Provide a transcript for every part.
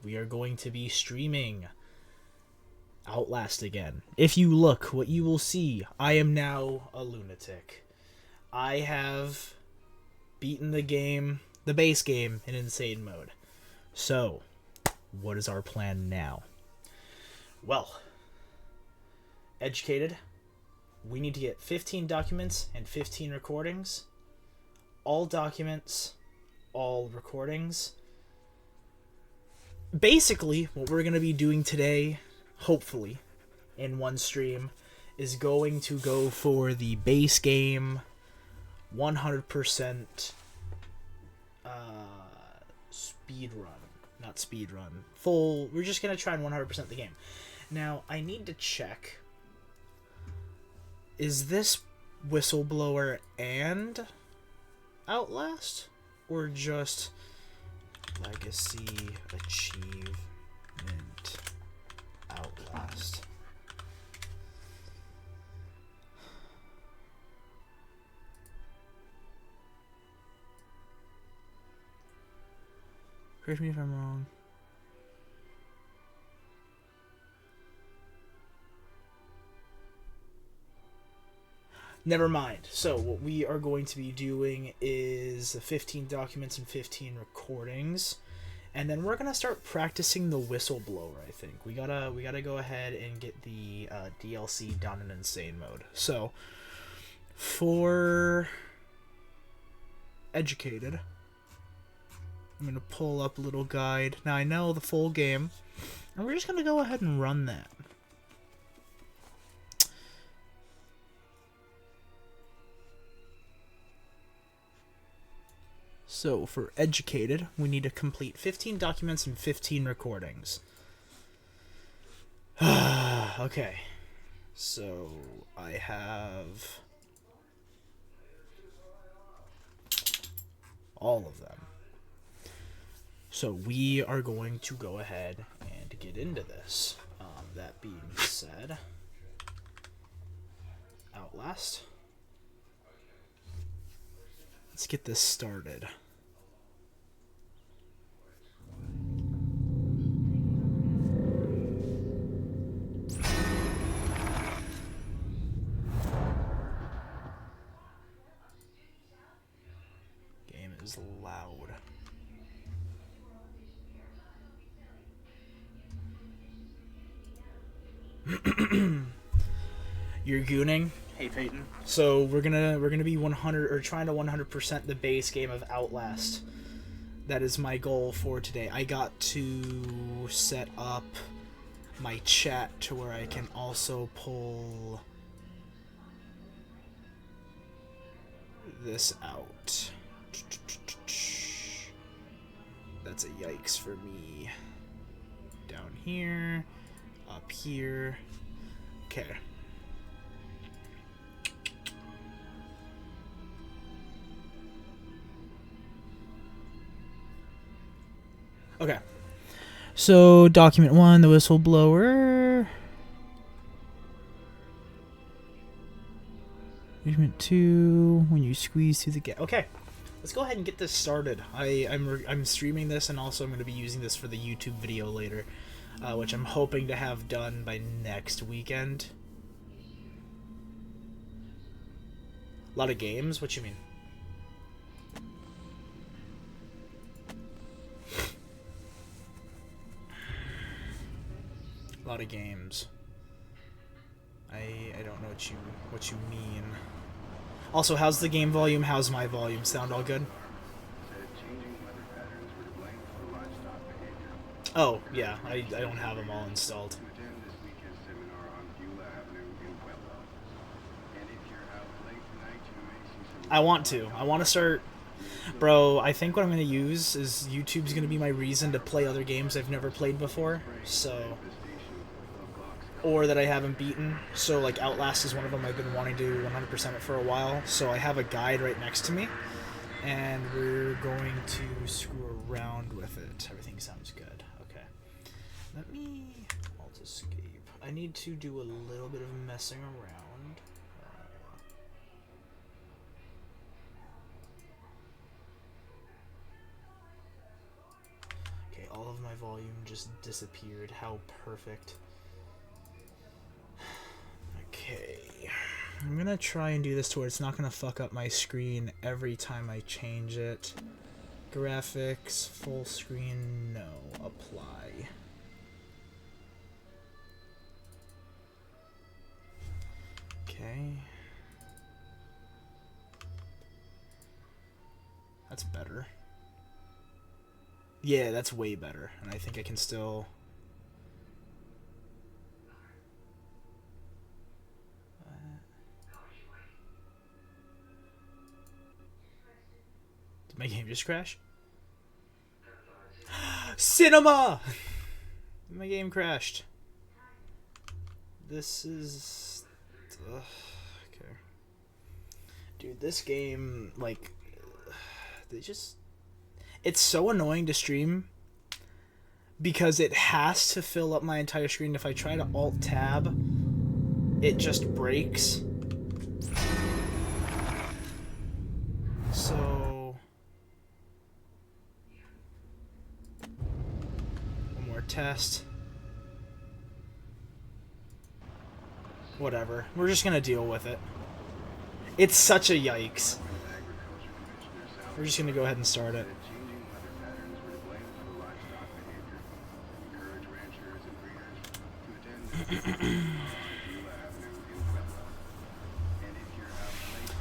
we are going to be streaming Outlast again. If you look, what you will see, I am now a lunatic. I have beaten the game, the base game, in insane mode. So, what is our plan now? Well, educated, we need to get 15 documents and 15 recordings. All documents, all recordings. Basically, what we're going to be doing today, hopefully, in one stream, is going to go for the base game 100% speed run. Not speed run. Full. We're just going to try and 100% the game. Now, I need to check. Is this Whistleblower and Outlast? Or just Legacy Achievement Outlast? Correct me if I'm wrong. Never mind. So what we are going to be doing is 15 documents and 15 recordings, and then we're gonna start practicing the Whistleblower. I think we gotta go ahead and get the DLC done in insane mode. So for educated, I'm gonna pull up a little guide. Now I know the full game, and we're just gonna go ahead and run that. So, for educated, we need to complete 15 documents and 15 recordings. Okay. So, I have all of them. So, we are going to go ahead and get into this. That being said, Outlast. Let's get this started. Game is loud. You're gooning? Hey Peyton. So we're gonna be 100 or trying to 100% the base game of Outlast. That is my goal for today. I got to set up my chat to where I can also pull this out. That's a yikes for me. Down here, up here. Okay. Okay. So, document 1, the Whistleblower. Document 2, when you squeeze through the gap. Okay. Let's go ahead and get this started. I'm streaming this, and also I'm going to be using this for the YouTube video later, which I'm hoping to have done by next weekend. A lot of games? What you mean? A lot of games. I don't know what you mean. Also, how's the game volume? How's my volume? Sound all good? Oh, yeah. I don't have them all installed. I want to. I want to start... Bro, I think what I'm going to use is YouTube's going to be my reason to play other games I've never played before. So... Or that I haven't beaten. So, like, Outlast is one of them. I've been wanting to 100% it for a while. So I have a guide right next to me. And we're going to screw around with it. Everything sounds good. Okay. Let me... Alt escape. I need to do a little bit of messing around. Okay, all of my volume just disappeared. How perfect. Okay. I'm gonna try and do this to where it's not gonna fuck up my screen every time I change it. Graphics, full screen, no. Apply. Okay. That's better. Yeah, that's way better. And I think I can still... Did my game just crash? Cinema! My game crashed. This is... okay. Dude, this game, like... they just... It's so annoying to stream because it has to fill up my entire screen. If I try to Alt-Tab, it just breaks. So... one more test. Whatever. We're just gonna deal with it. It's such a yikes. We're just gonna go ahead and start it.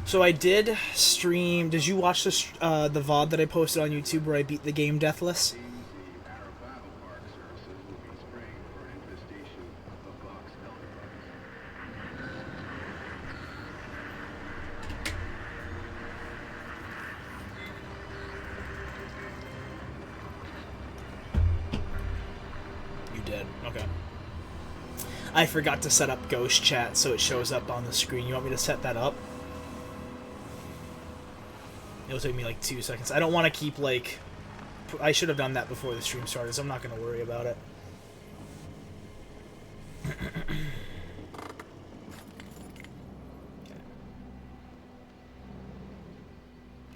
So I did stream. Did you watch the VOD that I posted on YouTube where I beat the game deathless? You did. Okay. I forgot to set up ghost chat so it shows up on the screen. You want me to set that up? It'll take me like 2 seconds. I don't want to keep like... I should have done that before the stream started, so I'm not going to worry about it. Okay.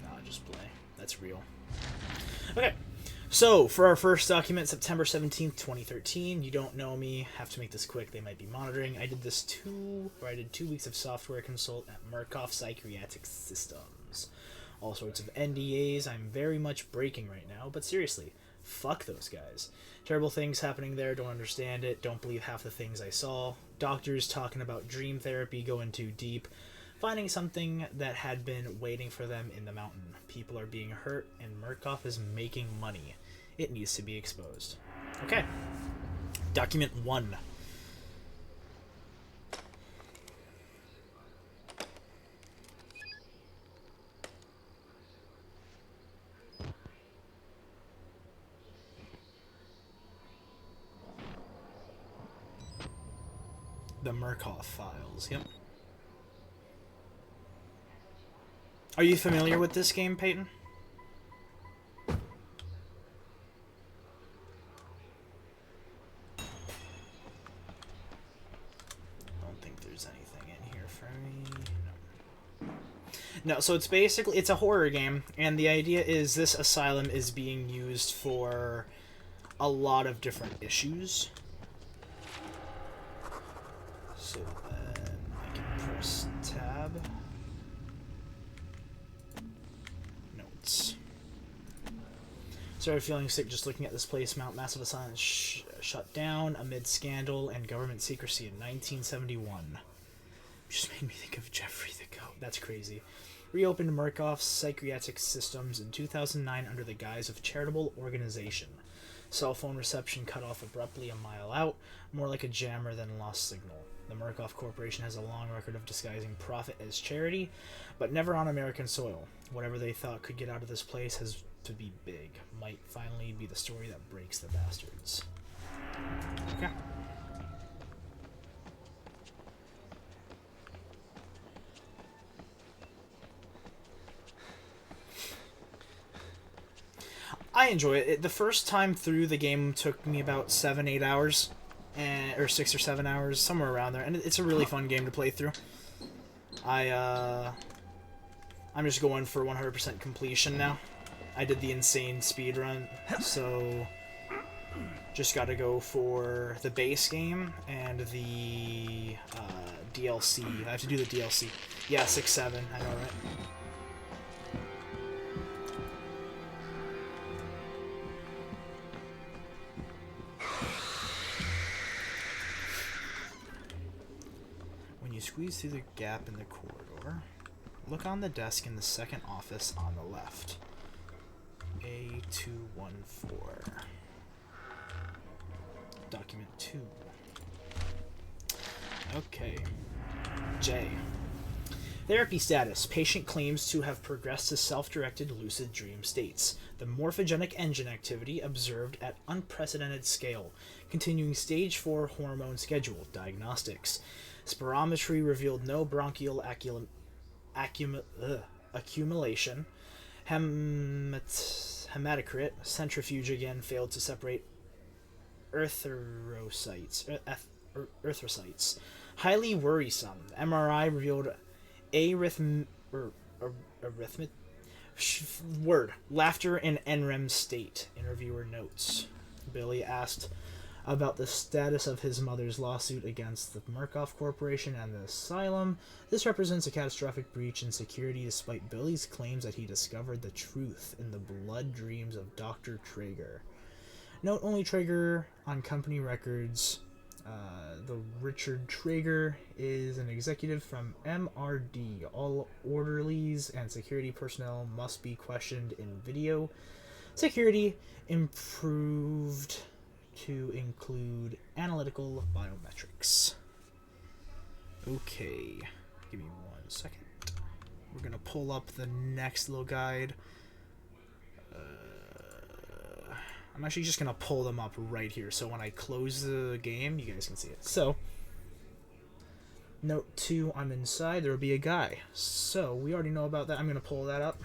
Nah, just play. That's real. Okay. So, for our first document, September 17th, 2013. You don't know me. Have to make this quick. They might be monitoring. I did 2 weeks of software consult at Murkoff Psychiatric Systems. All sorts of NDAs I'm very much breaking right now, but seriously, fuck those guys. Terrible things happening there, don't understand it, don't believe half the things I saw. Doctors talking about dream therapy going too deep. Finding something that had been waiting for them in the mountain. People are being hurt, and Murkoff is making money. It needs to be exposed. Okay. Document 1. The Murkoff files, yep. Are you familiar with this game, Peyton? I don't think there's anything in here for me. No, so it's basically, it's a horror game, and the idea is this asylum is being used for a lot of different issues. So then I can press tab. Notes. Started feeling sick just looking at this place. Mount Massive Asylum shut down amid scandal and government secrecy in 1971. Just made me think of Jeffrey the Goat. That's crazy. Reopened Murkoff's Psychiatric Systems in 2009 under the guise of charitable organization. Cell phone reception cut off abruptly a mile out, more like a jammer than lost signal. The Murkoff Corporation has a long record of disguising profit as charity, but never on American soil. Whatever they thought could get out of this place has to be big. Might finally be the story that breaks the bastards. Okay. I enjoy it. The first time through the game took me about 7-8 hours. Or 6 or 7 hours, somewhere around there, and it's a really fun game to play through. I'm just going for 100% completion now. I did the insane speed run, so Just got to go for the base game and the DLC. I have to do the DLC. Yeah, 6-7. I know, right? When you squeeze through the gap in the corridor, look on the desk in the second office on the left. A214. Document 2. Okay. J. Therapy status. Patient claims to have progressed to self-directed lucid dream states. The morphogenic engine activity observed at unprecedented scale. Continuing stage 4 hormone schedule. Diagnostics. Spirometry revealed no bronchial accumulation. Hematocrit centrifuge again failed to separate erythrocytes. Highly worrisome. MRI revealed laughter in NREM state. Interviewer notes. Billy asked about the status of his mother's lawsuit against the Murkoff Corporation and the Asylum. This represents a catastrophic breach in security despite Billy's claims that he discovered the truth in the blood dreams of Dr. Traeger. Note only Traeger on company records. The Richard Traeger is an executive from MRD. All orderlies and security personnel must be questioned in video. Security improved to include analytical biometrics. Okay, give me 1 second. We're gonna pull up the next little guide. I'm actually just gonna pull them up right here, so when I close the game, you guys can see it. So, note 2, I'm inside. There will be a guy. So we already know about that. I'm gonna pull that up.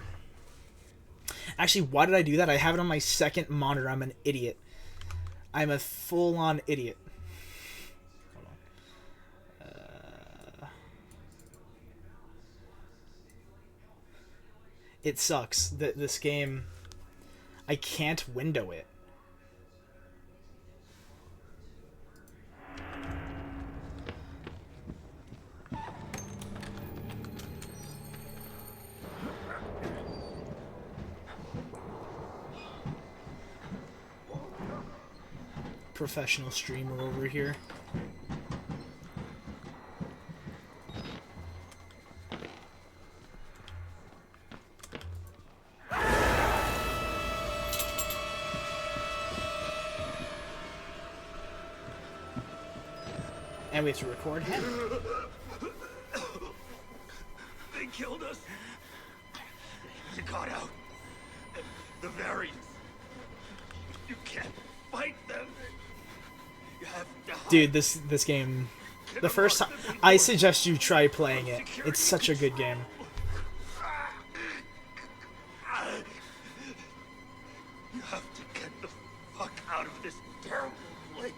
Actually, why did I do that? I have it on my second monitor. I'm an idiot. I'm a full-on idiot. Hold on. It sucks that this game, I can't window it. Professional streamer over here. And we have to record him. They killed us. You got out. The variants. You can't fight them. You have to hide. Dude, this game, the first time, I suggest you try playing it. It's such a good game. You have to get the fuck out of this terrible place.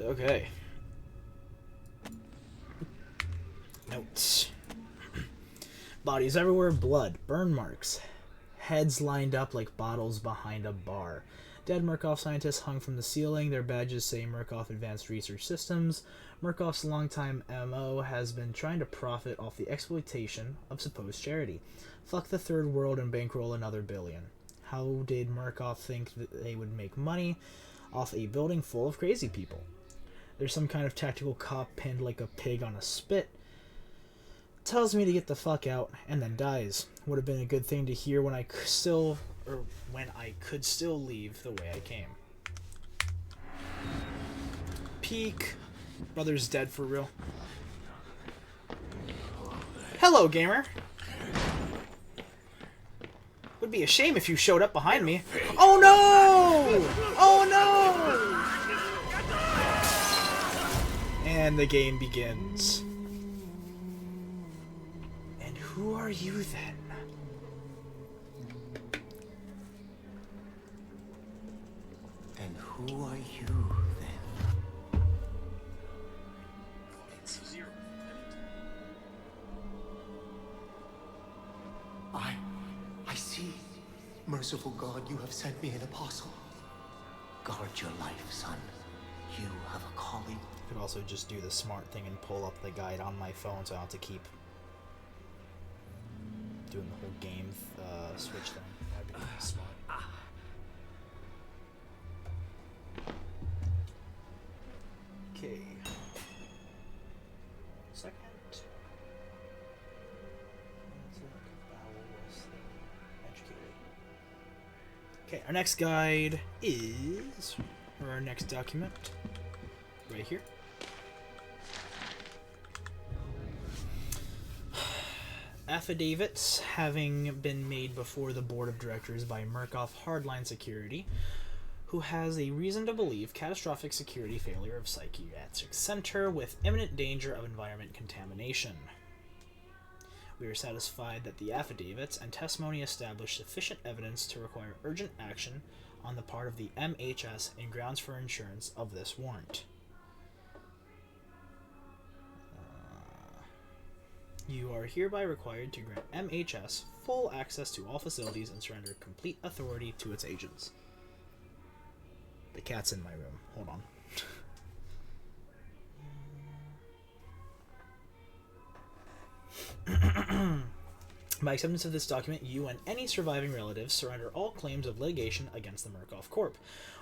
Okay. Notes. Bodies everywhere, blood, burn marks, heads lined up like bottles behind a bar. Dead Murkoff scientists hung from the ceiling. Their badges say Murkoff Advanced Research Systems. Murkoff's longtime MO has been trying to profit off the exploitation of supposed charity. Fuck the third world and bankroll another billion. How did Murkoff think that they would make money off a building full of crazy people? There's some kind of tactical cop pinned like a pig on a spit. Tells me to get the fuck out and then dies. Would have been a good thing to hear when I could still leave the way I came. Peek. Brother's dead for real. Hello, gamer. Would be a shame if you showed up behind me. Oh no! Oh no! And the game begins. And who are you then? And who are you then? It's zero. I see. Merciful God, you have sent me an apostle. Guard your life, son. You have a calling. I could also just do the smart thing and pull up the guide on my phone so I don't have to keep doing the whole game switch thing. That'd be smart. Okay. Second. Okay, our next guide is, or our next document, right here. Affidavits having been made before the board of directors by Murkoff Hardline Security, who has a reason to believe catastrophic security failure of psychiatric center with imminent danger of environment contamination. We are satisfied that the affidavits and testimony establish sufficient evidence to require urgent action on the part of the MHS in grounds for insurance of this warrant. You are hereby required to grant MHS full access to all facilities and surrender complete authority to its agents. The cat's in my room. Hold on. By acceptance of this document, you and any surviving relatives surrender all claims of litigation against the Murkoff Corp.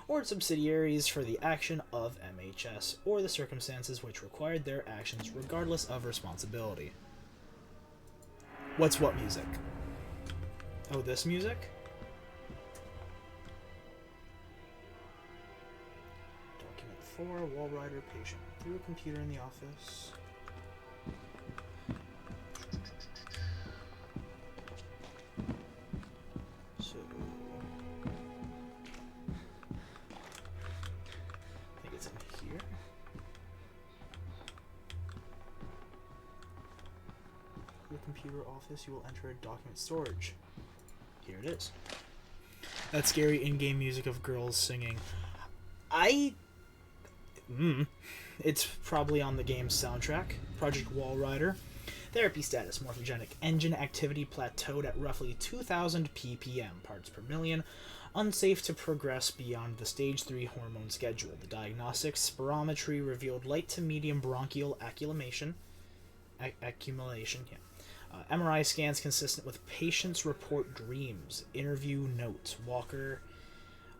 or its subsidiaries for the action of MHS, or the circumstances which required their actions regardless of responsibility. What's what music? Oh, this music? Document 4, Wall Rider patient. Through a computer in the office. So... I think it's in here. Through the computer office, you will enter a document storage. Here it is. That scary in-game music of girls singing. It's probably on the game's soundtrack. Project Wall Rider. Therapy status. Morphogenic engine activity plateaued at roughly 2,000 ppm parts per million. Unsafe to progress beyond the stage 3 hormone schedule. The diagnostic spirometry revealed light to medium bronchial accumulation. MRI scans consistent with patient's report dreams. Interview notes. Walker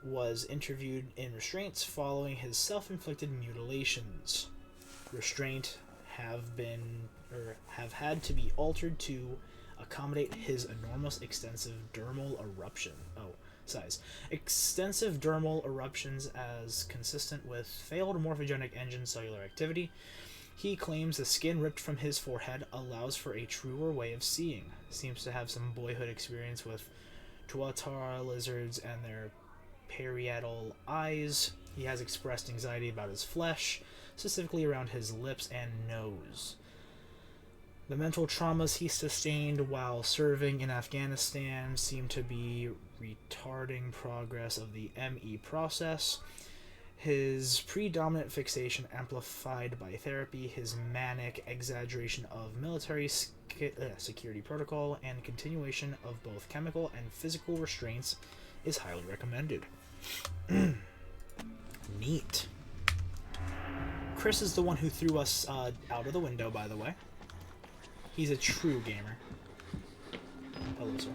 was interviewed in restraints following his self-inflicted mutilations. Restraint have had to be altered to accommodate his enormous extensive dermal eruption. Size. Extensive dermal eruptions as consistent with failed morphogenic engine cellular activity. He claims the skin ripped from his forehead allows for a truer way of seeing. Seems to have some boyhood experience with tuatara lizards and their parietal eyes. He has expressed anxiety about his flesh, specifically around his lips and nose. The mental traumas he sustained while serving in Afghanistan seem to be retarding progress of the ME process. His predominant fixation amplified by therapy, his manic exaggeration of military security protocol, and continuation of both chemical and physical restraints is highly recommended. Neat. Chris is the one who threw us out of the window, by the way. He's a true gamer. Hello, sir.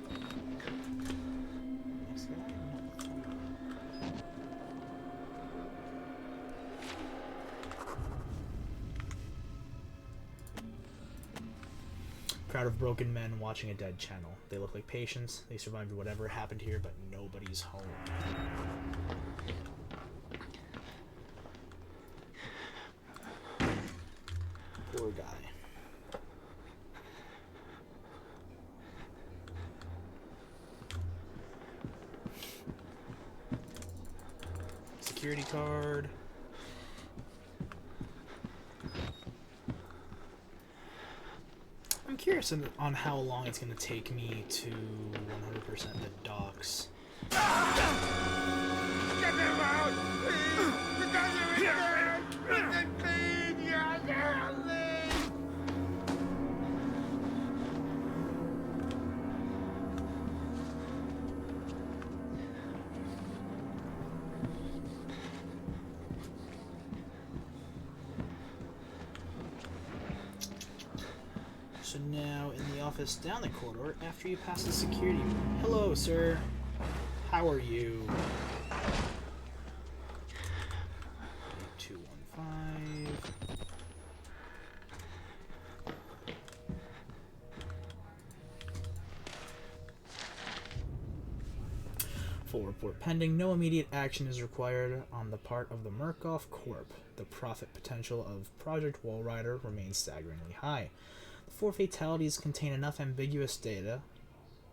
Crowd of broken men watching a dead channel. They look like patients. They survived whatever happened here, but nobody's home. Poor guy. Security card. I'm curious on how long it's going to take me to 100% the docks. Get him out! So now in the office down the corridor after you pass the security room. Hello, sir. How are you? 215. Full report pending. No immediate action is required on the part of the Murkoff Corp. The profit potential of Project Wallrider remains staggeringly high. The 4 fatalities contain enough ambiguous data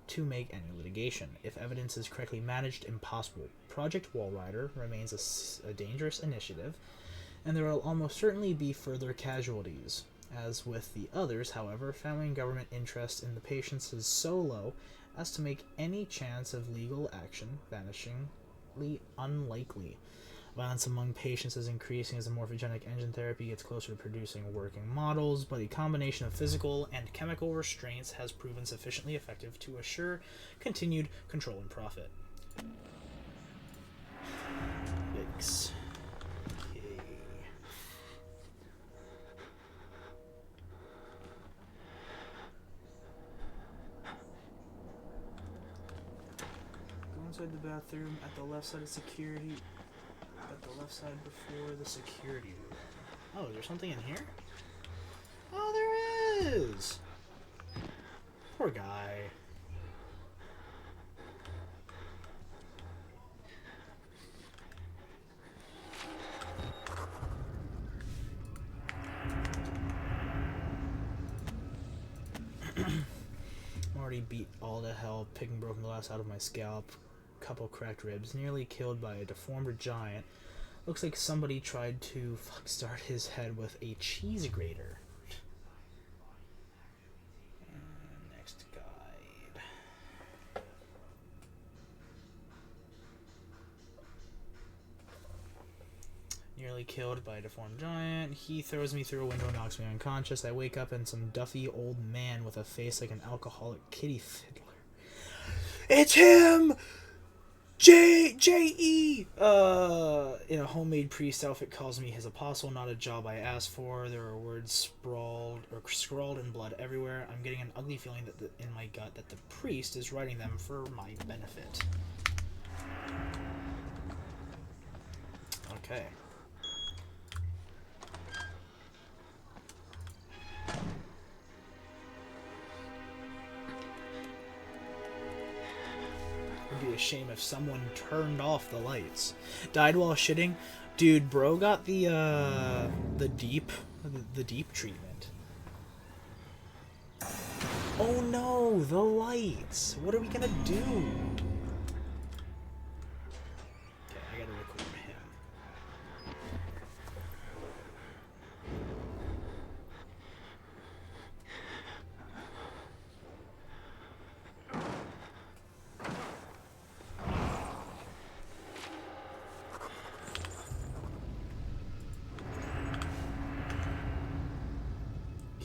to make any litigation, if evidence is correctly managed, impossible. Project Wallrider remains a dangerous initiative, and there will almost certainly be further casualties. As with the others, however, family and government interest in the patients is so low as to make any chance of legal action vanishingly unlikely. Violence among patients is increasing as the morphogenic engine therapy gets closer to producing working models, but a combination of physical and chemical restraints has proven sufficiently effective to assure continued control and profit. Yikes. Okay. Go inside the bathroom at the left side of security. At the left side before the security room. Oh, is there something in here? Oh, there is! Poor guy. I'm already beat all to hell, picking broken glass out of my scalp, couple cracked ribs, nearly killed by a deformed giant. Looks like somebody tried to start his head with a cheese grater. Next guide. Nearly killed by a deformed giant. He throws me through a window and knocks me unconscious. I wake up in some duffy old man with a face like an alcoholic kitty fiddler. It's him! J.E. In a homemade priest outfit calls me his apostle, not a job I asked for. There are words scrawled in blood everywhere. I'm getting an ugly feeling in my gut that the priest is writing them for my benefit. Okay. Would be a shame if someone turned off the lights. Died while shitting, dude. Bro got the deep treatment. Oh no, the lights. What are we gonna do? Okay, I gotta record him.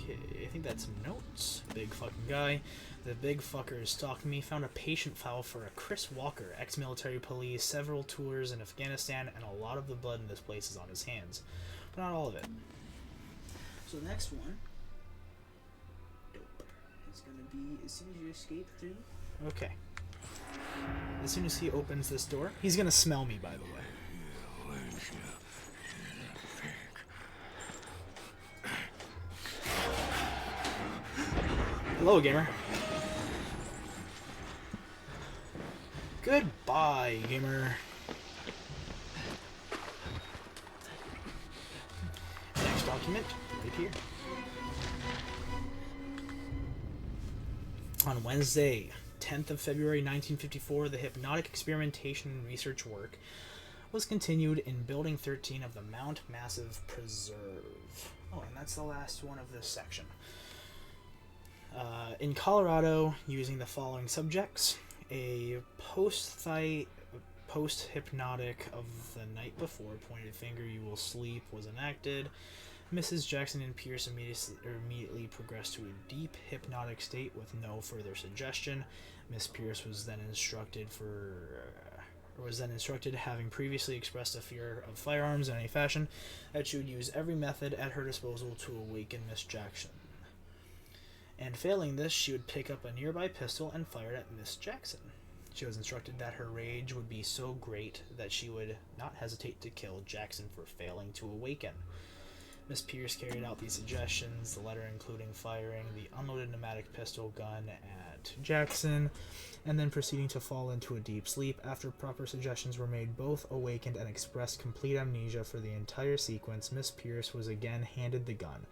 I think that's some notes. Big fucking guy. The big fucker is stalking me. Found a patient file for a Chris Walker, ex-military police, several tours in Afghanistan, and a lot of the blood in this place is on his hands. But not all of it. So the next one, dope, is going to be as soon as you escape through. Okay. As soon as he opens this door, he's going to smell me, by the way. Hello, gamer. Goodbye, gamer. Next document, right here. On Wednesday, 10th of February 1954, the hypnotic experimentation and research work was continued in Building 13 of the Mount Massive Preserve. Oh, and that's the last one of this section. In Colorado, using the following subjects, a post-hypnotic of the night before, pointed finger, you will sleep, was enacted. Mrs. Jackson and Pierce immediately progressed to a deep hypnotic state with no further suggestion. Miss Pierce was then instructed, having previously expressed a fear of firearms in any fashion, that she would use every method at her disposal to awaken Miss Jackson. and failing this, she would pick up a nearby pistol and fire it at Miss Jackson. She was instructed that her rage would be so great that she would not hesitate to kill Jackson for failing to awaken. Miss Pierce carried out these suggestions, the letter including firing the unloaded pneumatic pistol gun at Jackson, and then proceeding to fall into a deep sleep. After proper suggestions were made, both awakened and expressed complete amnesia for the entire sequence. Miss Pierce was again handed the gun,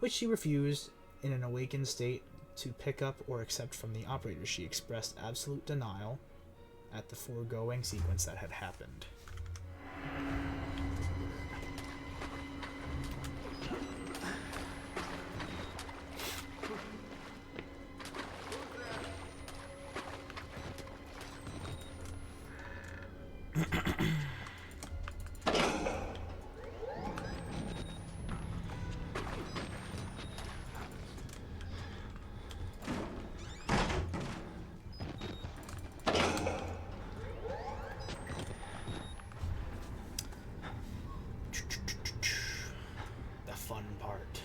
which she refused in an awakened state to pick up or accept from the operator. She expressed absolute denial at the foregoing sequence that had happened. The fun part.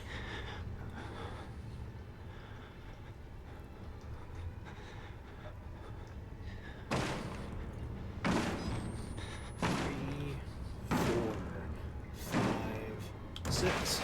Three, 4, 5, 6.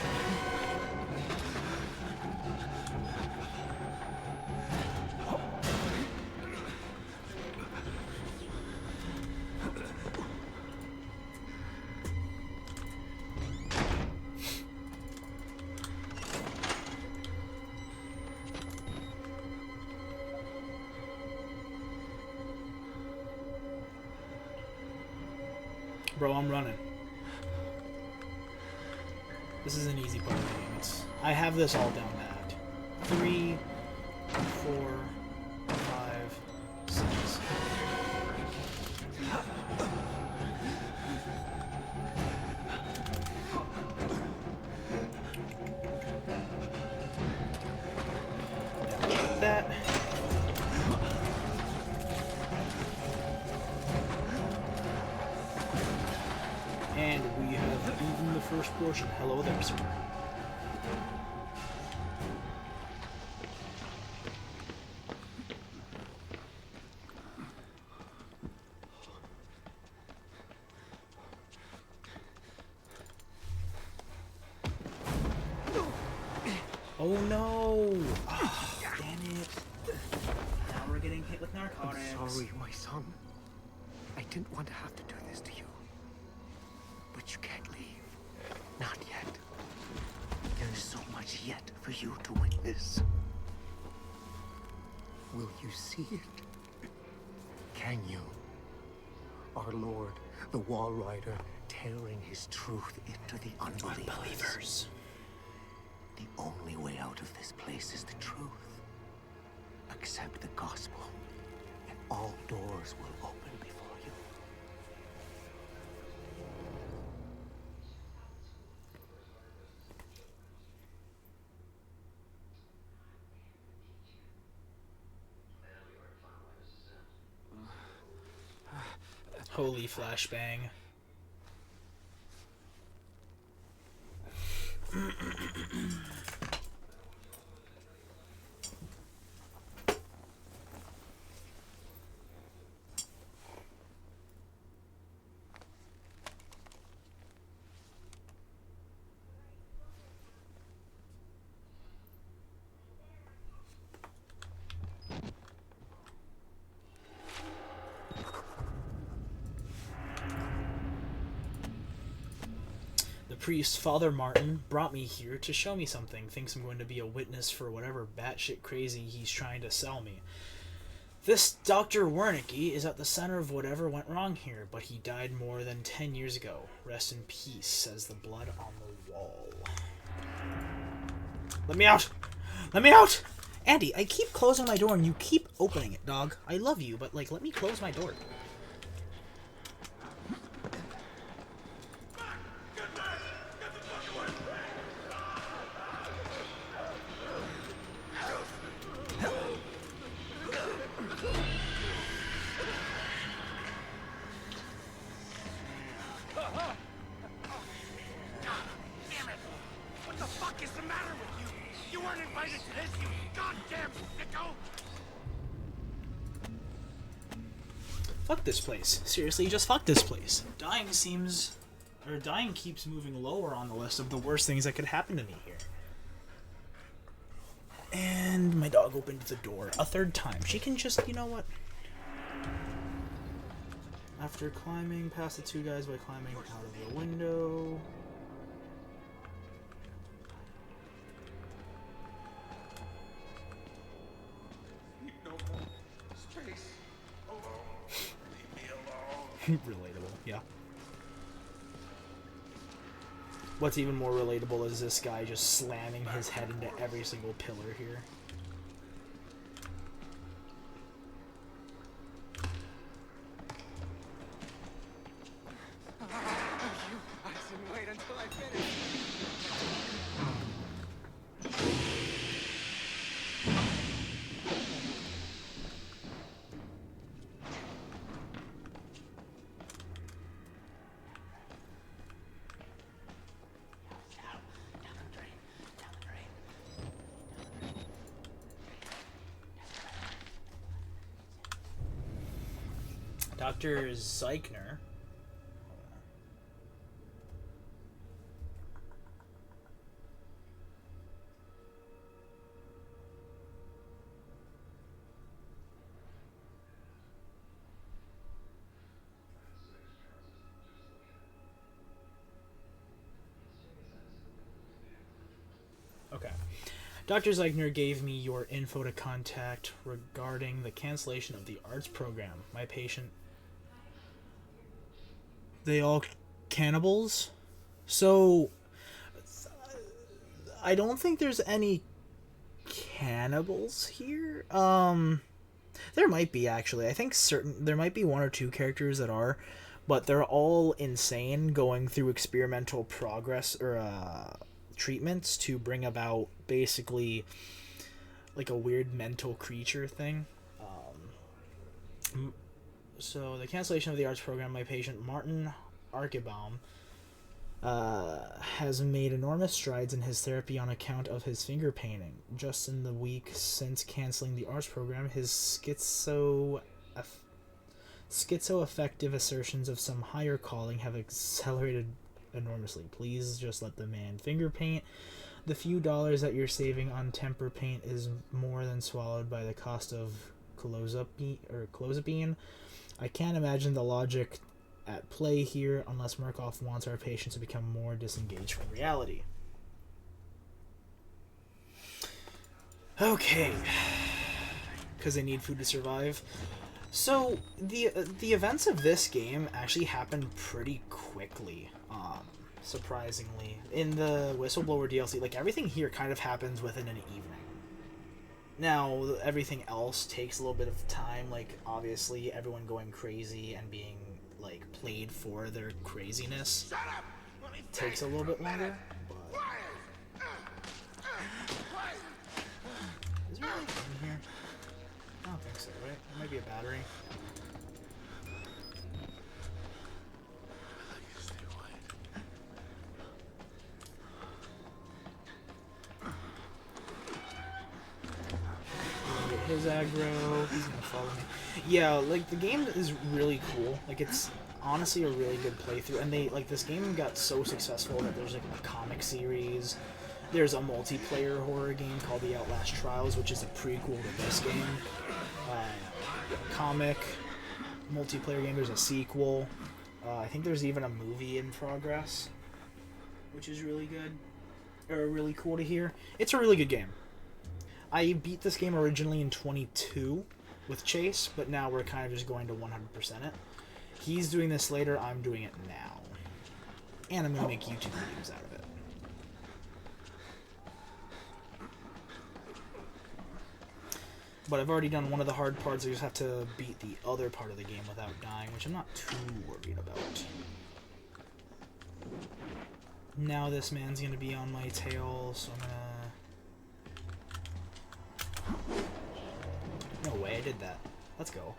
Bro, I'm running. This is an easy part of the game. I have this all down pat. 3, 4, 5, 6. That. And we have beaten the first portion. Hello there, sir. Oh no! Oh, damn it. Now we're getting hit with narcotics. I'm sorry, my son. I didn't want to have to do this to you. But you can't leave. Not yet. There is so much yet for you to witness. Will you see it? Can you? Our Lord, the Wall Rider, tearing his truth into the unbelievers. The only way out of this place is the truth. Accept the gospel, and all doors will open before you. Holy flashbang. The priest, Father Martin, brought me here to show me something. Thinks I'm going to be a witness for whatever batshit crazy he's trying to sell me. This Dr. Wernicke is at the center of whatever went wrong here, but he died more than 10 years ago. Rest in peace, says the blood on the wall. Let me out! Let me out! Andy, I keep closing my door and you keep opening it, dog. I love you, but, like, let me close my door. Damn it! What the fuck is the matter with you? You weren't invited to this, you Fuck this place. Seriously, just fuck this place. Dying keeps moving lower on the list of the worst things that could happen to me here. And my dog opened the door a third time. She can just, you know what? After climbing past the two guys by climbing out of the window. No more space. Alone. Leave me alone. Relatable, yeah. What's even more relatable is this guy just slamming his head into every single pillar here. I shouldn't wait until I finish. Dr. Zeichner. Okay. Dr. Zeichner gave me your info to contact regarding the cancellation of the arts program. My patient... They all cannibals? So... I don't think there's any cannibals here. There might be, actually. I think there might be one or two characters that are, but they're all insane, going through experimental progress or treatments to bring about basically like a weird mental creature thing. So the cancellation of the arts program, my patient Martin Arkebaum has made enormous strides in his therapy on account of his finger painting. Just in the week since canceling the arts program, his schizoaffective assertions of some higher calling have accelerated enormously. Please just let the man finger paint. The few dollars that you're saving on temper paint is more than swallowed by the cost of clozapine. I can't imagine the logic at play here unless Murkoff wants our patients to become more disengaged from reality. Okay. Because they need food to survive. So, the events of this game actually happened pretty quickly, surprisingly. In the Whistleblower DLC, like, everything here kind of happens within an evening. Now, everything else takes a little bit of time, like, obviously, everyone going crazy and being, like, played for their craziness takes a little bit longer, but... Is there anything in here? I don't think so, right? It might be a battery. His aggro, he's gonna follow me. Yeah, like, the game is really cool. Like, it's honestly a really good playthrough, and they, like, this game got so successful that there's, like, a comic series. There's a multiplayer horror game called the Outlast Trials, which is a prequel to this game. Comic, multiplayer game, there's a sequel. I think there's even a movie in progress, which is really good, or really cool to hear. It's a really good game. I beat this game originally in 22 with Chase, but now we're kind of just going to 100% it. He's doing this later, I'm doing it now. And I'm going to make YouTube videos out of it. But I've already done one of the hard parts, I just have to beat the other part of the game without dying, which I'm not too worried about. Now this man's going to be on my tail, so I'm going to... No way, I did that. Let's go.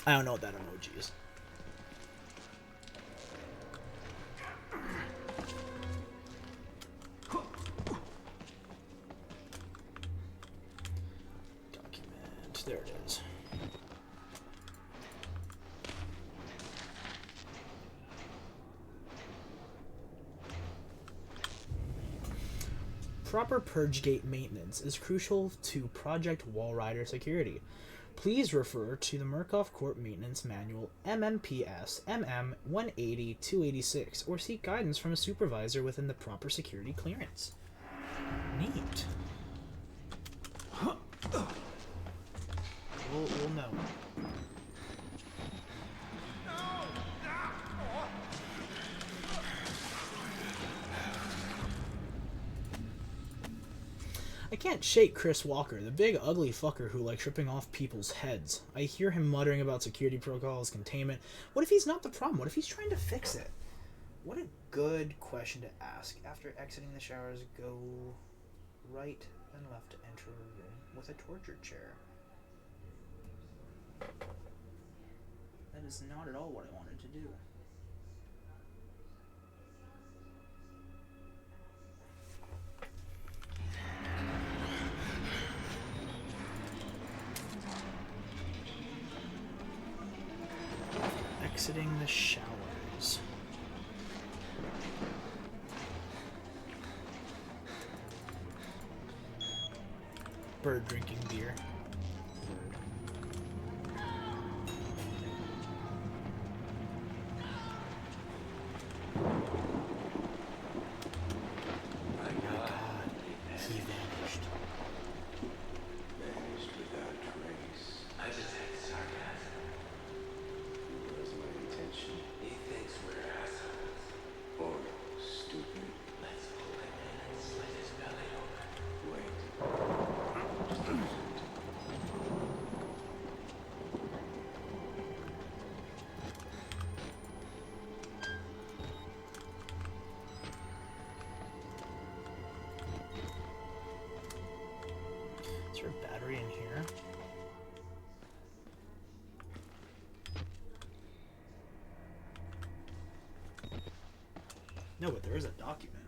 I don't know what that emoji is. Document. There it is. Proper Purgegate maintenance is crucial to Project Wallrider security. Please refer to the Murkoff Corp Maintenance Manual MMPS MM 180-286 or seek guidance from a supervisor within the proper security clearance. Neat. We'll know. I can't shake Chris Walker, the big ugly fucker who likes ripping off people's heads. I hear him muttering about security protocols, containment. What if he's not the problem? What if he's trying to fix it? What a good question to ask. After exiting the showers, go right and left to enter a room with a torture chair. That is not at all what I wanted to do. Exiting the showers. Bird drinking beer. Is there a battery in here? No, but there is a document.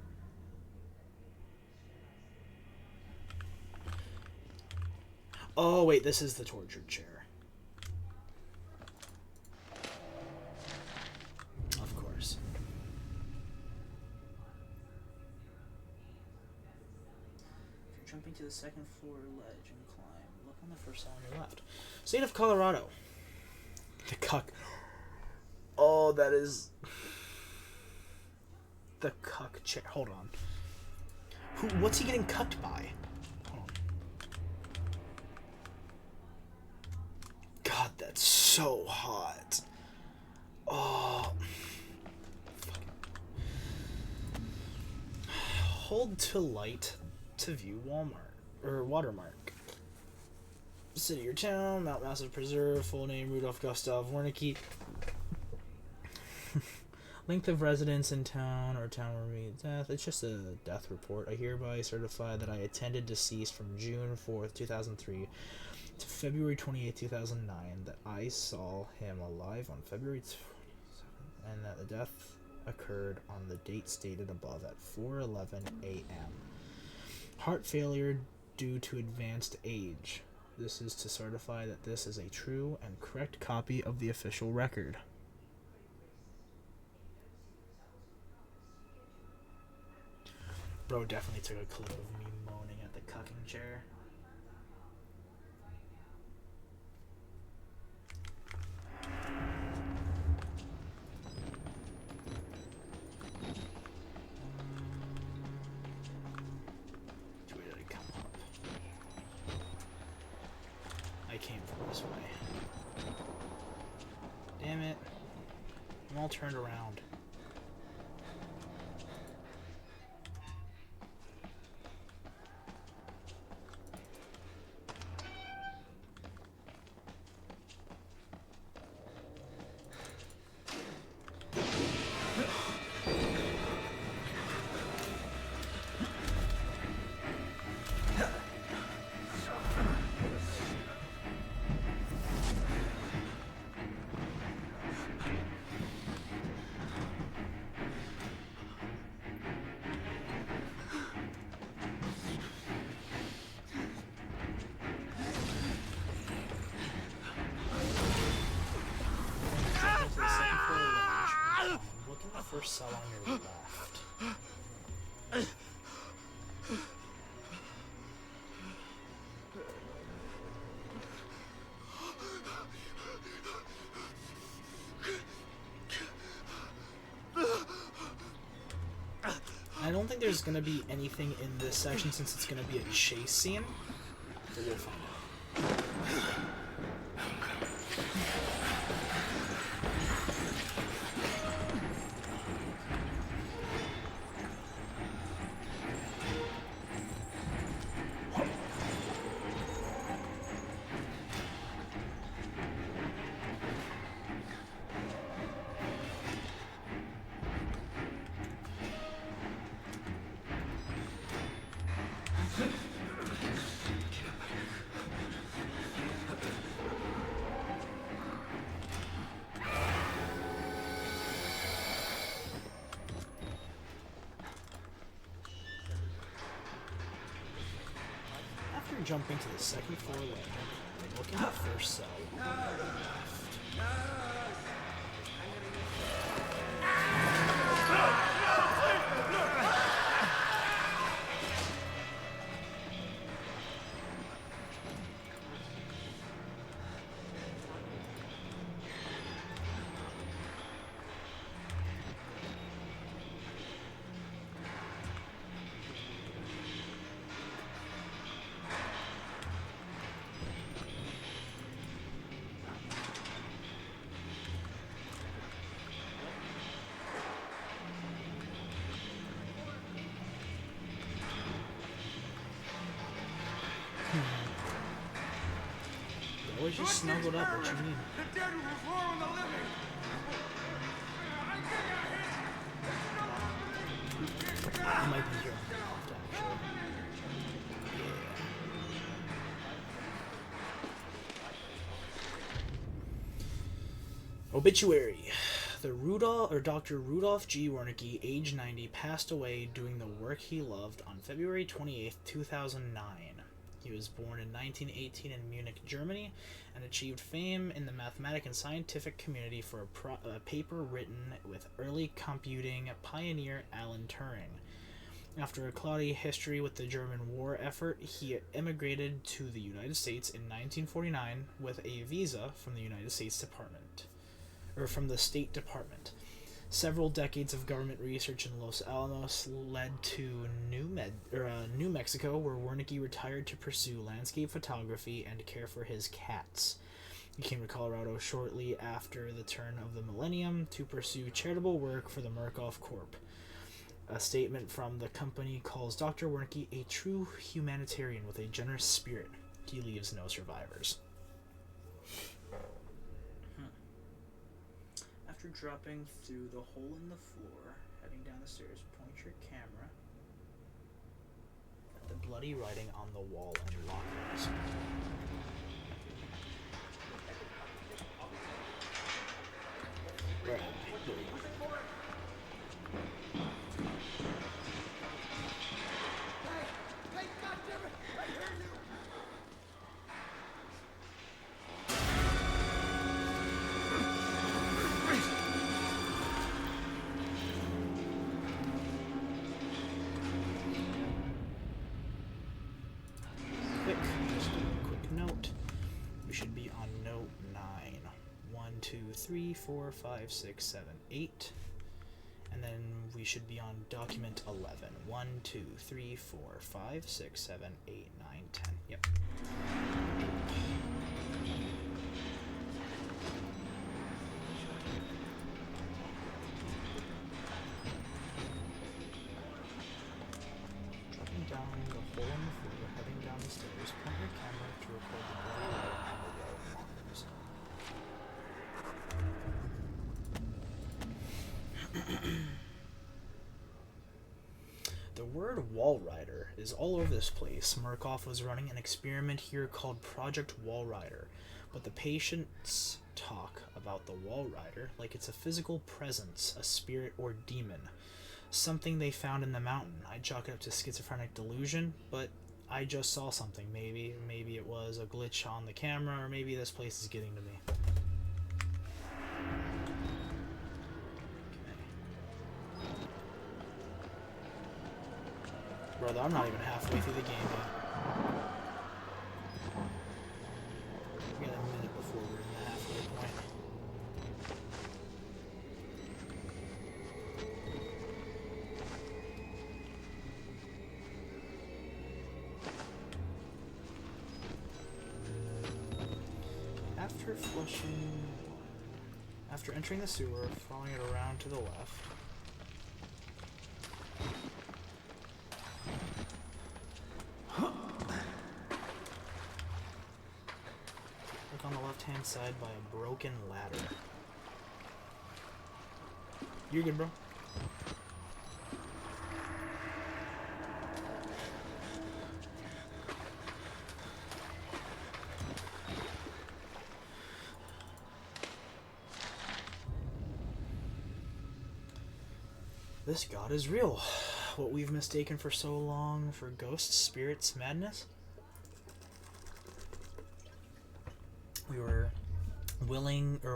Oh, wait, this is the tortured chair. Of course. If you're jumping to the second floor ledge and climb, look on the first cell on your left. State of Colorado. The cuck. Oh, that is... The cuck chair. Hold on. What's he getting cucked by? Hold on. God, that's so hot. Oh. Hold to light to view Walmart. Or watermark. City or town, Mount Massive Preserve, full name Rudolph Gustav Wernicke. Length of residence in town or town where we death. It's just a death report. I hereby certify that I attended deceased from June 4th, 2003 to February 28th, 2009. That I saw him alive on February 27th and that the death occurred on the date stated above at 4:11 a.m. Heart failure due to advanced age. This is to certify that this is a true and correct copy of the official record. Bro definitely took a clip of me moaning at the cucking chair. Which way did I come up? I came from this way. Damn it. I'm all turned around. First cell on your left. I don't think there's going to be anything in this section since it's going to be a chase scene. But we'll find out. Jumping to the second floor landing, looking at the first cell. Always just snuggled up, what you mean? The dead will roar on the living. I might be here on the left, actually. Yeah. Obituary. Dr. Rudolph G. Wernicke, age 90, passed away doing the work he loved on February 28, 2009. He was born in 1918 in Munich, Germany, and achieved fame in the mathematical and scientific community for a paper written with early computing pioneer Alan Turing. After a cloudy history with the German war effort, he emigrated to the United States in 1949 with a visa from the State Department. Several decades of government research in Los Alamos led to New Mexico, where Wernicke retired to pursue landscape photography and care for his cats. He came to Colorado shortly after the turn of the millennium to pursue charitable work for the Murkoff Corp. A statement from the company calls Dr. Wernicke a true humanitarian with a generous spirit. He leaves no survivors. After dropping through the hole in the floor, heading down the stairs, point your camera at the bloody writing on the wall and lockers. Where am I? Here we go. Quick note. We should be on note 9. 1, 2, 3, 4, 5, 6, 7, 8. And then we should be on document 11. 1, 2, 3, 4, 5, 6, 7, 8, 9, 10. Yep. Dropping down the hole in the floor, heading down the stairs, point your camera to record the bloody light on the wall markers. The word Walrider is all over this place. Murkoff was running an experiment here called Project Walrider, but the patients talk about the Walrider like it's a physical presence, a spirit or demon. Something they found in the mountain. I chalk it up to schizophrenic delusion, but I just saw something. Maybe it was a glitch on the camera, or maybe this place is getting to me. Okay. Brother, I'm not even halfway through the game yet. We got a minute before we're in the halfway point. After entering the sewer, following it around to the left. Look on the left-hand side by a broken ladder. You're good, bro. This god is real. What we've mistaken for so long for ghosts, spirits, madness. We were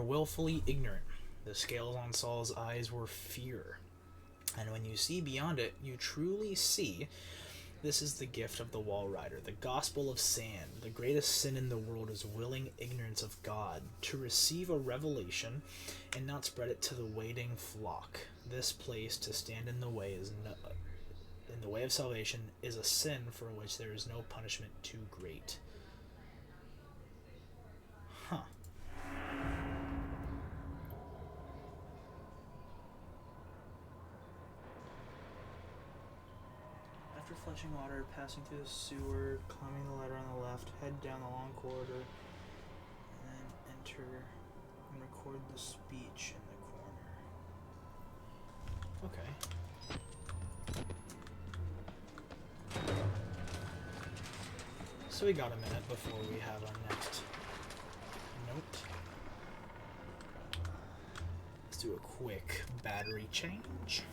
willfully ignorant. The scales on Saul's eyes were fear. And when you see beyond it, you truly see. This is the gift of the Wall Rider, the gospel of sand. The greatest sin in the world is willing ignorance of God. To receive a revelation and not spread it to the waiting flock. This place to stand in the way in the way of salvation is a sin for which there is no punishment too great. Huh. After flushing water, passing through the sewer, climbing the ladder on the left, head down the long corridor, and then enter and record the speech in the corner. Okay. So we got a minute before we have our next note. Let's do a quick battery change.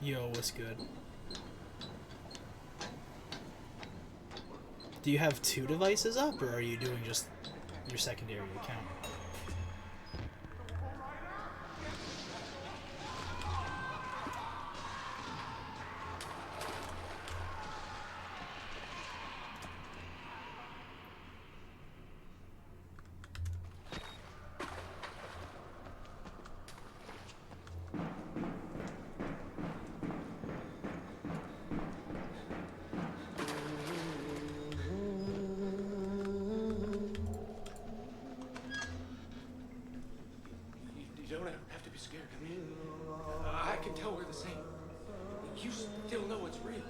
Yo, what's good? Do you have 2 devices up, or are you doing just your secondary account? You don't have to be scared of me. I can tell we're the same. You still know it's real.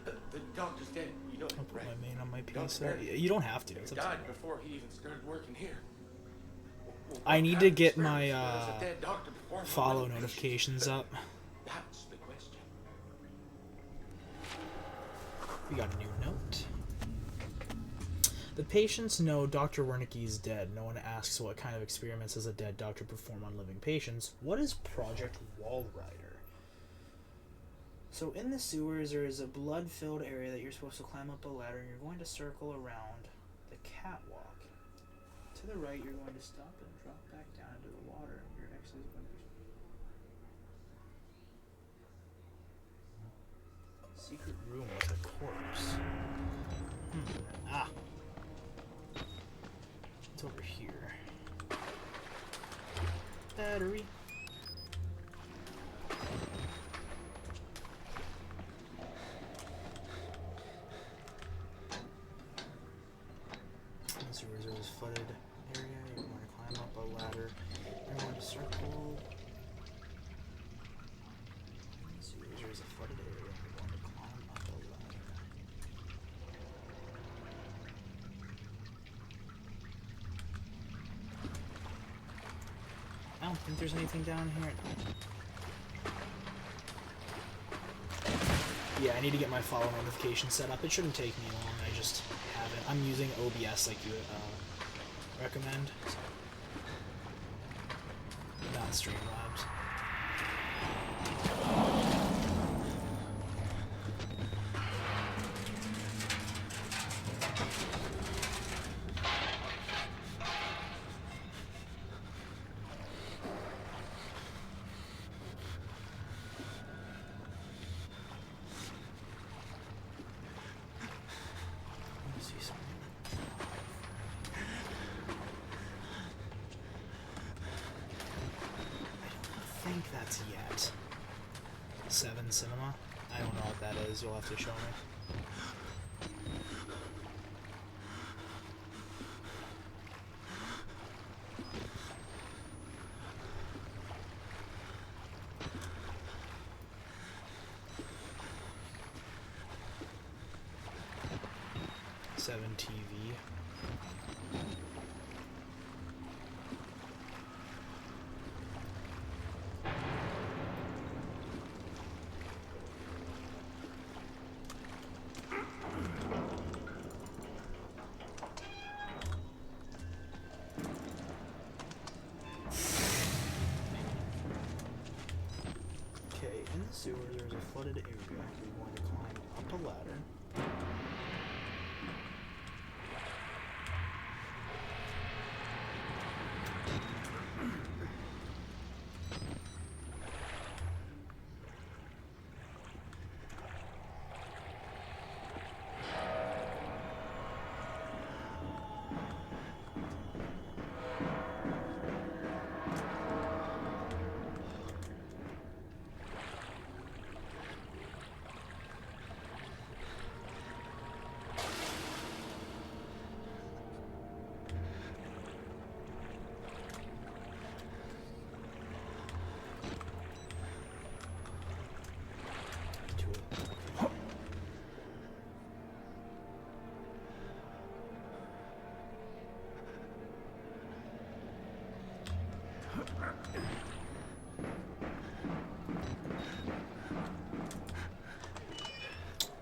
The doctor's dead. You know that, I'll put right? my main on my Don't piece. bury him. You don't have to. He It's up to died you. before he even started working here. Well, I need half to the get experiments my were as a dead doctor performed on follow living notifications patients. up. That's the question. We got a new note. The patients know Dr. Wernicke is dead. No one asks what kind of experiments does a dead doctor perform on living patients. What is Project Wallrider? So in the sewers, there is a blood-filled area that you're supposed to climb up a ladder, and you're going to circle around the catwalk. To the right, you're going to stop and drop back down into the water. Your exit is going to be... Secret room with a corpse. Ah. It's over here. Battery. This is a flooded area. You're going to climb up a ladder. You're going to circle. This is a flooded area. You're going to climb up a ladder. I don't think there's anything down here. Yeah, I need to get my follow notification set up. It shouldn't take me long. I just haven't. I'm using OBS like you recommend. So. Not Streamlabs. I think that's yet. 7 Cinema? I don't know what that is. You'll have to show me. Seven TV. Okay, in the sewers there's a flooded area. We're going to climb up a ladder.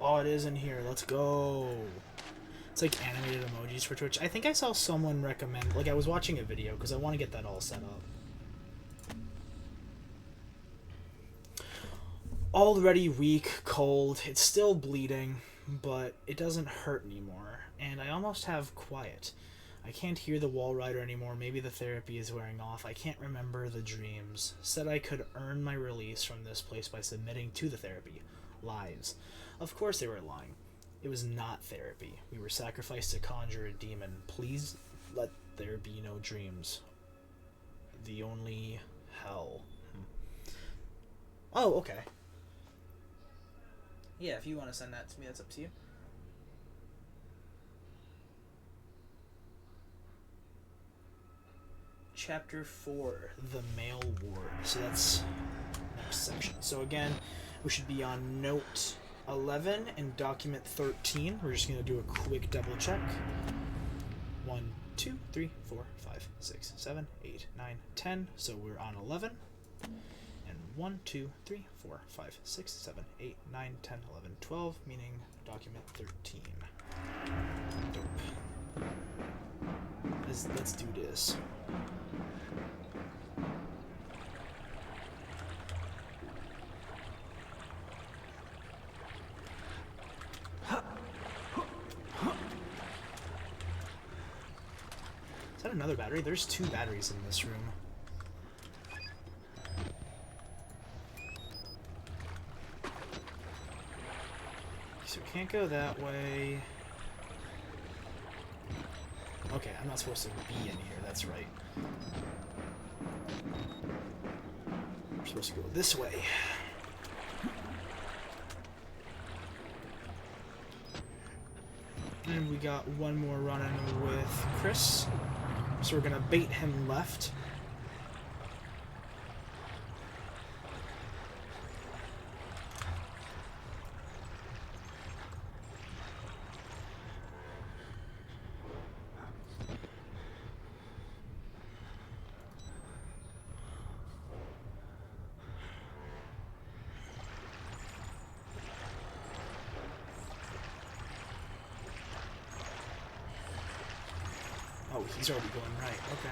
Oh, it is in here. Let's go. It's like animated emojis for Twitch. I think I saw someone recommend, like I was watching a video because I want to get that all set up. Already weak, cold. It's still bleeding, but it doesn't hurt anymore. And I almost have quiet. I can't hear the wall rider anymore. Maybe the therapy is wearing off. I can't remember the dreams. Said I could earn my release from this place by submitting to the therapy. Lies. Of course they were lying. It was not therapy. We were sacrificed to conjure a demon. Please let there be no dreams. The only hell. Oh, okay. Yeah, if you want to send that to me, that's up to you. Chapter 4, the male ward. So that's next section. So again, we should be on note 11 and document 13. We're just going to do a quick double check. 1, 2, 3, 4, 5, 6, 7, 8, 9, 10. So we're on 11. And 1, 2, 3, 4, 5, 6, 7, 8, 9, 10, 11, 12, meaning document 13. Dope. Let's do this. Is that another battery? There's 2 batteries in this room. So we can't go that way. Okay, I'm not supposed to be in here, that's right. We're supposed to go this way. And we got one more run-in with Chris. So we're gonna bait him left. Oh, he's already going right. Okay.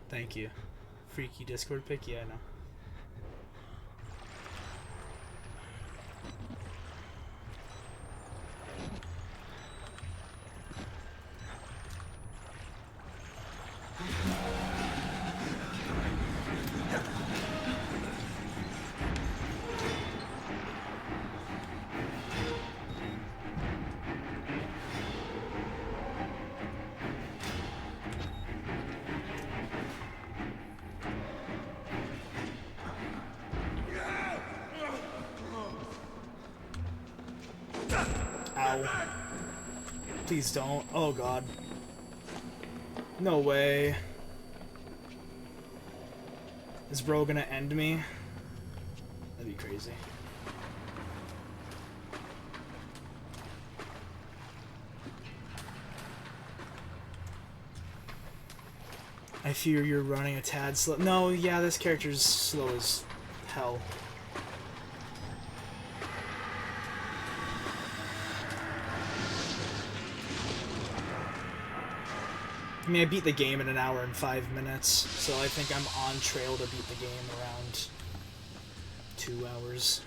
Thank you. Freaky Discord pick? Yeah, I know. Ow. Please don't. Oh god. No way. Is bro gonna end me? That'd be crazy. I fear you're running a tad slow. No, yeah, this character's slow as hell. I mean, I beat the game in 1 hour and 5 minutes, so I think I'm on trail to beat the game around 2 hours.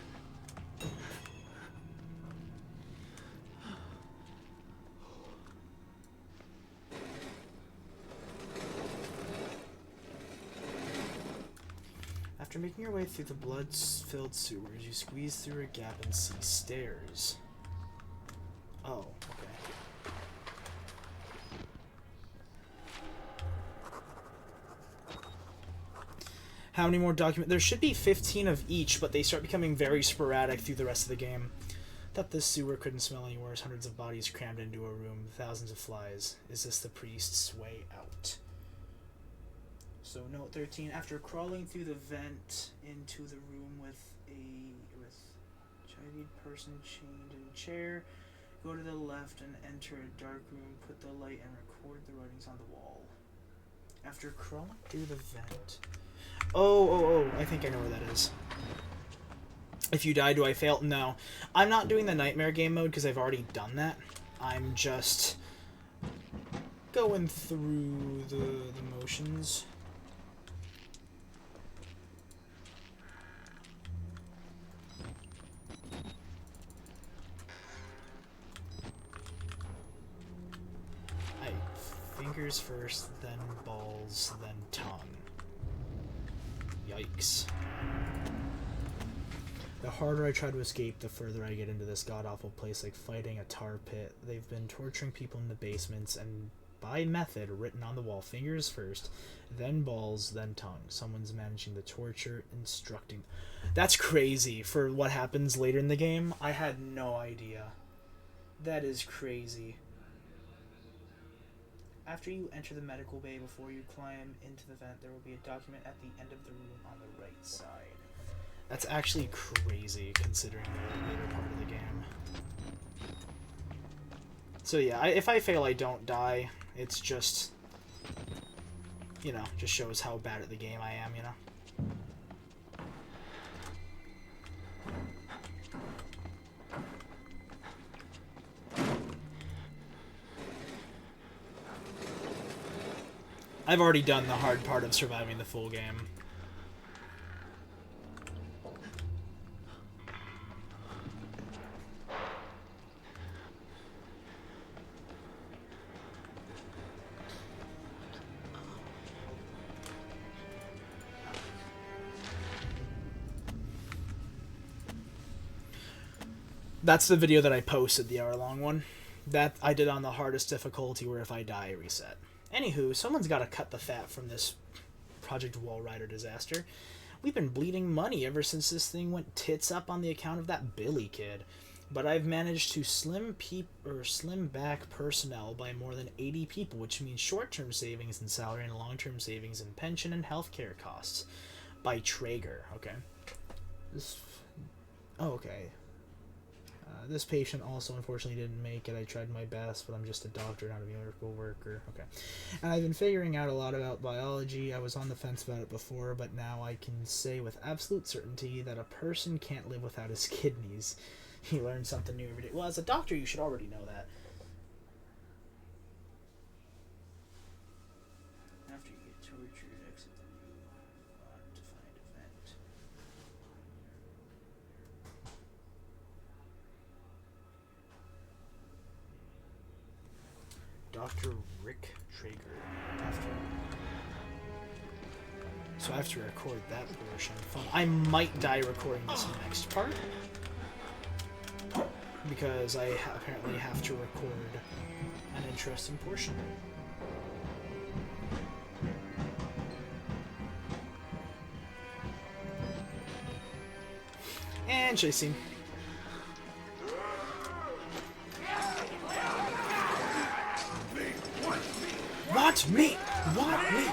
After making your way through the blood-filled sewers, you squeeze through a gap and see stairs. Oh, okay. How many more documents? There should be 15 of each, but they start becoming very sporadic through the rest of the game. Thought this sewer couldn't smell any worse. Hundreds of bodies crammed into a room. Thousands of flies. Is this the priest's way out? So note 13. After crawling through the vent into the room with HIV person chained in a chair, go to the left and enter a dark room. Put the light and record the writings on the wall. After crawling through the vent. Oh, I think I know where that is. If you die, do I fail? No. I'm not doing the nightmare game mode because I've already done that. I'm just going through the motions. Fingers first, then balls, then tongue. Yikes. The harder I try to escape, the further I get into this god-awful place, like fighting a tar pit. They've been torturing people in the basements, and by method written on the wall, fingers first, then balls, then tongue. Someone's managing the torture, instructing. That's crazy for what happens later in the game. I had no idea. That is crazy. After you enter the medical bay, before you climb into the vent, there will be a document at the end of the room on the right side. That's actually crazy, considering the later part of the game. So yeah, if I fail, I don't die. It's just, you know, just shows how bad at the game I am, you know? I've already done the hard part of surviving the full game. That's the video that I posted, the hour-long one. That I did on the hardest difficulty, where if I die, I reset. Anywho, someone's got to cut the fat from this Project Wall Rider disaster. We've been bleeding money ever since this thing went tits up on the account of that Billy kid. But I've managed to slim back personnel by more than 80 people, which means short-term savings in salary and long-term savings in pension and healthcare costs. By Traeger, okay. Okay. This patient also unfortunately didn't make it. I tried my best, but I'm just a doctor, not a medical worker. Okay. And I've been figuring out a lot about biology. I was on the fence about it before, but now I can say with absolute certainty that a person can't live without his kidneys. You learn something new every day. Well, as a doctor, you should already know that. After you get tortured, exit the room to find a vent. Dr. Rick Traeger. So I have to record that portion. I might die recording this next part, because I apparently have to record an interesting portion. And chase scene. What? Me? What? Me?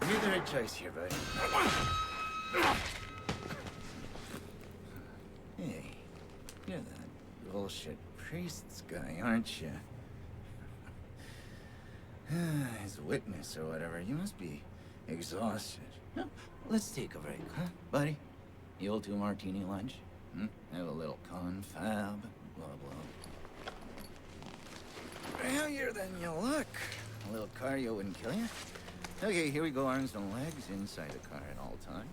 made the right choice here, buddy. Hey, you're that bullshit priest's guy, aren't you? His witness or whatever. You must be exhausted. No, let's take a break, huh, buddy? The old 2-martini lunch? Have a little confab, blah, blah. Healthier than you look. A little cardio wouldn't kill you. Okay, here we go, arms and legs inside the car at all times.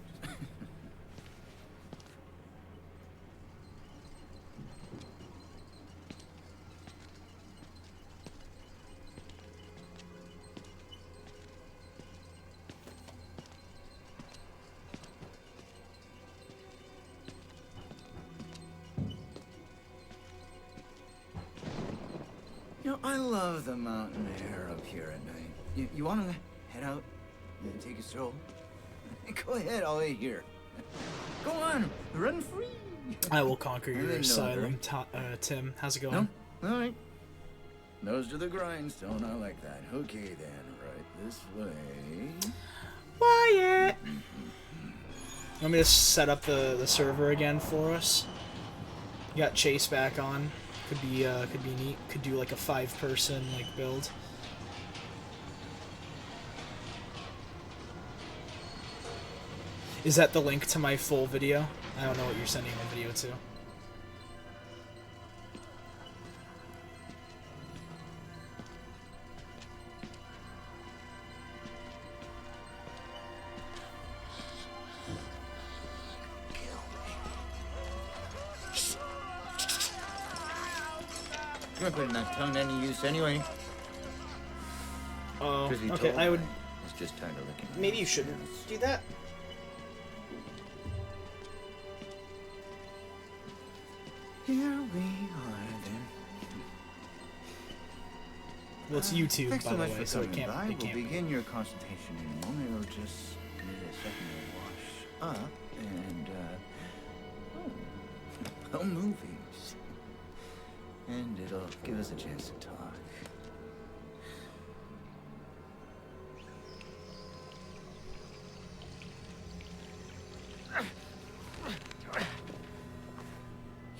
You know, I love the mountain air up here at night. You want to head out and take a stroll? Go ahead, I'll wait here. Go on, run free. I will conquer your No asylum, Tim. How's it going? No? All right. Nose to the grindstone, I like that. Okay then, right this way. Wyatt! Want me to set up the server again for us? You got Chase back on. Could be neat. Could do like a 5-person like build. Is that the link to my full video? I don't know what you're sending the video to. You're putting that tongue to any use anyway. Oh, Truth be okay. told, I would. It's just time to look at Maybe you shouldn't do that. Here we are then. Well, it's YouTube, Thanks by so the much way, for so it coming can't. by. It We'll can't. begin your consultation in a moment. We'll just need a second to wash up and movies. And it'll give us a chance to talk.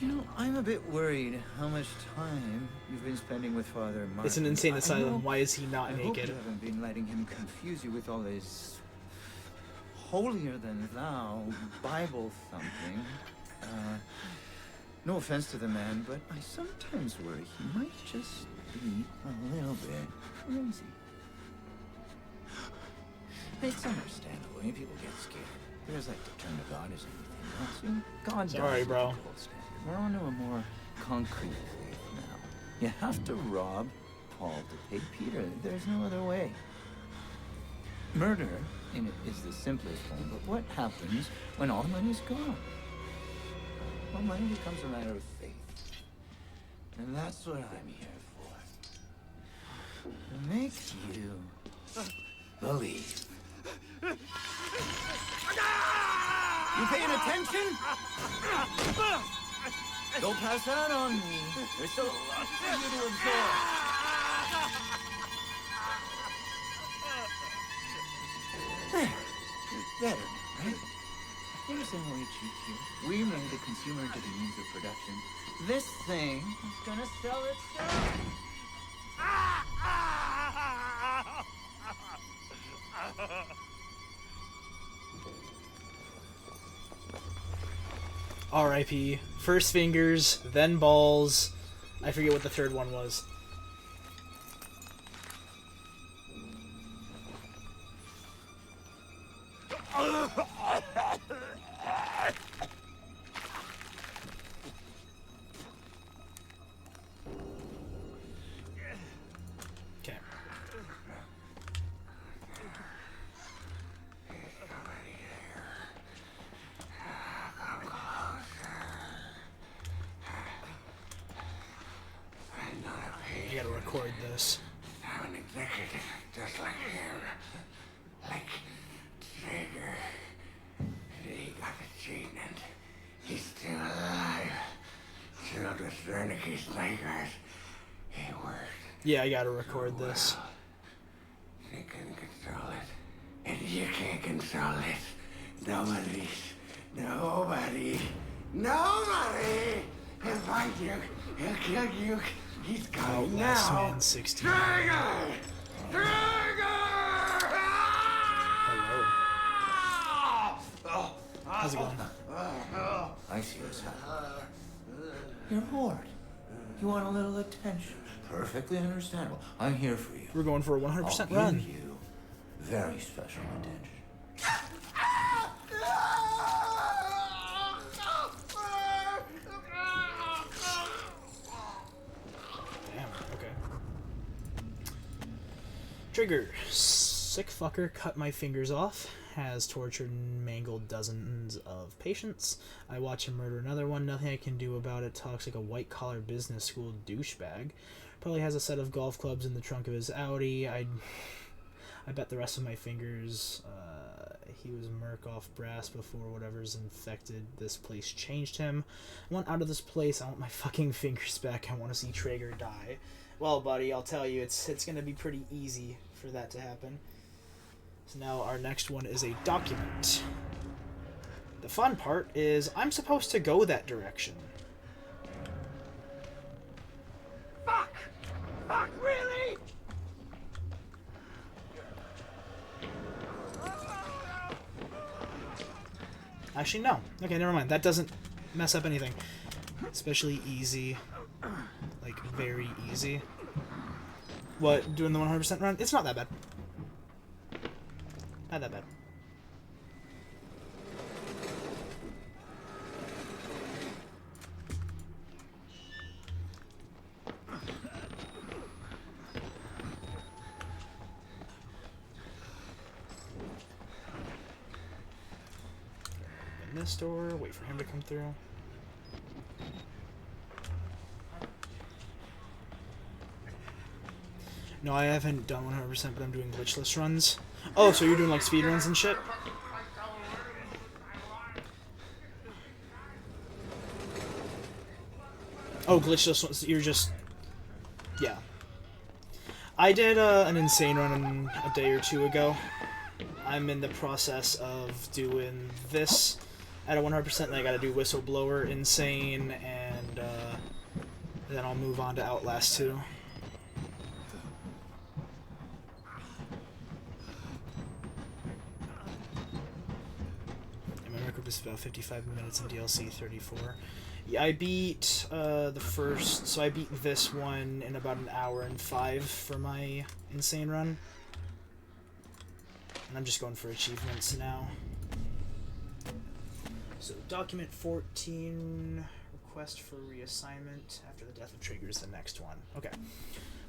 You know, I'm a bit worried how much time you've been spending with Father Martin. It's an insane I asylum. hope- Why is he not I hope naked? you haven't been letting him confuse you with all this holier-than-thou Bible thumping. No offense to the man, but I sometimes worry he might just be a little bit crazy. It's understandable. When people get scared, they just like to turn to God as anything else. You know, God Sorry, does bro. the gold standard. We're on to a more concrete faith now. You have to rob Paul to pay Peter. There's no other way. Murder is the simplest form, but what happens when all money's gone? Well, money becomes a matter of faith. And that's what I'm here for. To make you believe. You paying attention? Don't pass out on me. There's still a lot for you to absorb. There. Better, right? You understand why we cheat here? We made the consumer into the means of production. This thing is gonna sell itself. R.I.P. First fingers, then balls. I forget what the third one was. Okay. I gotta record this. I'm an executive, just like him. Like Traeger. He got the gene and he's still alive. Filled with Wernicke's nightmares. He worked. Yeah, I gotta record this. They couldn't control it. And you can solve it. Nobody can find you. He'll kill you. He's coming Outlast now. Man 16. Trigger! Hello. How's it going? I see what's happening. You're bored. You want a little attention. Perfectly understandable. I'm here for you. We're going for a 100% I'll run. give you very special attention. Damn, okay. Trigger. Sick fucker cut my fingers off. Has tortured and mangled dozens of patients. I watch him murder another one. Nothing I can do about it. Talks like a white-collar business school douchebag. Probably has a set of golf clubs in the trunk of his Audi. I bet the rest of my fingers... he was merc off brass before whatever's infected this place changed him. I want out of this place. I want my fucking fingers back. I want to see Traeger die. Well, buddy, I'll tell you, it's going to be pretty easy for that to happen. So now our next one is a document. The fun part is I'm supposed to go that direction. Fuck! Fuck, really? Actually, no. Okay, never mind. That doesn't mess up anything. Especially easy. Like, very easy. What, doing the 100% run? It's not that bad. Not that bad. Open this door, wait for him to come through. No, I haven't done 100%, but I'm doing glitchless runs. Oh, so you're doing like speed runs and shit? Oh, glitchless ones, you're just... Yeah. I did an insane run a day or two ago. I'm in the process of doing this at a 100%, and I gotta do Whistleblower, Insane, and then I'll move on to Outlast 2. Is about 55 minutes in DLC 34. Yeah, I beat the first, so I beat this one in about an hour and 5 for my insane run. And I'm just going for achievements now. So document 14, request for reassignment after the death of Trigger is the next one. Okay.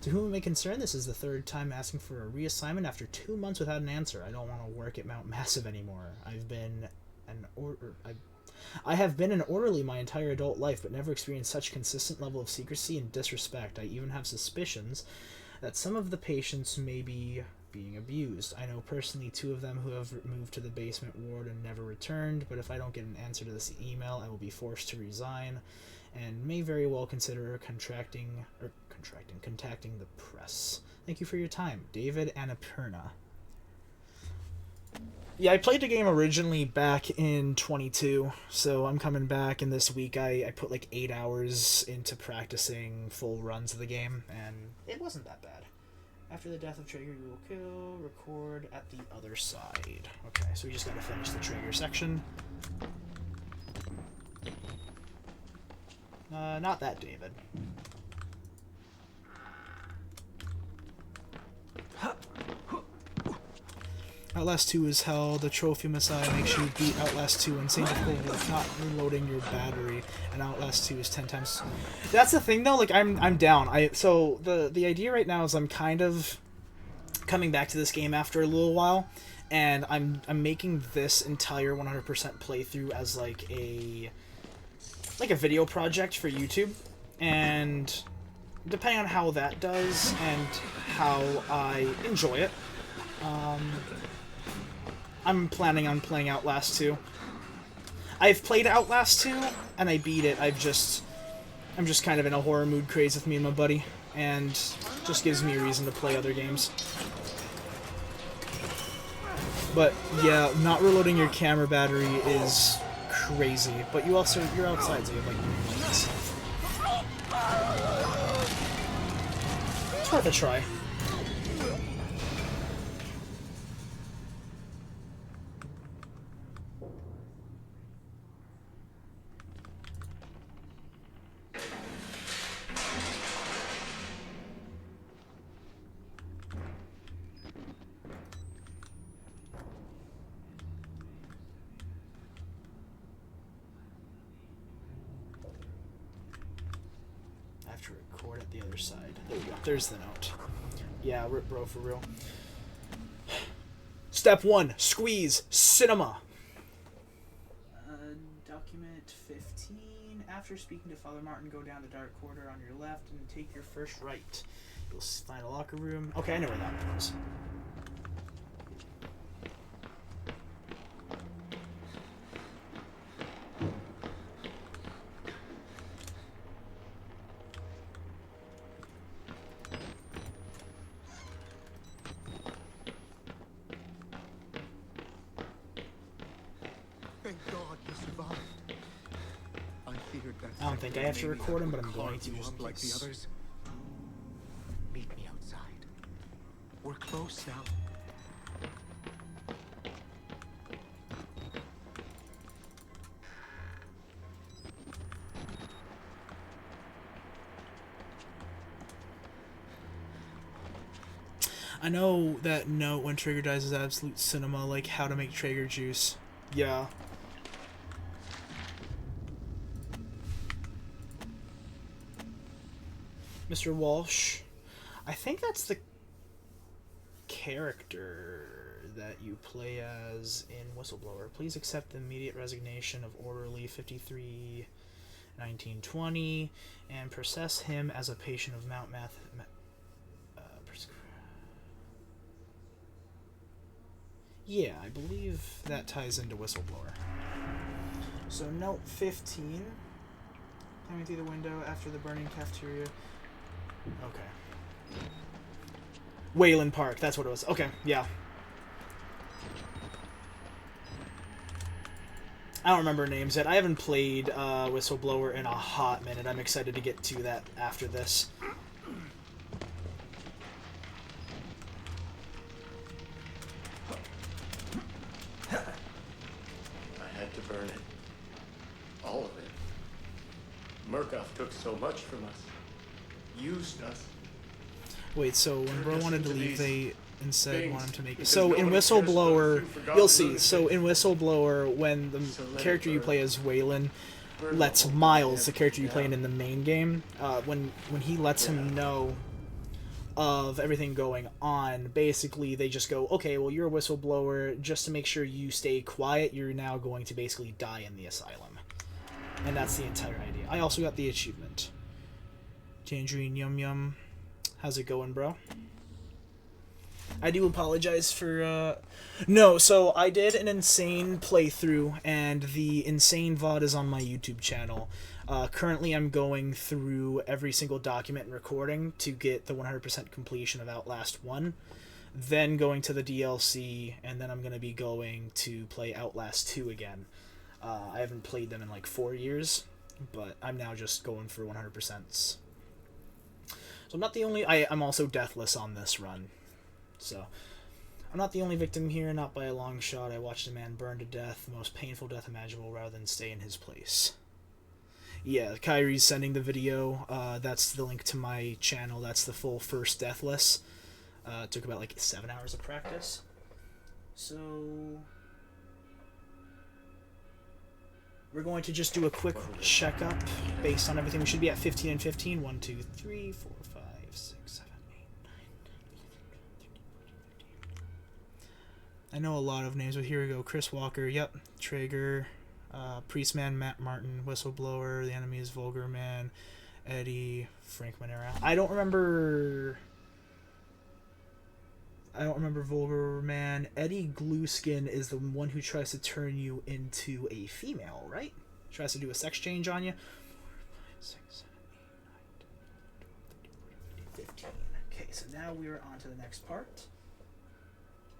To whom it may concern, this is the third time asking for a reassignment after 2 months without an answer. I don't want to work at Mount Massive anymore. I have been an orderly my entire adult life, but never experienced such consistent level of secrecy and disrespect. I even have suspicions that some of the patients may be being abused. I know personally 2 of them who have moved to the basement ward and never returned, but if I don't get an answer to this email, I will be forced to resign, and may very well consider contacting the press. Thank you for your time, David Annapurna. Yeah, I played the game originally back in 22, so I'm coming back, and this week I put like 8 hours into practicing full runs of the game, and it wasn't that bad. After the death of Traeger, you will kill, record at the other side. Okay, so we just gotta finish the Traeger section. Not that, David. Outlast 2 is hell. The trophy messiah makes you beat Outlast 2 insane difficult with not reloading your battery, and Outlast 2 is 10 times. That's the thing though, like I'm down. So the idea right now is I'm kind of coming back to this game after a little while, and I'm making this entire 100% playthrough as like a video project for YouTube, and depending on how that does and how I enjoy it, I'm planning on playing Outlast 2. I've played Outlast 2, and I beat it. I'm just kind of in a horror mood craze with me and my buddy, and just gives me a reason to play other games. But yeah, not reloading your camera battery is crazy. But you're outside, so you have like stuff. It's worth a try. I have to record at the other side. There we go. There's the note. Yeah, rip bro, for real. Step 1, squeeze, cinema. Document 15. After speaking to Father Martin, go down the dark corridor on your left and take your first right. You'll find a locker room. Okay, I know where that is. Thank God you survived. I feared that. I don't think I have to record him, but I'm going to you just up like the others. Meet me outside. We're close now. I know that note when Traeger dies is absolute cinema, like how to make Traeger juice. Yeah. Mr. Walsh. I think that's the character that you play as in Whistleblower. Please accept the immediate resignation of Orderly 53 1920 and process him as a patient of Mount Math. Yeah, I believe that ties into Whistleblower. So note 15. Climbing through the window after the burning cafeteria. Okay. Wayland Park, that's what it was. Okay, yeah. I don't remember names yet. I haven't played Whistleblower in a hot minute. I'm excited to get to that after this. I had to burn it. All of it. Murkoff took so much from us. Used us. Wait, so when Bro wanted to leave, they instead wanted to make it. Because So in nobody cares about Whistleblower, us. You forgot you'll to see. lose So it. in Whistleblower, when the So let it character you burn. play as Waylon Burn lets the whole Miles, the goddamn character you thing play down. in the main game, when he lets him know of everything going on, basically they just go, okay, well, you're a whistleblower. Just to make sure you stay quiet, you're now going to basically die in the asylum. And that's the entire idea. I also got the achievement. Tangerine Yum Yum. How's it going, bro? I do apologize for, No, so I did an insane playthrough, and the insane VOD is on my YouTube channel. Currently, I'm going through every single document and recording to get the 100% completion of Outlast 1, then going to the DLC, and then I'm going to be going to play Outlast 2 again. I haven't played them in like 4 years, but I'm now just going for 100%. So I'm not the only... I'm also deathless on this run. So, I'm not the only victim here, not by a long shot. I watched a man burn to death, the most painful death imaginable, rather than stay in his place. Yeah, Kyrie's sending the video. That's the link to my channel. That's the full first Deathless. It took about like 7 hours of practice. So, we're going to just do a quick checkup based on everything. We should be at 15 and 15. 1, 2, 3, 4, 5, 6, 7, 8, 9, 10, 11. I know a lot of names, but here we go. Chris Walker, yep. Traeger, Priestman, Matt Martin, Whistleblower, the enemy is Vulgar Man, Eddie, Frank Monera. I don't remember Vulgar Man. Eddie Glueskin is the one who tries to turn you into a female, right? Tries to do a sex change on you. 4, 5, 6, 7, 8, 9, 10, 11, 12, 13, 14, 15. Okay, so now we are on to the next part.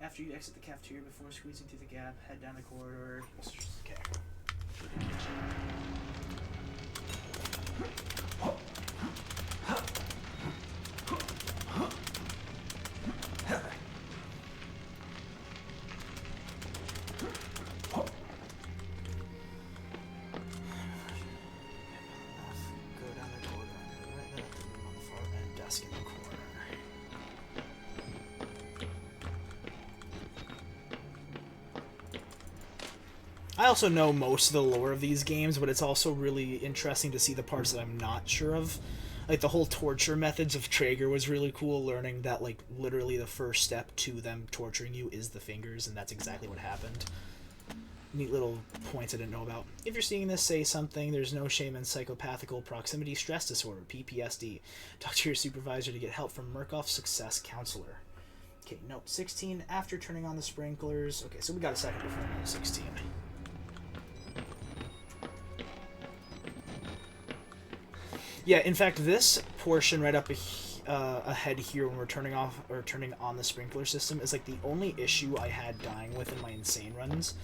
After you exit the cafeteria, before squeezing through the gap, head down the corridor. Okay. Go down the corridor, right there, the room on the far end, desk in the corner. I also know most of the lore of these games, but it's also really interesting to see the parts that I'm not sure of. Like, the whole torture methods of Traeger was really cool, learning that, like, literally the first step to them torturing you is the fingers, and that's exactly what happened. Neat little points I didn't know about. If you're seeing this, say something. There's no shame in psychopathical proximity stress disorder, PPSD. Talk to your supervisor to get help from Murkoff's Success Counselor. Okay, note 16, after turning on the sprinklers. Okay, so we got a second before note 16. Yeah, in fact, this portion right up ahead here when we're turning off or turning on the sprinkler system is like the only issue I had dying with in my insane runs.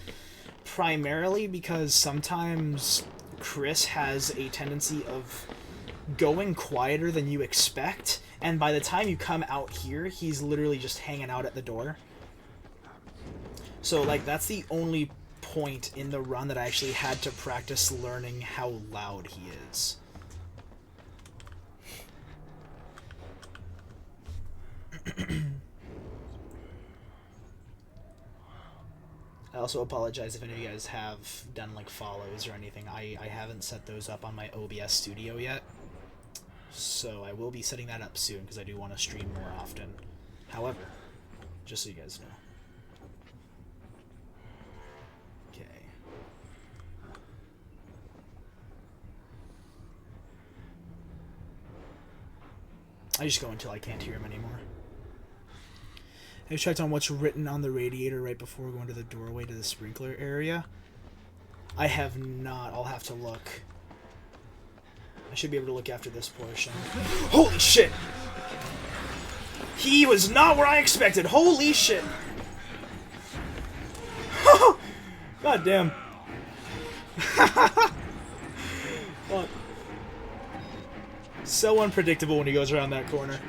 Primarily because sometimes Chris has a tendency of going quieter than you expect, and by the time you come out here, he's literally just hanging out at the door. So, like, that's the only point in the run that I actually had to practice learning how loud he is. I also apologize if any of you guys have done like follows or anything. I haven't set those up on my OBS studio yet, so I will be setting that up soon because I do want to stream more often. However, just so you guys know. Okay. I just go until I can't hear him anymore. I checked on what's written on the radiator right before going to the doorway to the sprinkler area. I have not. I'll have to look. I should be able to look after this portion. Holy shit! He was not where I expected. Holy shit! God damn. Fuck. So unpredictable when he goes around that corner.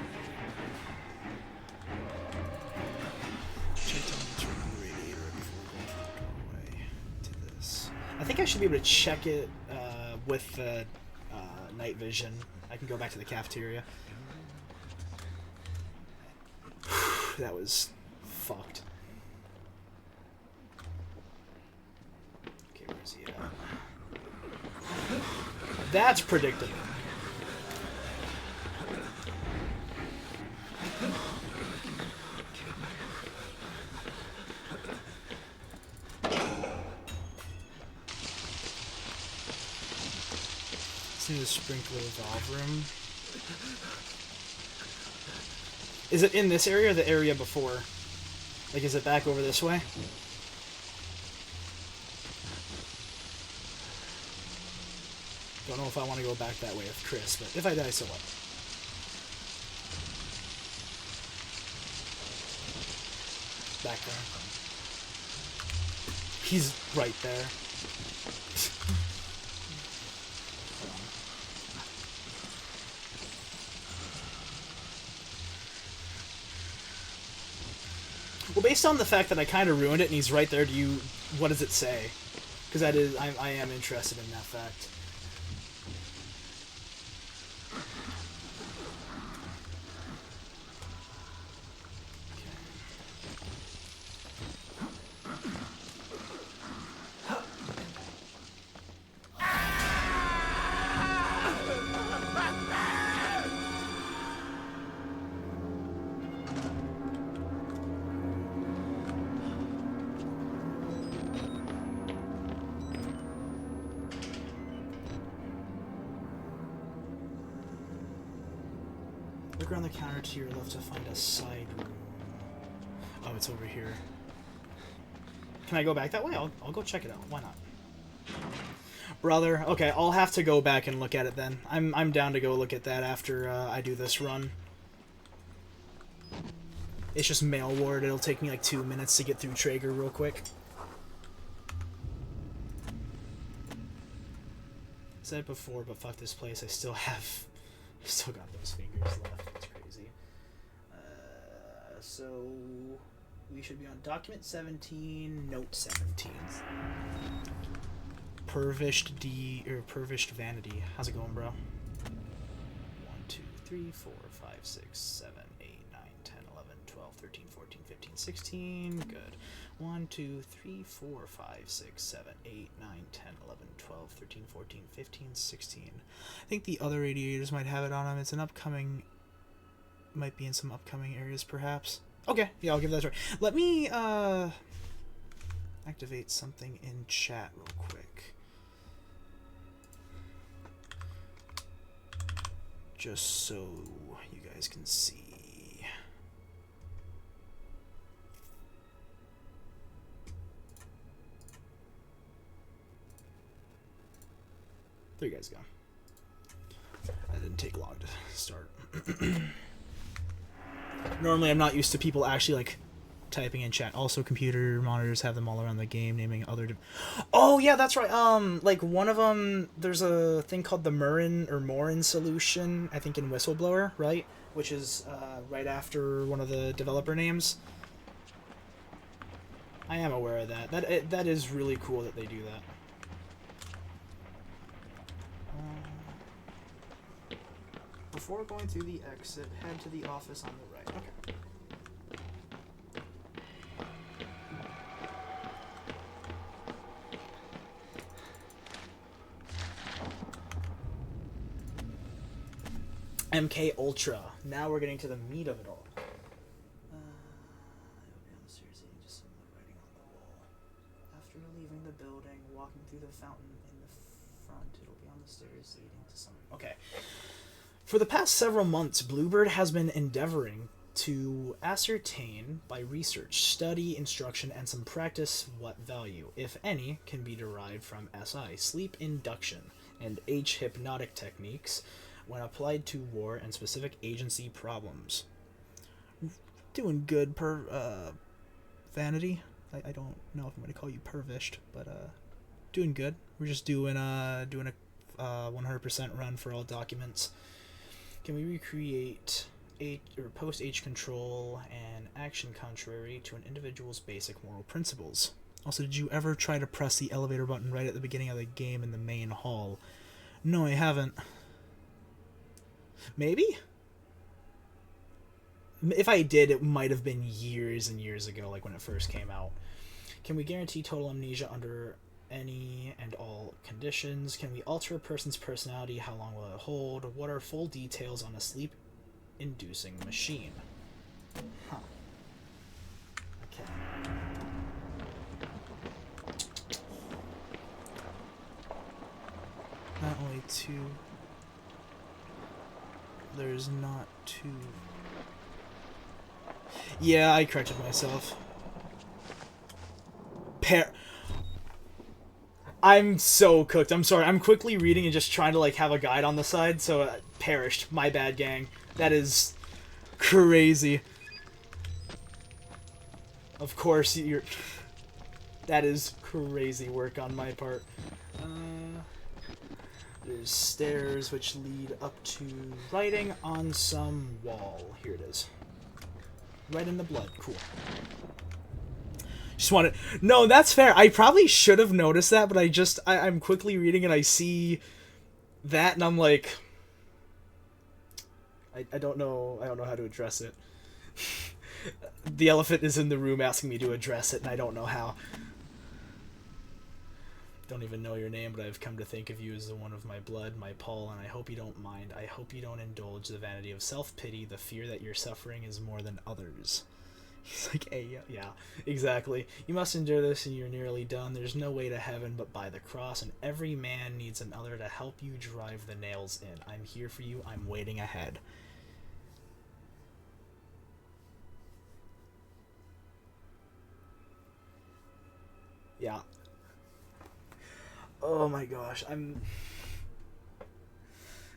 I think I should be able to check it with the night vision. I can go back to the cafeteria. That was fucked. Okay, where's he at? That's predictable. In the sprinkler valve room. Is it in this area or the area before? Like, is it back over this way? Don't know if I want to go back that way with Chris, but if I die, so what? Back there. He's right there. Well, based on the fact that I kind of ruined it and he's right there, what does it say? Because that is, I am interested in that fact. Look around the counter to your left to find a side room. Oh, it's over here. Can I go back that way? I'll go check it out. Why not? Brother, okay, I'll have to go back and look at it then. I'm down to go look at that after I do this run. It's just mail ward. It'll take me like 2 minutes to get through Traeger real quick. Said it before, but fuck this place. I still got those fingers left. It's crazy. So we should be on document 17, note 17. Pervished vanity. How's it going, bro? 1, 2, 3, 4, 5, 6, 7, 8, 9, 10, 11, 12, 13, 14, 15, 16. Good. 1, 2, 3, 4, 5, 6, 7, 8, 9, 10, 11, 12, 13, 14, 15, 16. I think the other radiators might have it on them. It's an upcoming... Might be in some upcoming areas, perhaps. Okay, yeah, I'll give that a try. Let me, activate something in chat real quick. Just so you guys can see. There you guys go. That didn't take long to start. Normally I'm not used to people actually like typing in chat. Also, computer monitors have them all around the game, naming other oh yeah, that's right. Like one of them, there's a thing called the Morin solution, I think in Whistleblower, right? Which is right after one of the developer names. I am aware of that. That is really cool that they do that. Before going through the exit, head to the office on the right. Okay. MK Ultra. Now we're getting to the meat of it all. It'll be on the stairs leading to some writing on the wall. After leaving the building, walking through the fountain in the front, it'll be on the stairs leading to some... Okay. For the past several months, Bluebird has been endeavoring to ascertain by research, study, instruction, and some practice what value, if any, can be derived from SI, sleep induction, and H-hypnotic techniques when applied to war and specific agency problems. Doing good, Vanity. I don't know if I'm going to call you pervished, but doing good. We're just doing a 100% run for all documents. Can we recreate post H control and action contrary to an individual's basic moral principles? Also, did you ever try to press the elevator button right at the beginning of the game in the main hall? No, I haven't. Maybe? If I did, it might have been years and years ago, like when it first came out. Can we guarantee total amnesia under any and all conditions? Can we alter a person's personality? How long will it hold? What are full details on a sleep-inducing machine? Huh. Okay. Not only two... There's not two... Yeah, I corrected myself. I'm so cooked. I'm sorry. I'm quickly reading and just trying to like have a guide on the side, so perished. My bad, gang. That is crazy. Of course, you're... That is crazy work on my part. There's stairs which lead up to writing on some wall. Here it is. Right in the blood. Cool. Just wanted... No, that's fair. I probably should have noticed that, but I'm quickly reading and I see that and I'm like... I don't know how to address it. The elephant is in the room asking me to address it and I don't know how. Don't even know your name, but I've come to think of you as the one of my blood, my Paul, and I hope you don't mind. I hope you don't indulge the vanity of self-pity, the fear that your suffering is more than others. He's like, hey, yeah, exactly. You must endure this and you're nearly done. There's no way to heaven but by the cross, and every man needs another to help you drive the nails in. I'm here for you. I'm waiting ahead. Yeah. Oh my gosh,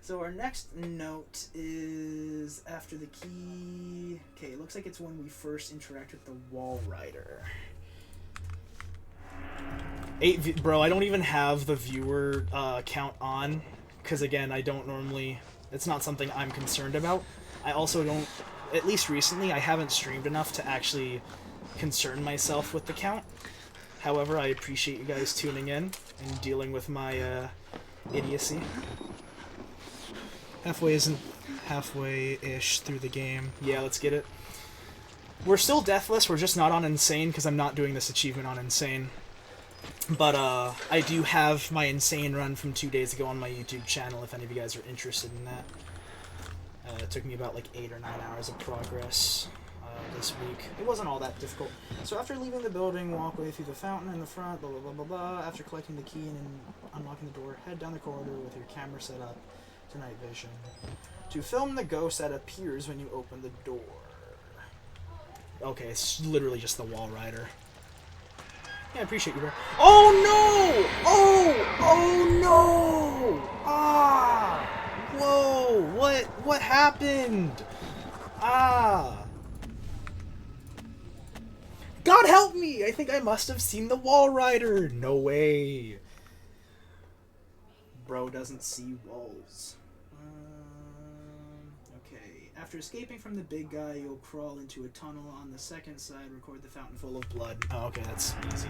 So our next note is after the key. Okay, it looks like it's when we first interact with the Wall Rider. Bro, I don't even have the viewer count on, because again, I don't normally. It's not something I'm concerned about. I also don't. At least recently, I haven't streamed enough to actually concern myself with the count. However, I appreciate you guys tuning in and dealing with my idiocy. Halfway-ish through the game. Yeah, let's get it. We're still deathless, we're just not on Insane, because I'm not doing this achievement on Insane. But, I do have my Insane run from 2 days ago on my YouTube channel, if any of you guys are interested in that. It took me about, like, 8 or 9 hours of progress this week. It wasn't all that difficult. So after leaving the building, walk away through the fountain in the front, blah, blah, blah, blah, blah. After collecting the key and unlocking the door, head down the corridor with your camera set up to night vision to film the ghost that appears when you open the door. Okay, it's literally just the Wall Rider. Yeah, I appreciate you, bro. Oh no! Oh no! Ah! Whoa! What happened? Ah! God help me! I think I must have seen the Wall Rider. No way. Bro doesn't see walls. Okay. After escaping from the big guy, you'll crawl into a tunnel on the second side, record the fountain full of blood. Oh, okay, that's easy.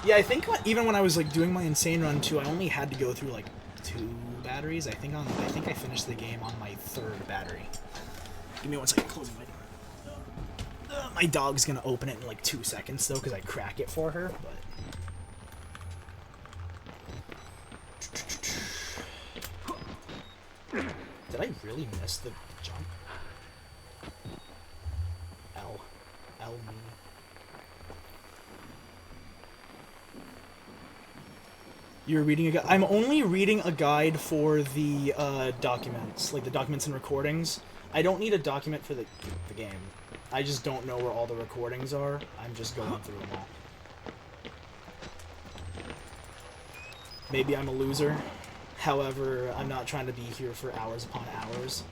Yeah, I think even when I was like doing my Insane run too, I only had to go through like 2 batteries. I think I finished the game on my 3rd battery. Give me 1 second, closing my door. My dog's gonna open it in like 2 seconds though, because I crack it for her, but. Did I really miss the jump? L. You're reading a guide? I'm only reading a guide for the documents, like the documents and recordings. I don't need a document for the game. I just don't know where all the recordings are. I'm just going through them all. Maybe I'm a loser. However, I'm not trying to be here for hours upon hours.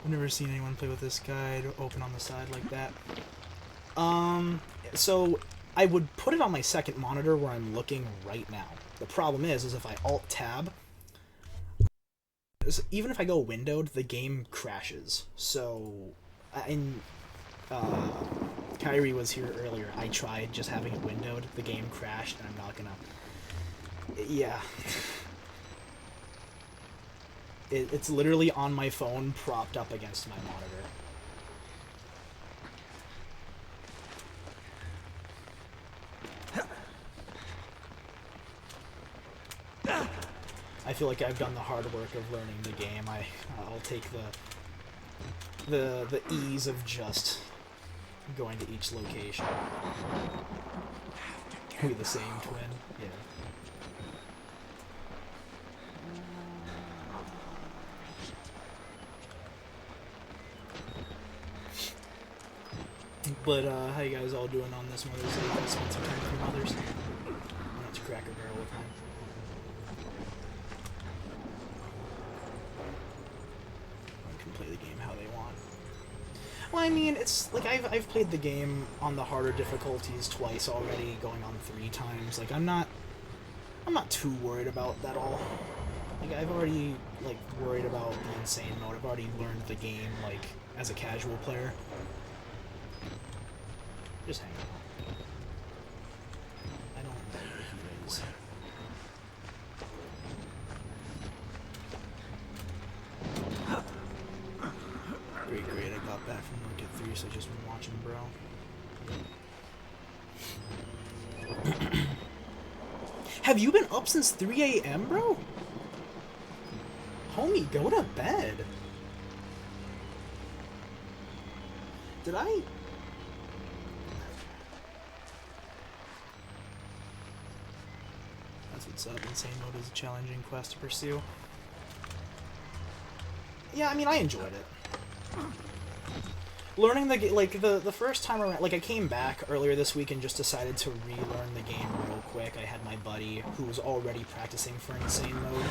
I've never seen anyone play with this guide open on the side like that. So I would put it on my second monitor where I'm looking right now. The problem is if I Alt-Tab, even if I go windowed, the game crashes. So, Kyrie was here earlier. I tried just having it windowed. The game crashed, and I'm not gonna... Yeah. It's literally on my phone, propped up against my monitor. I feel like I've done the hard work of learning the game. I'll take the ease of just going to each location. Be the same twin, yeah. But how you guys all doing on this Mother's Day? You spent some time with your mothers? I went to Cracker Barrel with mine. Play the game how they want. Well, I mean, it's like I've played the game on the harder difficulties twice already, going on 3 times. Like I'm not too worried about that all. Like I've already like worried about the Insane mode. I've already learned the game like as a casual player. Just hang on. I don't know where he is. Great, I got back from work at 3, so I just been watching, bro. Have you been up since 3 a.m., bro? Homie, go to bed. Did I... That's what's up. Insane mode is a challenging quest to pursue. Yeah, I mean, I enjoyed it. learning the first time around, like I came back earlier this week and just decided to relearn the game real quick. I had my buddy who was already practicing for Insane Mode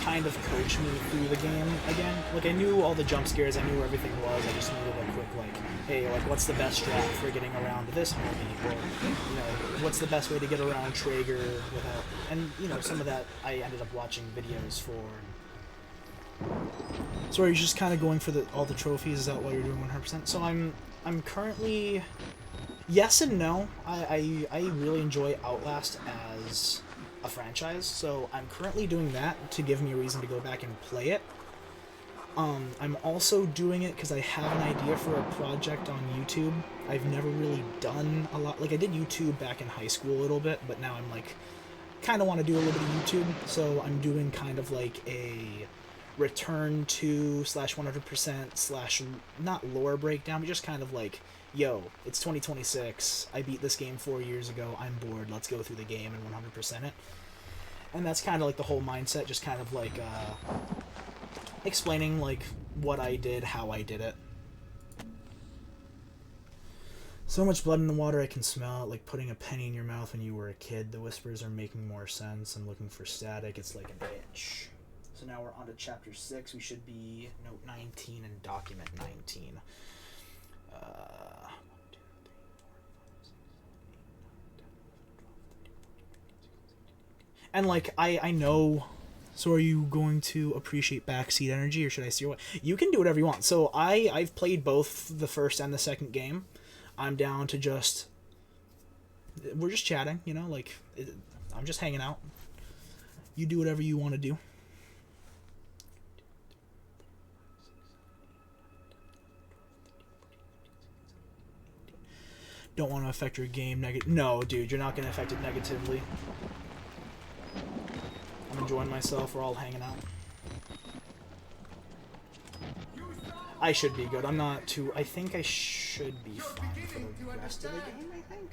kind of coach me through the game again. Like I knew all the jump scares, I knew where everything was. I just needed a quick like, hey, like what's the best strat for getting around this homie, or you know, what's the best way to get around Traeger without, and you know, some of that I ended up watching videos for. So are you just kind of going for all the trophies? Is that why you're doing 100%? So I'm currently, yes and no. I really enjoy Outlast as a franchise, so I'm currently doing that to give me a reason to go back and play it. I'm also doing it because I have an idea for a project on YouTube. I've never really done a lot. Like I did YouTube back in high school a little bit, but now I'm like kind of want to do a little bit of YouTube. So I'm doing kind of like a return to /100% / not lore breakdown, but just kind of like, yo, it's 2026, I beat this game 4 years ago, I'm bored, let's go through the game and 100% it. And that's kind of like the whole mindset, just kind of like explaining like what I did, how I did it. So much blood in the water, I can smell it, like putting a penny in your mouth when you were a kid. The whispers are making more sense. I'm looking for static, it's like an itch. So now we're on to chapter 6. We should be note 19 and document 19. And like I know. So are you going to appreciate backseat energy, or should I steer away? You can do whatever you want. So I've played both the first and the second game. I'm down to just, we're just chatting, you know, like I'm just hanging out. You do whatever you want to do. Don't want to affect your game No, dude, you're not going to affect it negatively. I'm enjoying myself. We're all hanging out. I should be good. I'm not too... I think I should be fine for the rest of the game, I think.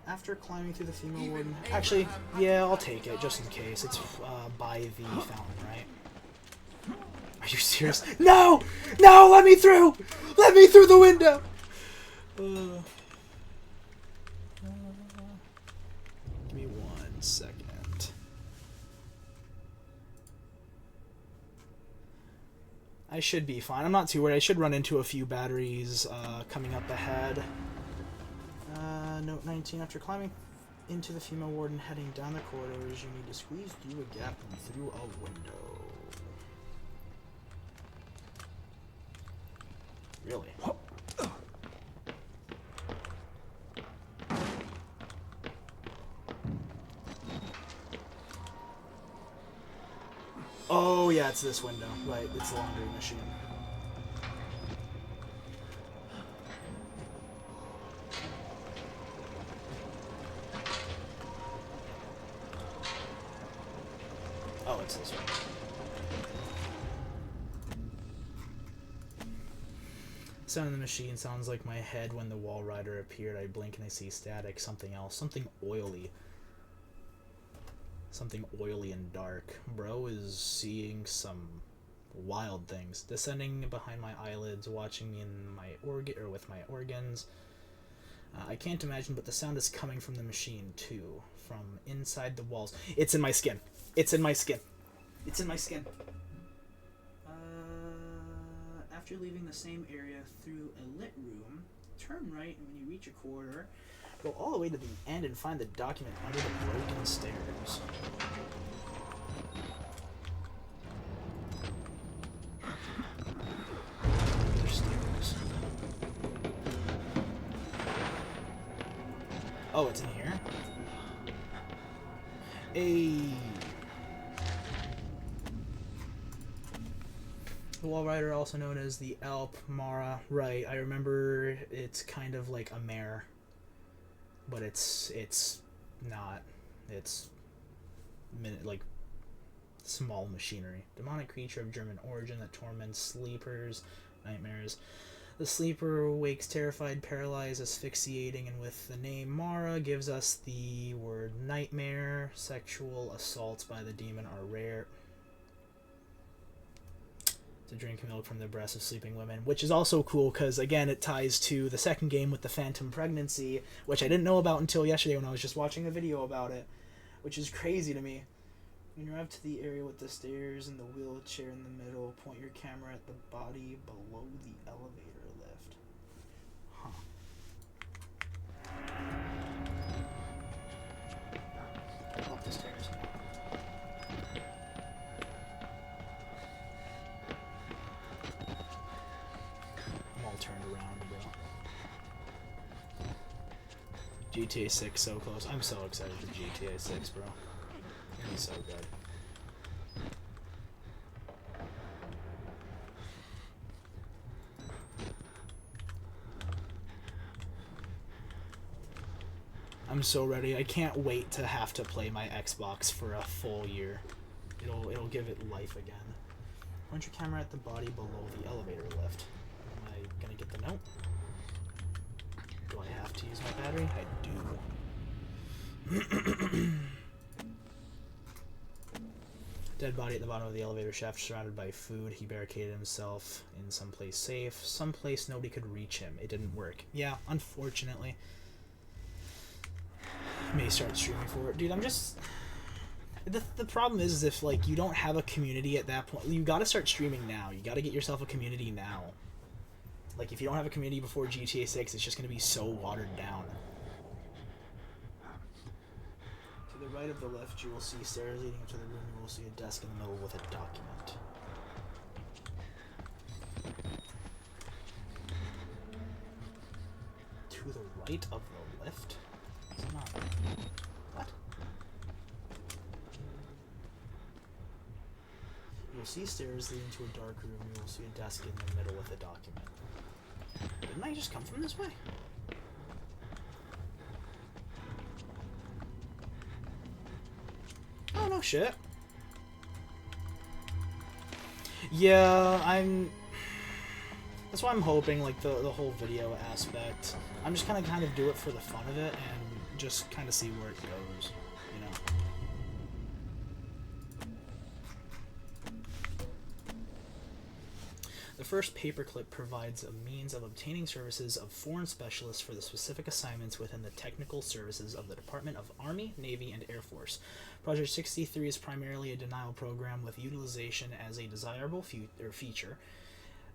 After climbing through the female warden... Actually, yeah, I'll take it, just in case. It's by the fountain, right? Are you serious? No! No! Let me through! Let me through the window! Give me 1 second. I should be fine. I'm not too worried. I should run into a few batteries coming up ahead. Note 19. After climbing into the female warden, heading down the corridors, you need to squeeze through a gap and through a window. Really? Oh, yeah, it's this window. Right, it's the laundry machine. Oh, it's this one. Sound of the machine sounds like my head when the wall rider appeared. I blink and I see static. Something else. Something oily. Something oily and dark. Bro is seeing some wild things. Descending behind my eyelids, watching me in my with my organs. I can't imagine, but the sound is coming from the machine too, from inside the walls. It's in my skin. It's in my skin. It's in my skin. After leaving the same area through a lit room, turn right, and when you reach a corridor, go all the way to the end and find the document under the broken stairs. There's stairs. Oh, it's in here? The Wall Rider, also known as the Alp Mara. Right, I remember it's kind of like a mare. But it's not. It's like small machinery. Demonic creature of German origin that torments sleepers, nightmares. The sleeper wakes terrified, paralyzed, asphyxiating, and with the name Mara gives us the word nightmare. Sexual assaults by the demon are rare. to drink milk from the breasts of sleeping women, which is also cool because, again, it ties to the second game with the phantom pregnancy, which I didn't know about until yesterday when I was just watching a video about it, which is crazy to me. When you arrive to the area with the stairs and the wheelchair in the middle, point your camera at the body below the elevator lift. Huh. Up the stairs. I'm all turned around, bro. GTA 6 so close. I'm so excited for GTA 6, bro. It's so good. I'm so ready. I can't wait to have to play my Xbox for a full year. It'll give it life again. Point your camera at the body below the elevator lift. Am I gonna get the note? Do I have to use my battery? I do. Dead body at the bottom of the elevator shaft, surrounded by food. He barricaded himself in someplace safe. Someplace nobody could reach him. It didn't work. Yeah, unfortunately. May start streaming for it. Dude, I'm just... The problem is if, like, you don't have a community at that point, you gotta start streaming now. You gotta get yourself a community now. Like, if you don't have a community before GTA 6, it's just gonna be so watered down. To the right of the lift, you will see stairs leading up to the room. You will see a desk in the middle with a document. To the right of the lift? Is it not? What? You will see stairs leading to a dark room. You will see a desk in the middle with a document. Didn't I just come from this way? Oh, no shit. Yeah, that's why I'm hoping, like, the whole video aspect. I'm just gonna kind of do it for the fun of it and just kind of see where it goes, you know? The first paperclip provides a means of obtaining services of foreign specialists for the specific assignments within the technical services of the Department of Army, Navy, and Air Force. Project 63 is primarily a denial program with utilization as a desirable feature.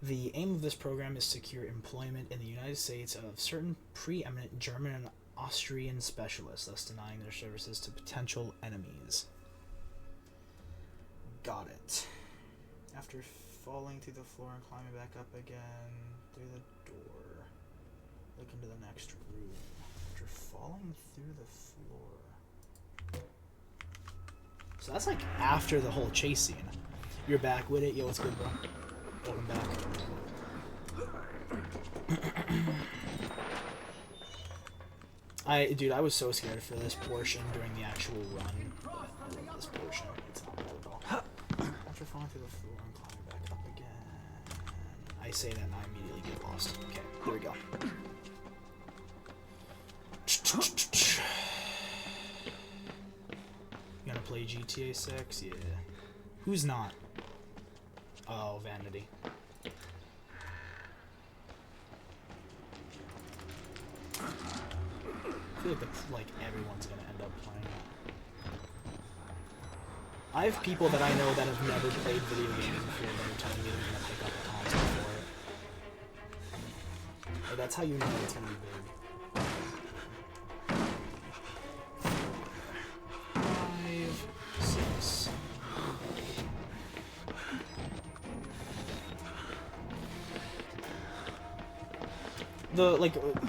The aim of this program is to secure employment in the United States of certain preeminent German and Austrian specialists, thus denying their services to potential enemies. Got it. After falling through the floor and climbing back up again through the door, look into the next room. After falling through the floor. So that's like after the whole chase scene. You're back with it. Yo, what's good, bro? Welcome back. Dude, I was so scared for this portion during the actual run. I love this portion. It's not bad at all. After falling through the floor and climbing back up again. I say that and I immediately get lost. Okay, here we go. You gonna play GTA 6? Yeah. Who's not? Oh, Vanity. I feel like everyone's gonna end up playing it. I have people that I know that have never played video games before that are telling me they're gonna pick up a console for it. Like, that's how you know it's gonna be big. 5, 6.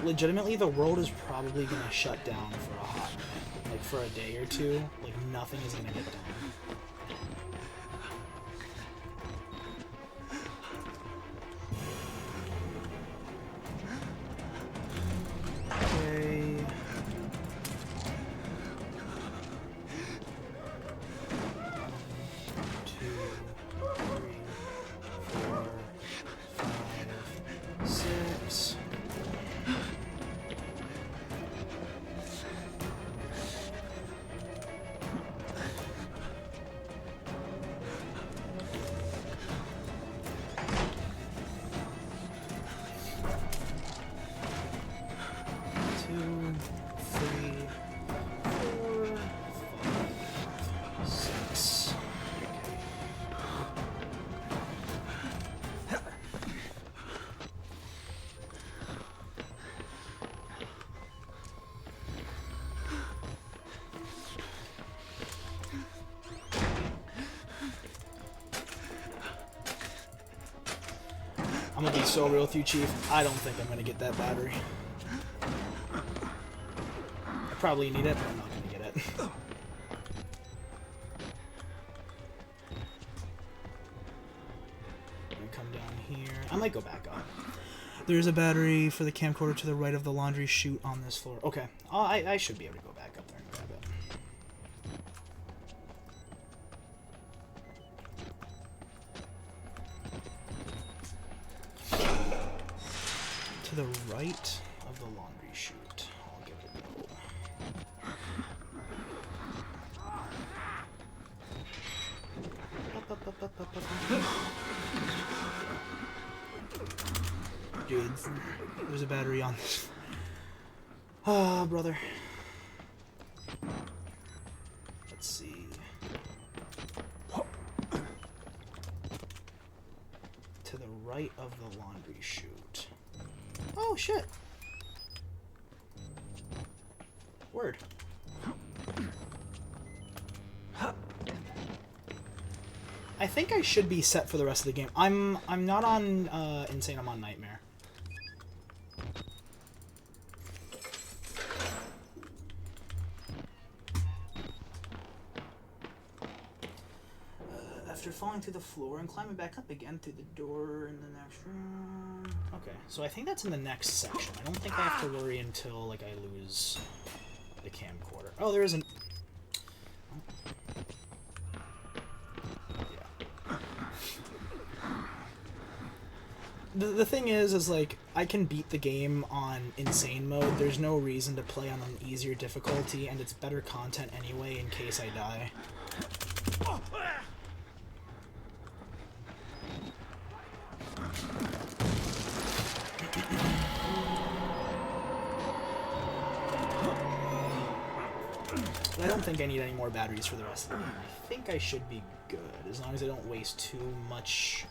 Legitimately, the world is probably gonna shut down for a hot minute. Like, for a day or two. Like, nothing is gonna get done. Okay. I'm gonna be so real with you, Chief. I don't think I'm gonna get that battery. I probably need it, but I'm not gonna get it. I'm gonna come down here. I might go back up. There's a battery for the camcorder to the right of the laundry chute on this floor. Okay. I should be able to go back up there and grab it. To the right of the laundry chute. I'll give it a go. Dude, there's a battery on this. Ah, brother. Let's see. To the right of the laundry chute. Oh, shit. Word. I think I should be set for the rest of the game. I'm not on Insane, I'm on Nightmare. After falling through the floor and climbing back up again through the door in the next room. Okay, so I think that's in the next section. I don't think I have to worry until like I lose the camcorder. Oh, there isn't. The thing is like, I can beat the game on Insane mode. There's no reason to play on an easier difficulty, and it's better content anyway in case I die. But I don't think I need any more batteries for the rest of the game. I think I should be good, as long as I don't waste too much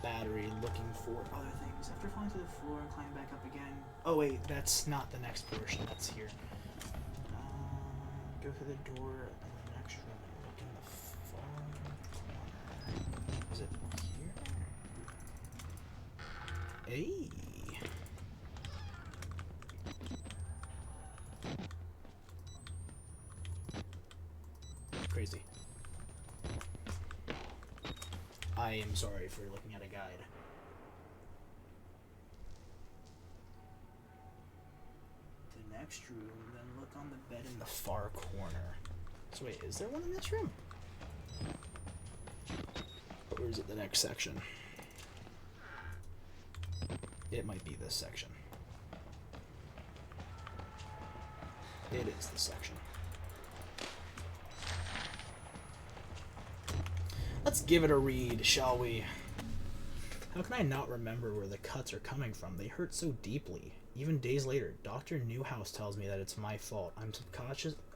battery looking for other things. After falling to the floor and climbing back up again. Oh wait, that's not the next portion. That's here. Go through the door in the next room and look in the far corner. Is it here? Hey. Crazy. I am sorry for looking at a guide. The next room, then look on the bed in the far corner. So wait, is there one in this room? Or is it the next section? It might be this section. It is this section. Let's give it a read, shall we? How can I not remember where the cuts are coming from? They hurt so deeply. Even days later, Dr. Newhouse tells me that it's my fault. I'm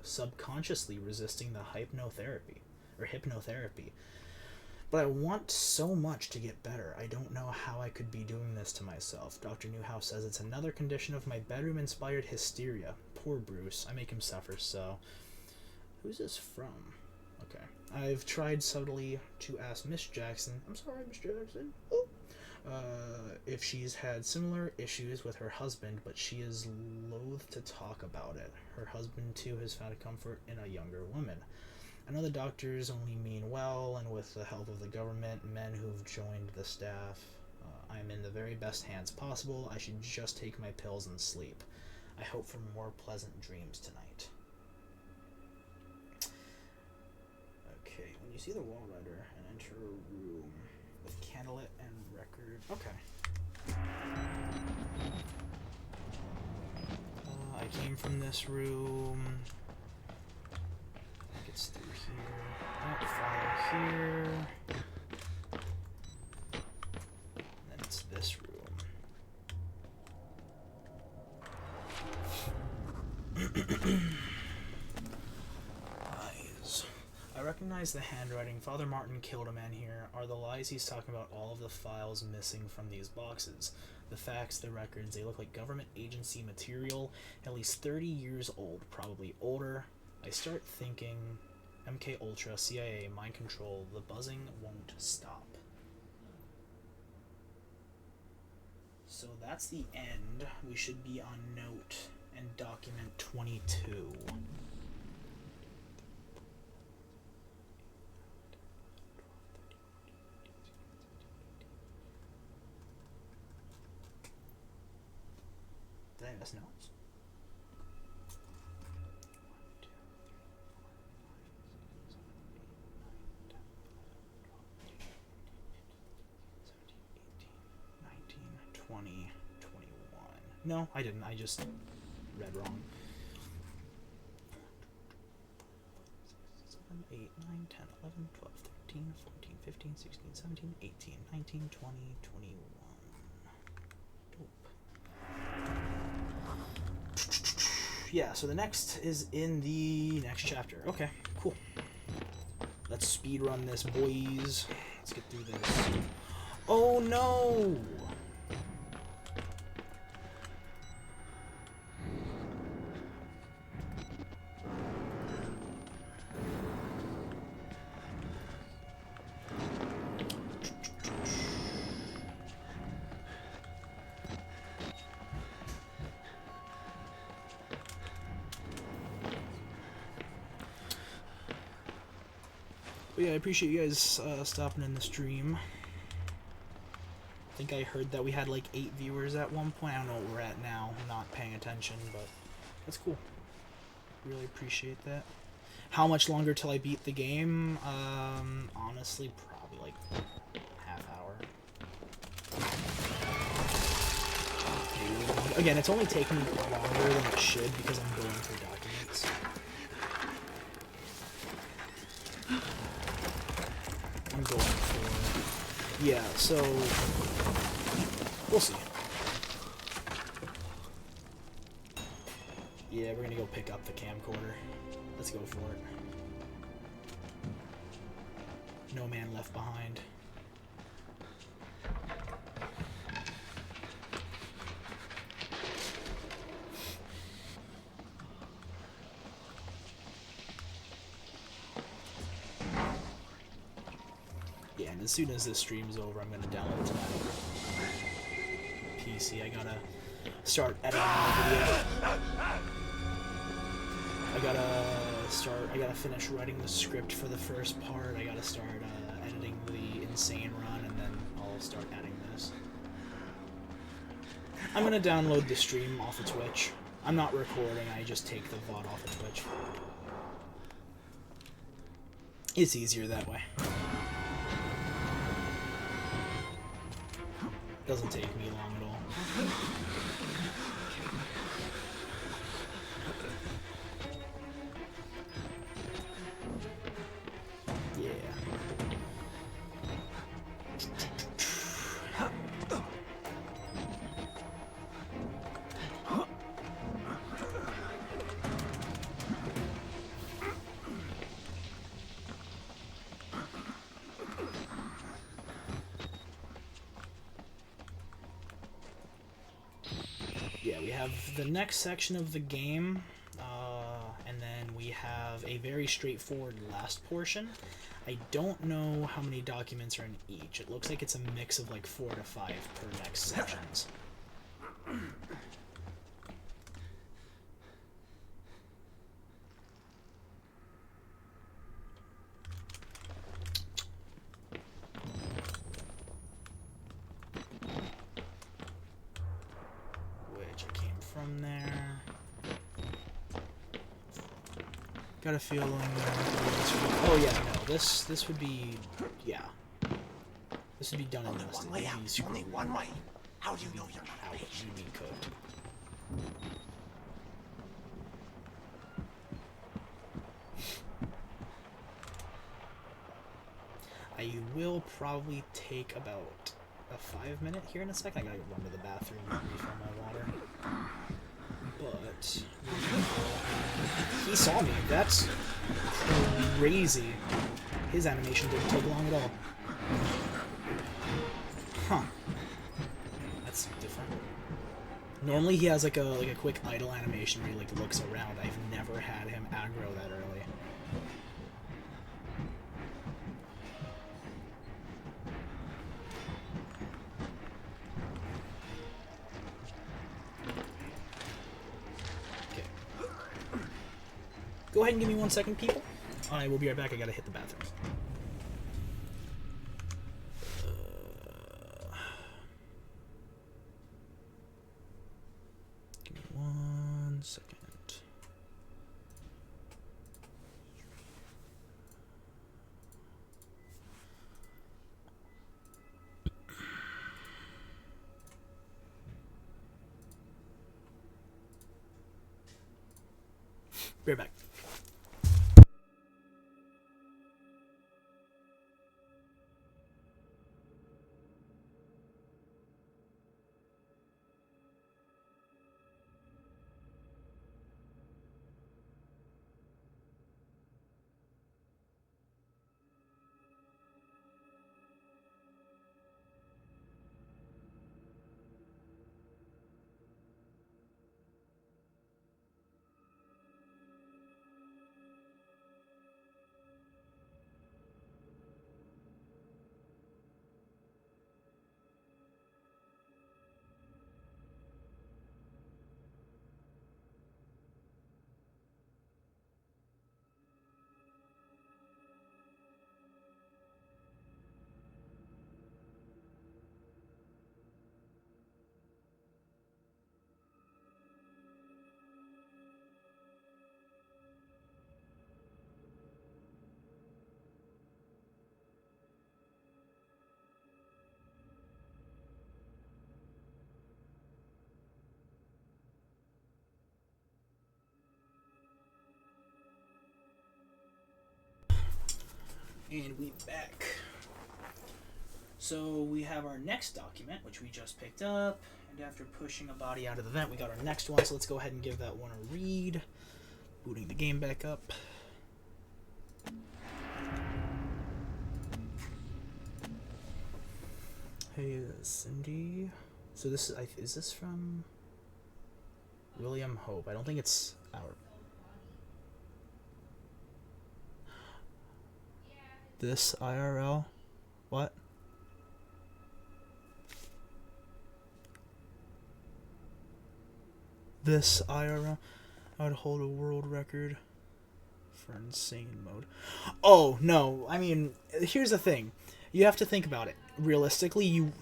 subconsciously resisting the hypnotherapy. But I want so much to get better. I don't know how I could be doing this to myself. Dr. Newhouse says it's another condition of my bedroom-inspired hysteria. Poor Bruce. I make him suffer, so... Who's this from? Okay. I've tried subtly to ask Miss Jackson, I'm sorry, Miss Jackson, if she's had similar issues with her husband, but she is loath to talk about it. Her husband, too, has found comfort in a younger woman. I know the doctors only mean well, and with the help of the government, men who've joined the staff, I'm in the very best hands possible. I should just take my pills and sleep. I hope for more pleasant dreams tonight. Okay, when you see the wall rider and enter a room with candlelit and record... Okay. I came from this room. I think it's through here. Don't follow here. And then it's this room. I recognize the handwriting. Father Martin killed a man here. Are the lies he's talking about all of the files missing from these boxes? The facts, the records, they look like government agency material, at least 30 years old, probably older. I start thinking, MK Ultra, CIA, mind control, the buzzing won't stop. So that's the end. We should be on note and document 22. Did I miss notes? 20, 21. No, I didn't. I just read wrong. 7, 8, 9, 10, 11, 12, 13, 14, 15, 16, 17, 18, 19, 20, 21. Dope. Yeah, so the next is in the next chapter. Okay, cool. Let's speed run this, boys. Let's get through this. Oh no! But yeah, I appreciate you guys stopping in the stream. I think I heard that we had like 8 viewers at one point. I don't know what we're at now. I'm not paying attention, but that's cool. Really appreciate that. How much longer till I beat the game? Honestly, probably like half hour. Maybe. Again, it's only taking me longer than it should because I'm going through documents. I'm going for... Yeah, so... We'll see. Yeah, we're gonna go pick up the camcorder. Let's go for it. No man left behind. Yeah, and as soon as this stream's over, I'm gonna download it to my PC. I gotta start editing the video. I gotta finish writing the script for the first part. I gotta start editing the insane run, and then I'll start adding this. I'm gonna download the stream off of Twitch. I'm not recording, I just take the VOD off of Twitch. It's easier that way. Doesn't take me long at all. Yeah. Yeah, we have the next section of the game, and then we have a very straightforward last portion. I don't know how many documents are in each. It looks like it's a mix of like 4 to 5 per next sections. From there. Got a feeling. Oh yeah, no. This would be, yeah. This would be done in this. Only one way. How do you know you're not out? You'd be cooked. I will probably take about a 5-minute here in a second. I gotta run to the bathroom and refill my water. But he saw me. That's crazy. His animation didn't take long at all. Huh. That's different. Normally he has like a quick idle animation where he like looks around. I've never had him aggro that early. Go ahead and give me 1 second, people. I will be right back. I gotta hit the bathroom. Give me 1 second. Be right back. And we're back. So we have our next document, which we just picked up. And after pushing a body out of the vent, we got our next one. So let's go ahead and give that one a read. Booting the game back up. Hey, Cindy. So this is this from William Hope? I don't think it's our. This IRL? What? This IRL? I would hold a world record for insane mode. Oh, no. I mean, here's the thing. You have to think about it. Realistically,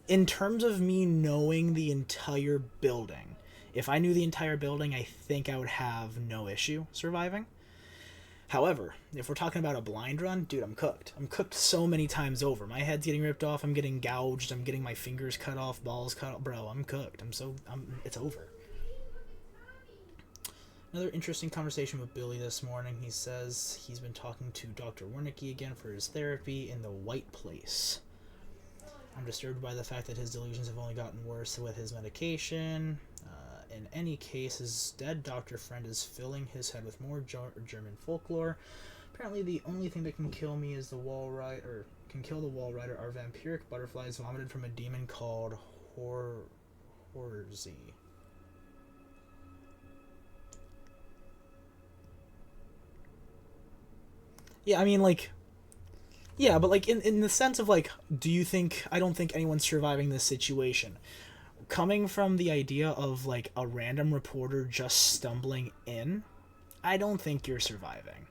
in terms of me knowing the entire building, if I knew the entire building, I think I would have no issue surviving. However, if we're talking about a blind run, dude, I'm cooked. I'm cooked so many times over. My head's getting ripped off. I'm getting gouged. I'm getting my fingers cut off, balls cut off. Bro, I'm cooked. It's over. Another interesting conversation with Billy this morning. He says he's been talking to Dr. Wernicke again for his therapy in the White Place. I'm disturbed by the fact that his delusions have only gotten worse with his medication. In any case, his dead doctor friend is filling his head with more German folklore. Apparently, the only thing that can kill me is the wall rider, or can kill the wall rider, are vampiric butterflies vomited from a demon called Horzy. Yeah, I mean, like, yeah, but like in the sense of like, I don't think anyone's surviving this situation. Coming from the idea of like a random reporter just stumbling in, I don't think you're surviving.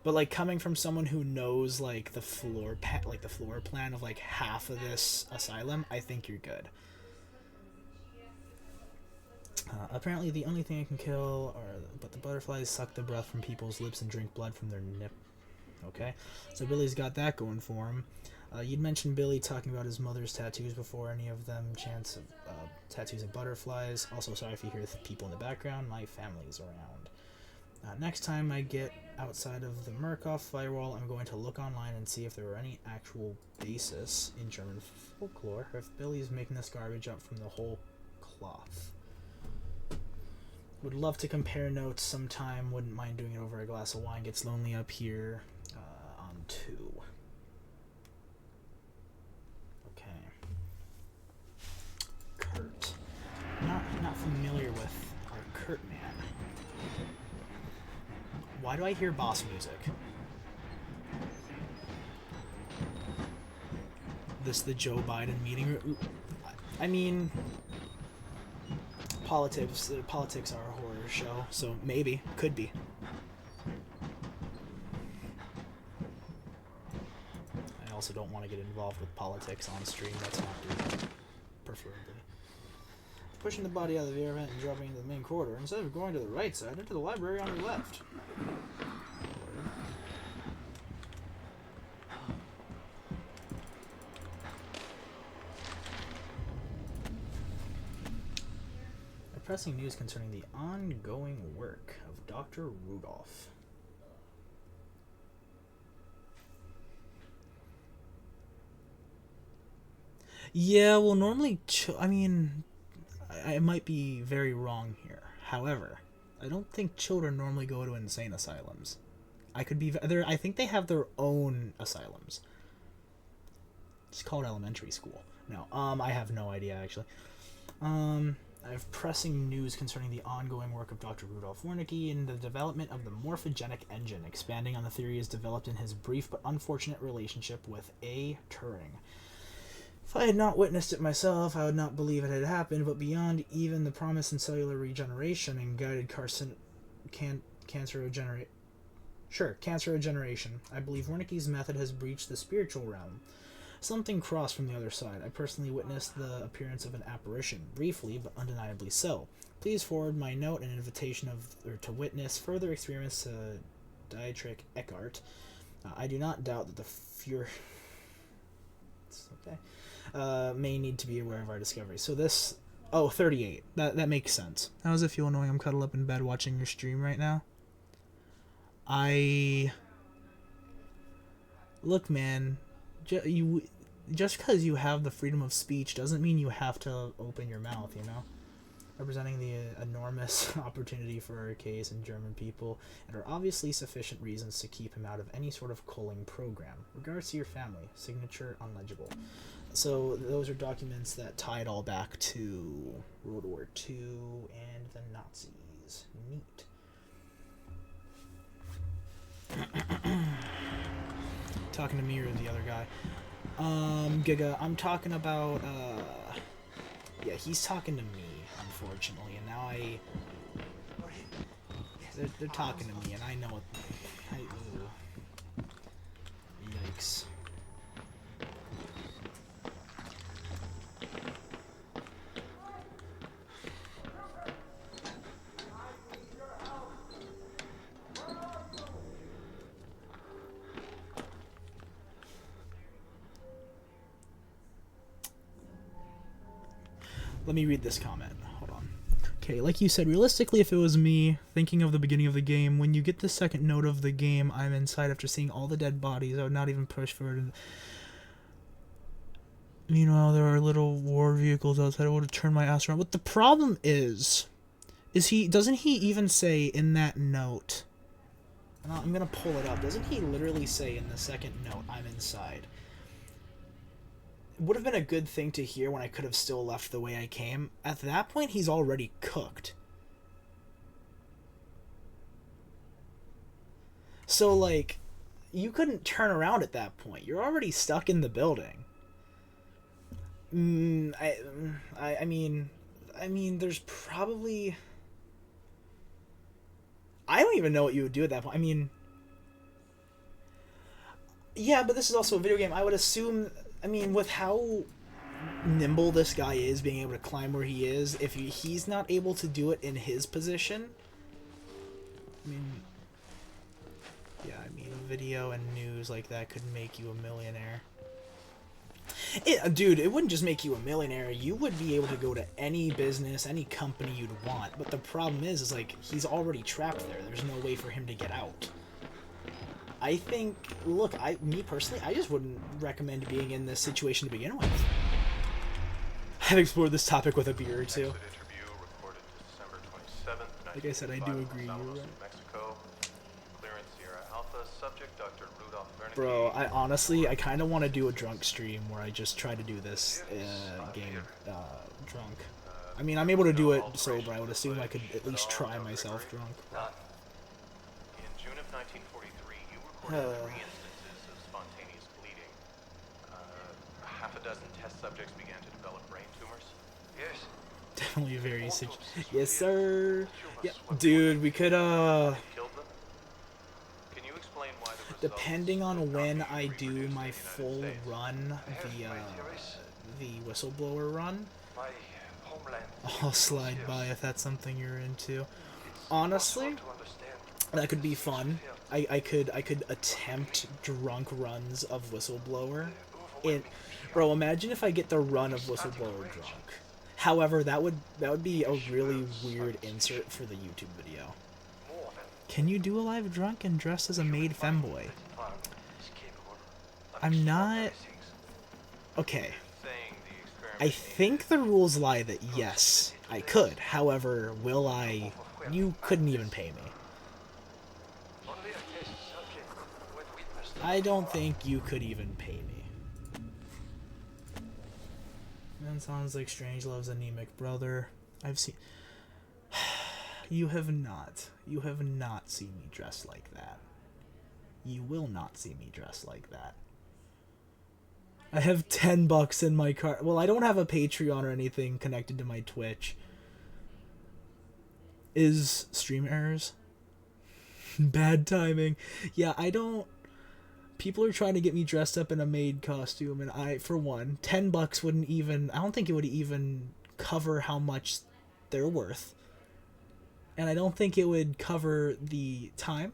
But like coming from someone who knows like the floor plan of like half of this asylum, I think you're good. Apparently the only thing I can kill but the butterflies suck the breath from people's lips and drink blood from their nip. Okay, so Billy's got that going for him. You'd mentioned Billy talking about his mother's tattoos before, any of them chance of tattoos of butterflies. Also, sorry if you hear the people in the background, my family's around. Next time I get outside of the Murkoff firewall, I'm going to look online and see if there are any actual basis in German folklore, or if Billy's making this garbage up from the whole cloth. Would love to compare notes sometime, wouldn't mind doing it over a glass of wine. Gets lonely up here on 2. Kurt. Not familiar with our Kurt man. Why do I hear boss music? This the Joe Biden meeting? I mean, politics are a horror show, so maybe, could be. also don't want to get involved with politics on stream. That's not good, preferably. Pushing the body out of the air vent and dropping into the main corridor. Instead of going to the right side, into the library on your left. Pressing news concerning the ongoing work of Dr. Rudolph. Yeah, well, normally, I mean, I might be very wrong here. However, I don't think children normally go to insane asylums. I could be there. I think they have their own asylums. It's called elementary school. No, I have no idea actually. I have pressing news concerning the ongoing work of Dr. Rudolph Wernicke in the development of the morphogenic engine, expanding on the theories developed in his brief but unfortunate relationship with A. Turing. If I had not witnessed it myself, I would not believe it had happened, but beyond even the promise in cellular regeneration and guided cancerogeneration, I believe Wernicke's method has breached the spiritual realm. Something crossed from the other side. I personally witnessed the appearance of an apparition, briefly but undeniably so. Please forward my note and invitation to witness further experiments to Dietrich Eckart. I do not doubt that the Fuhrer may need to be aware of our discovery. So this... Oh, 38. That makes sense. How does it feel knowing I'm cuddled up in bed watching your stream right now? Look, man... Just because you have the freedom of speech doesn't mean you have to open your mouth, you know? Representing the enormous opportunity for our case and German people, and are obviously sufficient reasons to keep him out of any sort of culling program. Regards to your family. Signature unlegible. So those are documents that tie it all back to World War II and the Nazis. Neat. Talking to me or the other guy. Giga, I'm talking about, yeah, he's talking to me, unfortunately, and now they're talking to me, and I know what, yikes. Let me read this comment. Hold on. Okay, like you said, realistically, if it was me, thinking of the beginning of the game, when you get the second note of the game, I'm inside after seeing all the dead bodies, I would not even push for it. Meanwhile, there are little war vehicles outside. I would have turned my ass around. But the problem is doesn't he even say in that note, and I'm gonna pull it up, doesn't he literally say in the second note, I'm inside? It would have been a good thing to hear when I could have still left the way I came. At that point, he's already cooked. So, like, you couldn't turn around at that point. You're already stuck in the building. I mean, there's probably... I don't even know what you would do at that point. I mean... Yeah, but this is also a video game. I would assume... I mean, with how nimble this guy is, being able to climb where he is, if he's not able to do it in his position, I mean, yeah, I mean, video and news like that could make you a millionaire. Dude, it wouldn't just make you a millionaire. You would be able to go to any business, any company you'd want. But the problem is like, he's already trapped there. There's no way for him to get out. I think, look, me personally, I just wouldn't recommend being in this situation to begin with. I've explored this topic with a beer or two. Like I said, I do agree. You're right. Bro, I honestly, I kind of want to do a drunk stream where I just try to do this game drunk. I mean, I'm able to do it sober. I would assume I could at least try myself drunk. In June of 1943, you recorded 3 instances of spontaneous bleeding. Half a dozen test subjects began to develop brain tumors. Yes. Definitely very sick. Yes, sir. Yeah, dude, we could Killed them? Can you explain why there was depending on when I do my full run, the whistleblower run, I'll slide by if that's something you're into. Honestly, that could be fun. I could attempt drunk runs of whistleblower. Bro, imagine if I get the run of whistleblower drunk. However, that would be a really weird insert for the YouTube video. Can you do a live drunk and dressed as a maid femboy? I'm not... Okay. I think the rules lie that yes, I could. However, will I... You couldn't even pay me. I don't think you could even pay me. That sounds like Strangelove's anemic brother. I've seen... You have not seen me dressed like that. You will not see me dressed like that. I have $10 in my cart. Well, I don't have a Patreon or anything connected to my Twitch. Is stream errors? Bad timing. Yeah, I don't... People are trying to get me dressed up in a maid costume, and I, for one, $10 wouldn't even... I don't think it would even cover how much they're worth. And I don't think it would cover the time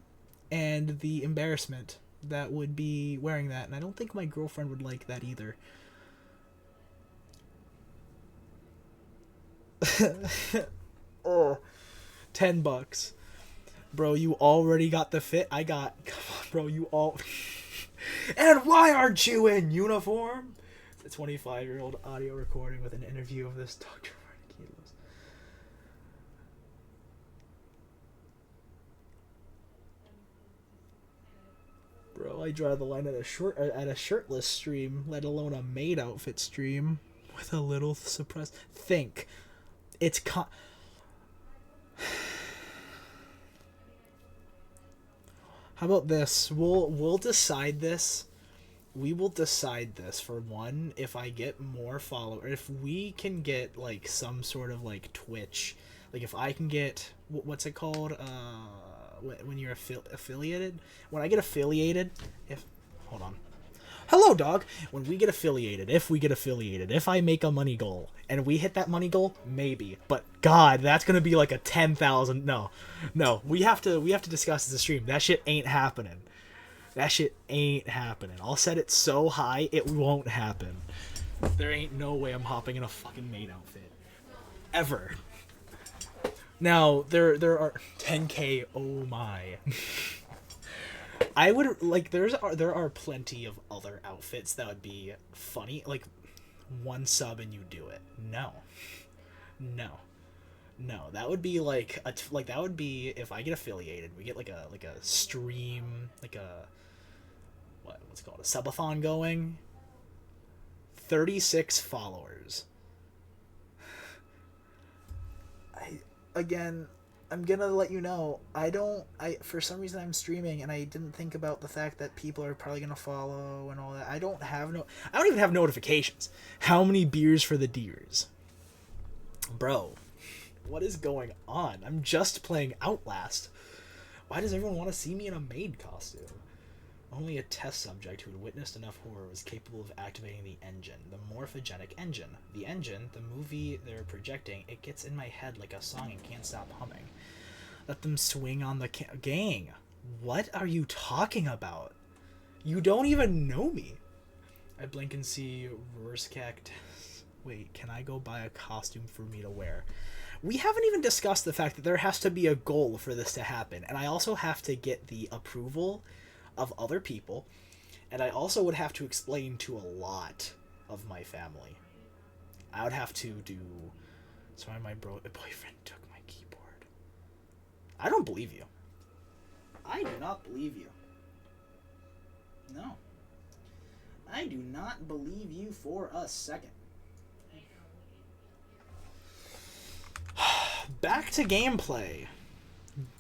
and the embarrassment that would be wearing that. And I don't think my girlfriend would like that either. Oh, $10. Bro, you already got the fit? I got... Come on, bro, you all... And why aren't you in uniform? It's a 25-year-old audio recording with an interview of this Dr. Martinez. Bro, I draw the line at a shirtless stream, let alone a maid outfit stream, with a little suppressed. Think, it's How about this? We'll decide this. We will decide this for one. If I get more followers, if we can get like some sort of like Twitch, like if I can get what's it called? When you're affiliated. When I get affiliated, hold on. Hello, dog. When we get affiliated, if I make a money goal and we hit that money goal, maybe. But God, that's gonna be like a 10,000. No, we have to discuss this stream. That shit ain't happening. I'll set it so high it won't happen. There ain't no way I'm hopping in a fucking maid outfit ever. Now there are 10K. Oh my. I would like there are plenty of other outfits that would be funny, like one sub and you do it. No, that would be like that would be if I get affiliated, we get like a stream, like a what's it called, a subathon going. 36 followers. I'm gonna let you know, for some reason I'm streaming and I didn't think about the fact that people are probably gonna follow and all that. I don't even have notifications. How many beers for the deers? Bro, what is going on? I'm just playing Outlast. Why does everyone want to see me in a maid costume? Only a test subject who had witnessed enough horror was capable of activating the engine, the morphogenic engine. The engine, the movie they're projecting, it gets in my head like a song and can't stop humming. Let them swing on the gang. What are you talking about? You don't even know me. I blink and see Rorschach. Wait, can I go buy a costume for me to wear? We haven't even discussed the fact that there has to be a goal for this to happen, and I also have to get the approval of other people, and I also would have to explain to a lot of my family. I would have to do... Sorry, my boyfriend took my keyboard. I don't believe you. I do not believe you. No. I do not believe you for a second. Back to gameplay.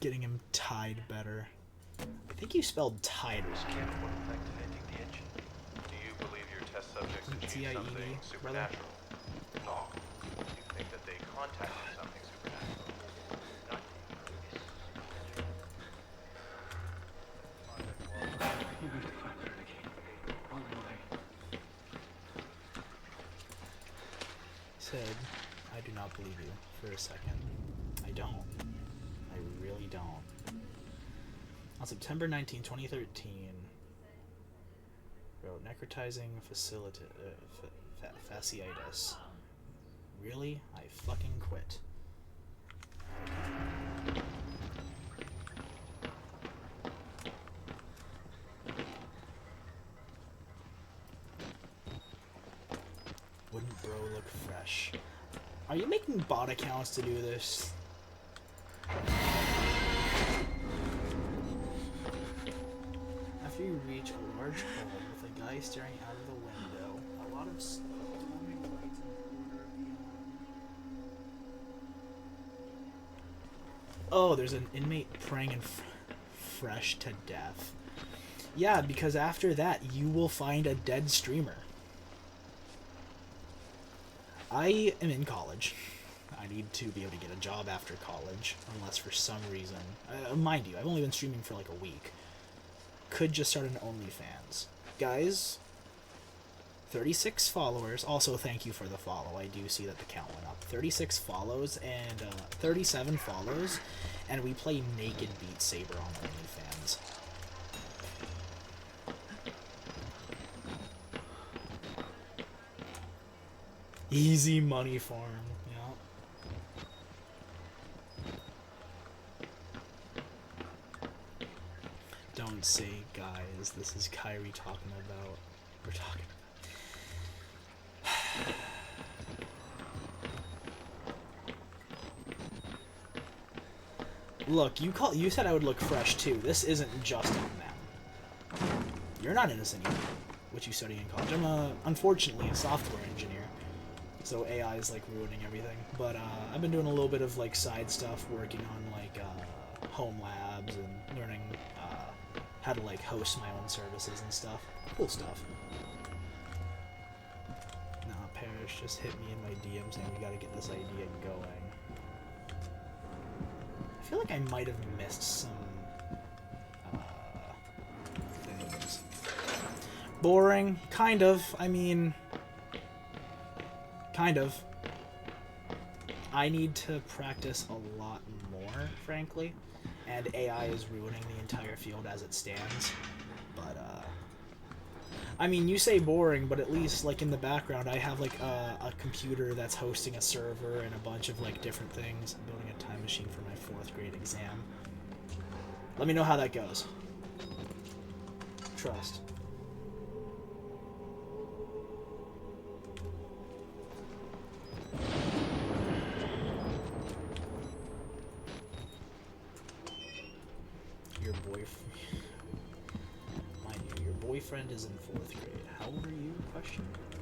Getting him tied better. I think you spelled tied wrong. Do you believe your test subjects achieved something supernatural? No. You think that they contacted something supernatural? said, I do not believe you for a second. I don't. I really don't. On September 19, 2013, wrote necrotizing fasciitis. Really? I fucking quit. Wouldn't bro look fresh? Are you making bot accounts to do this? After you reach a large hall with a guy staring out of the window, a lot of storming lights in the corner of the Oh, there's an inmate praying and fresh to death. Yeah, because after that, you will find a dead streamer. I am in college. I need to be able to get a job after college, unless for some reason... mind you, I've only been streaming for like a week. Could just start an OnlyFans. Guys, 36 followers. Also, thank you for the follow. I do see that the count went up. 36 follows and 37 follows, and we play Naked Beat Saber on OnlyFans. Easy money farm, yeah. Don't say guys, this is Kyrie talking about... We're talking... Look, you said I would look fresh too. This isn't just on them. You're not innocent either, what you study in college. I'm unfortunately a software engineer. So AI is like ruining everything, but I've been doing a little bit of like side stuff, working on like home labs and learning how to like host my own services and stuff. Cool stuff. Nah, Parrish just hit me in my DM saying we gotta get this idea going. I feel like I might have missed some things. Boring, kind of. I mean. Kind of. I need to practice a lot more, frankly, and AI is ruining the entire field as it stands. But, I mean, you say boring, but at least, like, in the background, I have, like, a computer that's hosting a server and a bunch of, like, different things. I'm building a time machine for my 4th grade exam. Let me know how that goes. Trust. Your boyfriend... Mind you, your boyfriend is in 4th grade. How old are you? Question mark.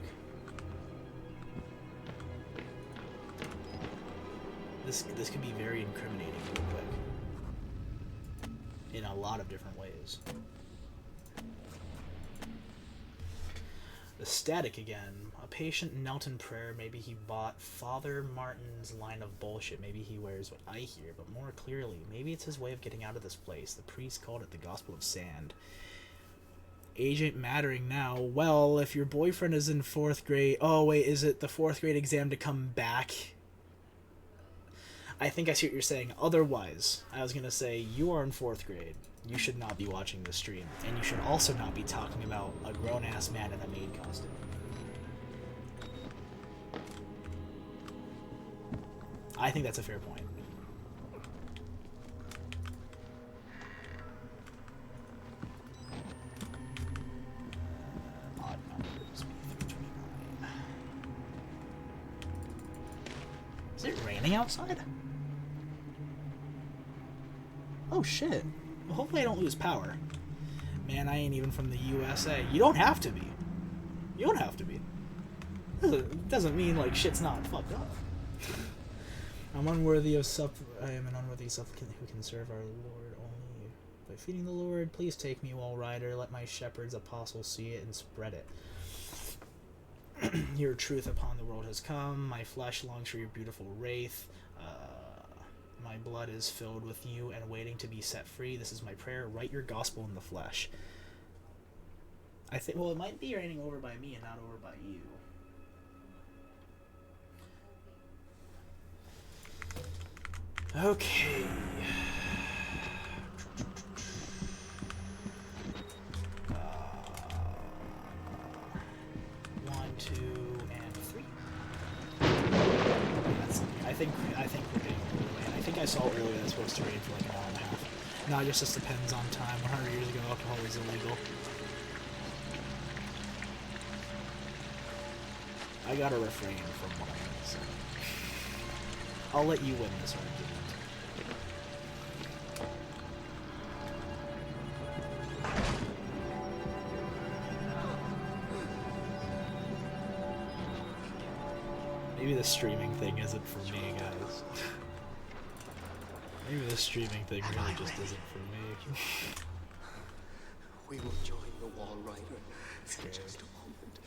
This could be very incriminating real quick. In a lot of different ways. The static again. A patient knelt in prayer. Maybe he bought Father Martin's line of bullshit. Maybe he wears what I hear, but more clearly, maybe it's his way of getting out of this place. The priest called it the Gospel of Sand. Agent mattering now. Well, if your boyfriend is in 4th grade... Oh, wait, is it the 4th grade exam to come back? I think I see what you're saying. Otherwise, I was going to say, you are in 4th grade. You should not be watching this stream. And you should also not be talking about a grown-ass man in a maid costume. I think that's a fair point. Odd numbers, 329. Is it raining outside? Oh shit. Well, hopefully I don't lose power. Man, I ain't even from the USA. You don't have to be. You don't have to be. Doesn't mean like shit's not fucked up. I'm unworthy of I am an unworthy supplicant who can serve our Lord only by feeding the Lord. Please take me, Wall Rider. Let my shepherds, apostles see it and spread it. Your truth upon the world has come. My flesh longs for your beautiful wraith. My blood is filled with you and waiting to be set free. This is my prayer. Write your gospel in the flesh. I think, well, it might be raining over by me and not over by you. Okay. 1, 2, and 3. I think we're getting a little late. I think I saw earlier that it's supposed to rain for like an hour and a half. No, it just depends on time. 100 years ago, alcohol was illegal. I gotta refrain from what I'm gonna say. I'll let you win this argument. Maybe the streaming thing isn't for me, guys. Maybe the streaming thing really just isn't for me. We will join the Wall Rider in just a moment.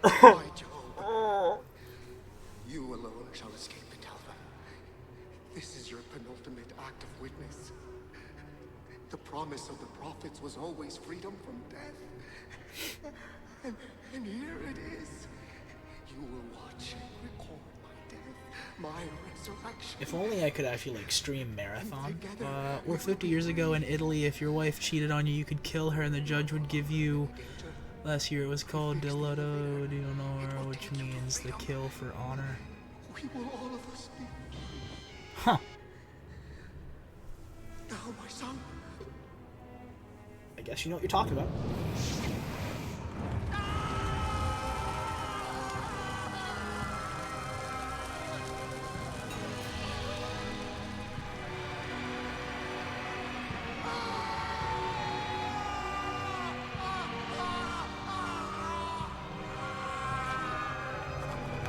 My Job, you alone shall escape the Talva. This is your penultimate act of witness. The promise of the prophets was always freedom from death. And here it is. You will watch and record my death, my resurrection. If only I could actually like stream marathon. Or 50 years ago in Italy, if your wife cheated on you, you could kill her and the judge would give you... Last year it was called Delotto di Honor, which means the kill for honor. We will all of us be. Huh. Now, my son. I guess you know what you're talking about.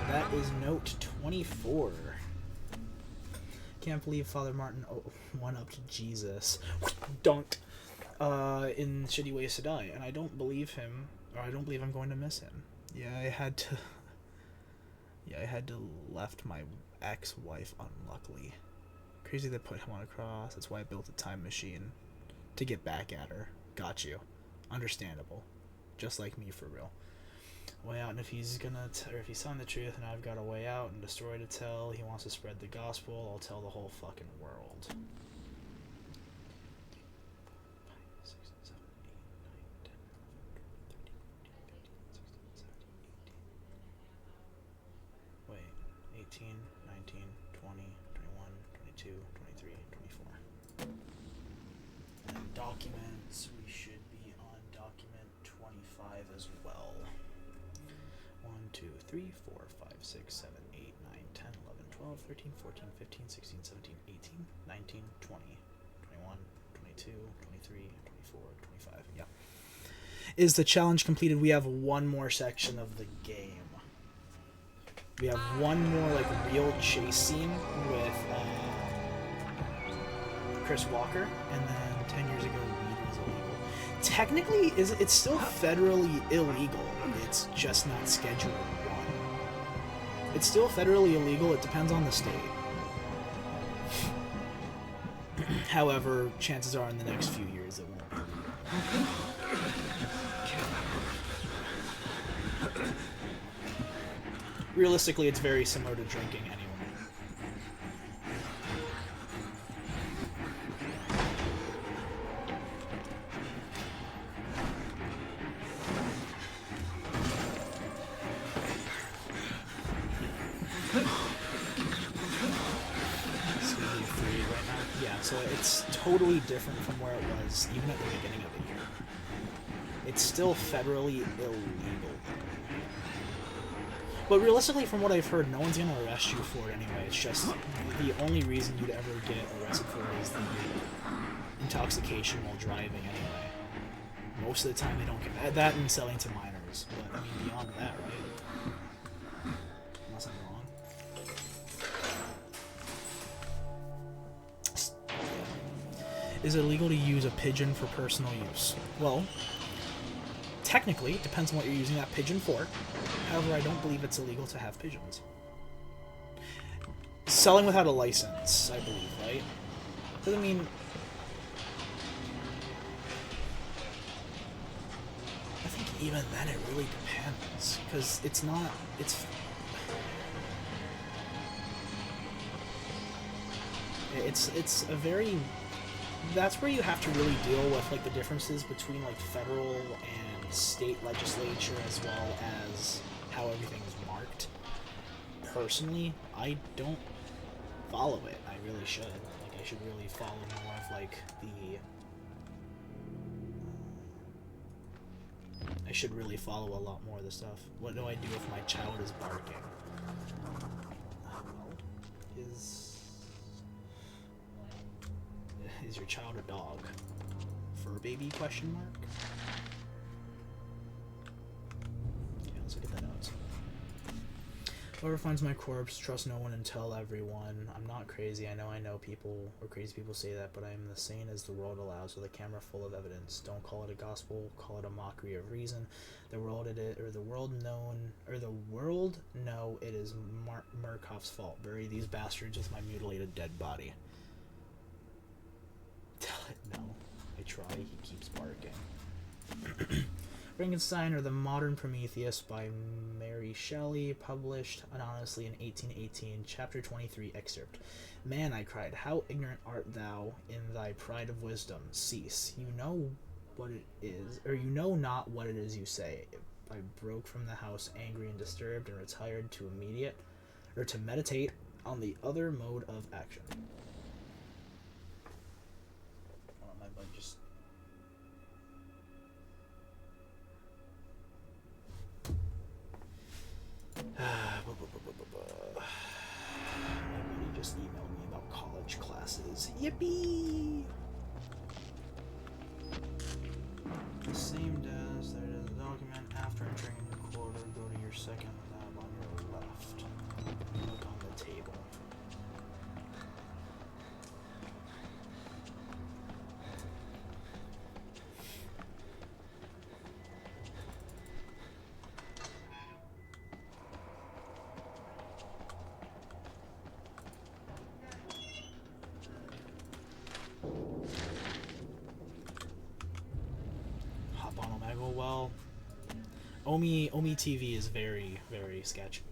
That is note 24. Can't believe Father Martin went up to Jesus. Dunked. In Shitty Ways to Die. And I don't believe him. Or I don't believe I'm going to miss him. Yeah, I had to left my ex-wife unluckily. Crazy they put him on a cross. That's why I built a time machine. To get back at her. Got you. Understandable. Just like me, for real. Way out, and if he's if he's telling the truth and I've got a way out and a story to tell, he wants to spread the gospel, I'll tell the whole fucking world. Wait, 18, 19, 20, 21, 22, 23, 24. And documents, we should be on document 25 as well. 1, 2, 3, 4, 5, 6, 7, 8, 9, 10, 11, 12, 13, 14, 15, 16, 17, 18, 19, 20, 21, 22, 23, 24, 25. Yeah. Is the challenge completed? We have one more section of the game. We have one more like real chase scene with Chris Walker, and then 10 years ago weed was illegal. Technically, it's still federally illegal. It's just not Schedule 1. It's still federally illegal. It depends on the state. However, chances are in the next few years it won't be legal. Realistically, it's very similar to drinking anyway. So it's totally different from where it was even at the beginning of the year. It's still federally illegal. But realistically, from what I've heard, no one's gonna arrest you for it anyway. It's just the only reason you'd ever get arrested for it is the intoxication while driving anyway. Most of the time they don't get that and selling to minors. But I mean, beyond that, right? Unless I'm wrong. Is it illegal to use a pigeon for personal use? Well, technically, it depends on what you're using that pigeon for. However, I don't believe it's illegal to have pigeons. Selling without a license, I believe, right? Because, I mean... I think even then, it really depends, because it's not, it's a very, that's where you have to really deal with, like, the differences between, like, federal and state legislature, as well as how everything's marked. Personally, I don't follow it. I really should. Like, I should really follow more of, like, I should really follow a lot more of the stuff. What do I do if my child is barking? Is your child a dog? Fur baby, question mark? Okay, let's look at the notes. Whoever finds my corpse, trust no one and tell everyone. I'm not crazy. I know people, or crazy people say that, but I am the sane as the world allows, with a camera full of evidence. Don't call it a gospel, call it a mockery of reason. The world know it is Murkoff's fault. Bury these bastards with my mutilated dead body. Tell it no. I try, he keeps barking. Frankenstein, or the Modern Prometheus, by Mary Shelley, published anonymously in 1818, chapter 23, excerpt. Man, I cried, how ignorant art thou in thy pride of wisdom. Cease. You know what it is, or you know not what it is you say. I broke from the house angry and disturbed, and retired to meditate on the other mode of action. My buddy just emailed me about college classes. Yippee! The same desk, there is a document. After entering a new quarter, go to your second lab on your left. Look on the table. Well, Omi TV is very, very sketchy.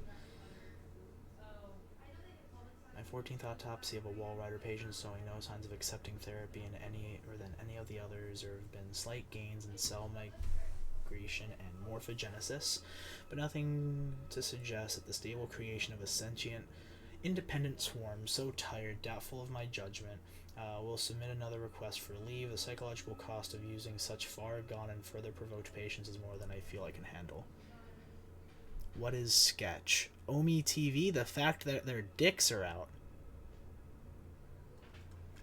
My 14th autopsy of a wall rider patient showing no signs of accepting therapy in any of the others. There have been slight gains in cell migration and morphogenesis, but nothing to suggest that the stable creation of a sentient, independent swarm. So tired, doubtful of my judgment. Will submit another request for leave. The psychological cost of using such far gone and further provoked patients is more than I feel I can handle. What is sketch? Omi TV? The fact that their dicks are out.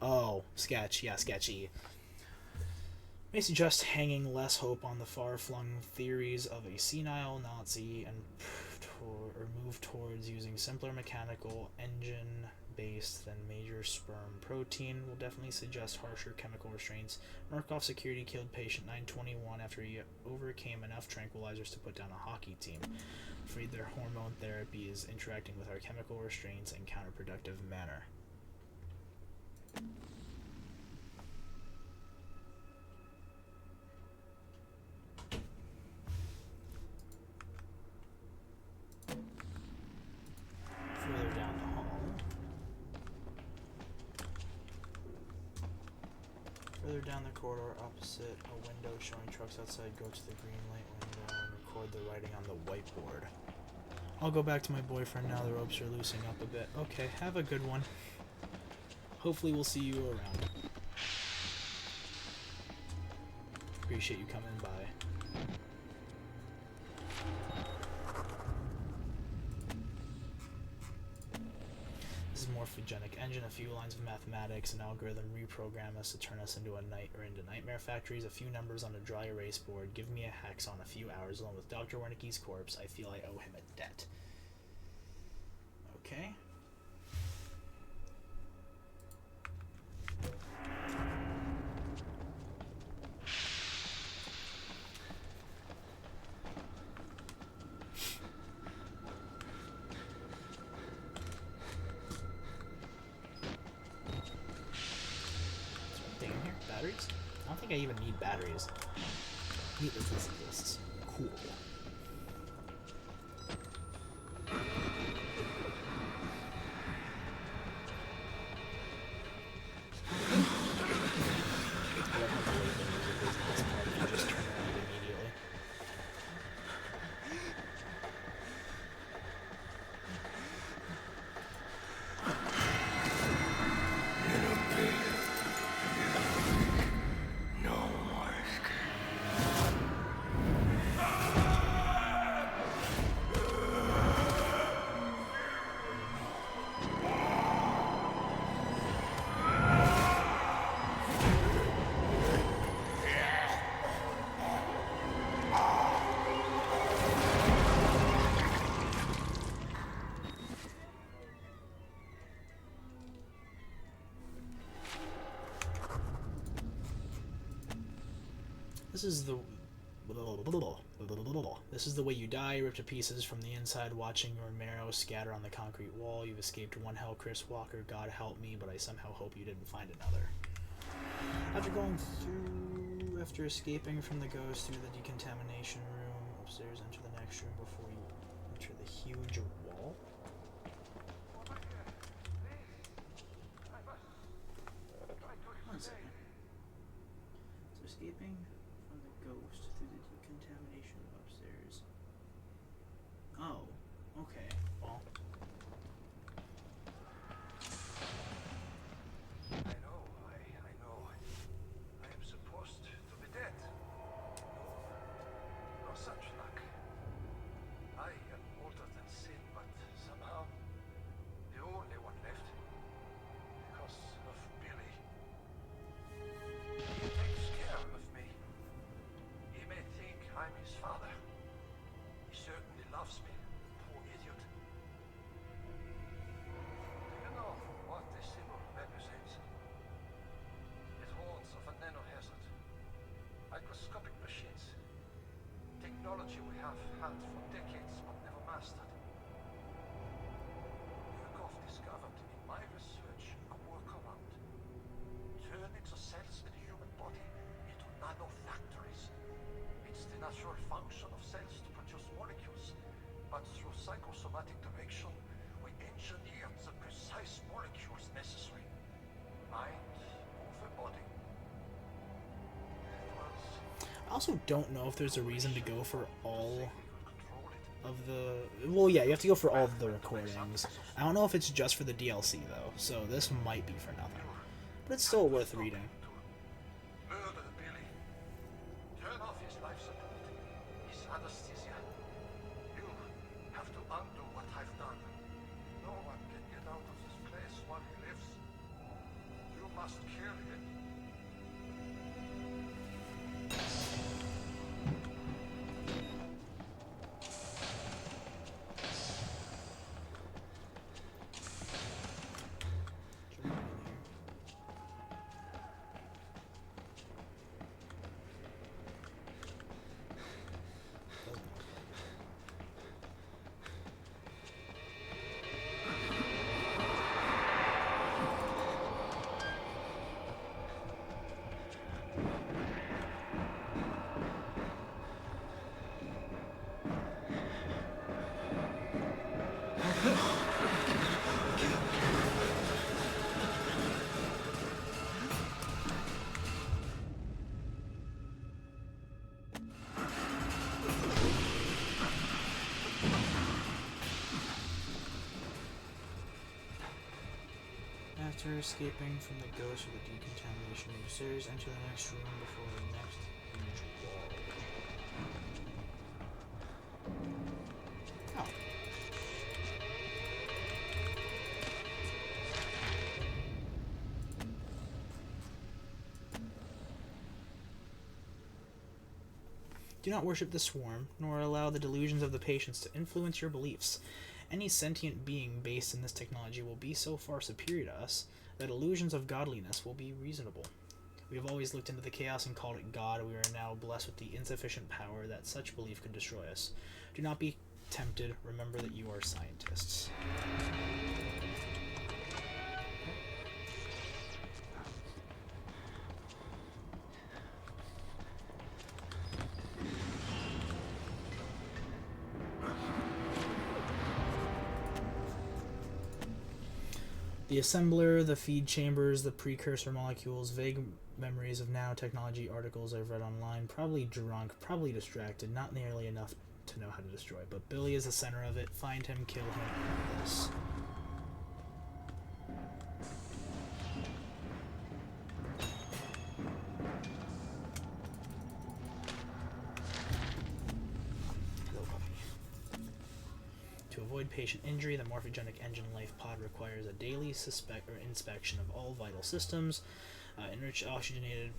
Oh, sketch. Yeah, sketchy. May suggest hanging less hope on the far-flung theories of a senile Nazi and move towards using simpler mechanical engine-based than major sperm protein. Will definitely suggest harsher chemical restraints. Murkoff security killed patient 921 after he overcame enough tranquilizers to put down a hockey team. Afraid their hormone therapy is interacting with our chemical restraints in counterproductive manner. Further down the hall. Further down the corridor, opposite a window showing trucks outside, go to the green light window and record the writing on the whiteboard. I'll go back to my boyfriend now. The ropes are loosening up a bit. Okay, have a good one. Hopefully we'll see you around. Appreciate you coming by. This is morphogenic engine, a few lines of mathematics, an algorithm reprogram us to turn us into into nightmare factories, a few numbers on a dry erase board. Give me a hex on a few hours alone with Dr. Wernicke's corpse. I feel I owe him a debt. Okay. Batteries? I don't think I even need batteries. Needless exists. Cool. Just turn around immediately. No more escape. This is the way you die, ripped to pieces from the inside, watching your marrow scatter on the concrete wall. You've escaped one hell, Chris Walker. God help me, but I somehow hope you didn't find another. After escaping from the ghost through the decontamination room, upstairs enter the next room before you enter the huge wall. One second. So escaping from the ghost through the decontamination upstairs. Oh, okay. Well. I know. I am supposed to be dead. No such luck. I am older than sin, but somehow the only one left. Because of Billy. He takes care of me. He may think I'm his father. He certainly loves me, poor idiot. Do you know what this symbol represents? It warns of a nanohazard. Microscopic machines. Technology we have had for decades but never mastered. Yurkov discovered in my research a workaround. Turning the cells in the human body into nanofactories. It's the natural function of cells to produce molecules, but through psychosomatic direction, we engineered the precise molecules necessary. Mind over body. It was I also don't know if there's a reason to go for all we could control it. of the... Well, yeah, you have to go for all of the recordings. I don't know if it's just for the DLC, though, so this might be for nothing. But it's still worth reading. Murder Billy. Turn off his life support. His anesthesia. You have to undo what I've done. No one can get out of this place while he lives. You must kill him. After escaping from the ghost of the decontamination upstairs, enter the next room before the next huge wall. Oh. Do not worship the swarm, nor allow the delusions of the patients to influence your beliefs. Any sentient being based in this technology will be so far superior to us that illusions of godliness will be reasonable. We have always looked into the chaos and called it God. We are now blessed with the insufficient power that such belief could destroy us. Do not be tempted. Remember that you are scientists. The assembler, the feed chambers, the precursor molecules, vague memories of nanotechnology articles I've read online, probably drunk, probably distracted, not nearly enough to know how to destroy, but Billy is the center of it. Find him, kill him, all this. To avoid patient injury, the morphogenic engine life pod requires a daily inspection of all vital systems. Enriched oxygenated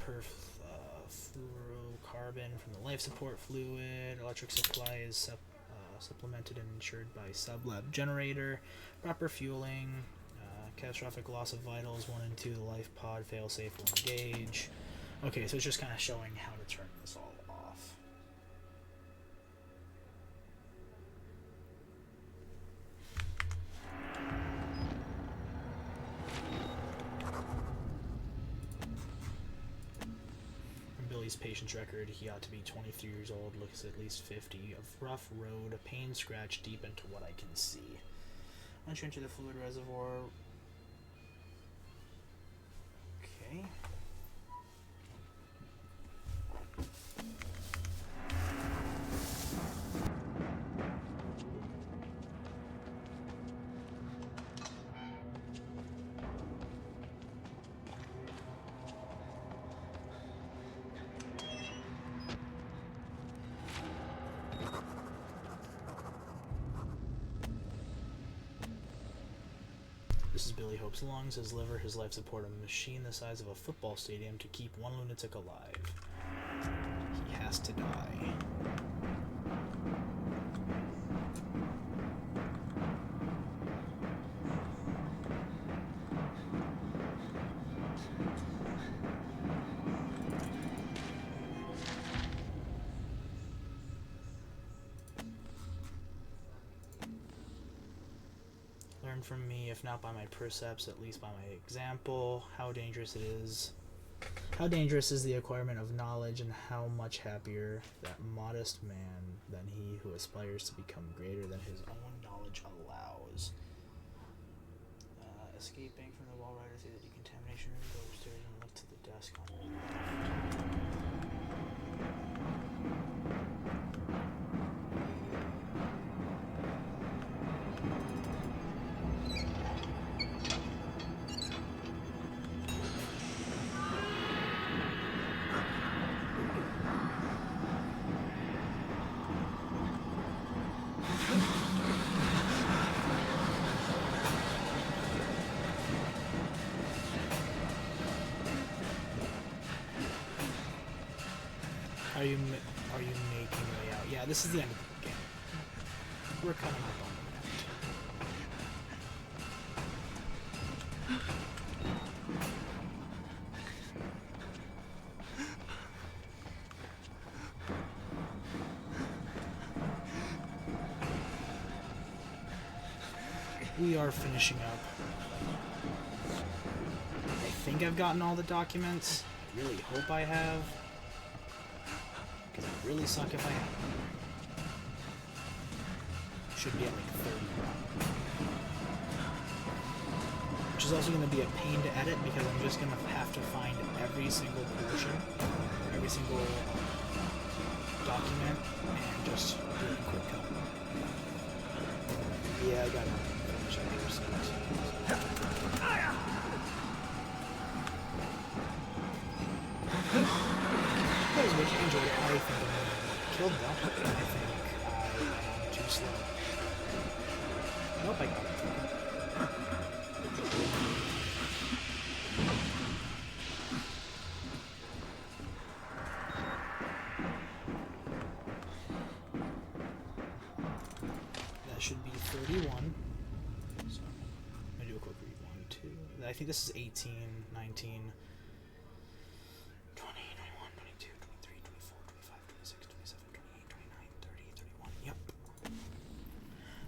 fluorocarbon from the life support fluid. Electric supply is supplemented and insured by sublab generator. Proper fueling. Catastrophic loss of vitals 1 and 2. The life pod failsafe will engage. Okay, so it's just kind of showing how to turn this all off. Billy's patient's record, he ought to be 23 years old, looks at least 50, of rough road, a pain scratch deep into what I can see. Once you enter the fluid reservoir... Okay. This is Billy Hope's lungs, his liver, his life support, a machine the size of a football stadium to keep one lunatic alive. He has to die. Learn from me, if not by my precepts, at least by my example, how dangerous it is. How dangerous is the acquirement of knowledge, and how much happier that modest man than he who aspires to become greater than his own knowledge allows. Escaping from the wall rider through the decontamination room, go upstairs and look to the desk on your left. Are you making way out? Yeah, this is the end of the game. We're coming up on the end. We are finishing up. I think I've gotten all the documents. I really hope I have. Because I'd really suck if I hadn't. Should be at like 30. Which is also going to be a pain to edit because I'm just going to have to find every single portion, every single document, and just do a quick cut. Yeah, I gotta finish up here soon. Which I enjoyed it. I think I killed them. I think I am too slow. Nope, I got it. That should be 31. So, I'm gonna do a quick read. 1, 2. I think this is 18, 19. 20, 21, 22, 23, 24, 25, 26, 27, 28, 29, 30, 31. Yep.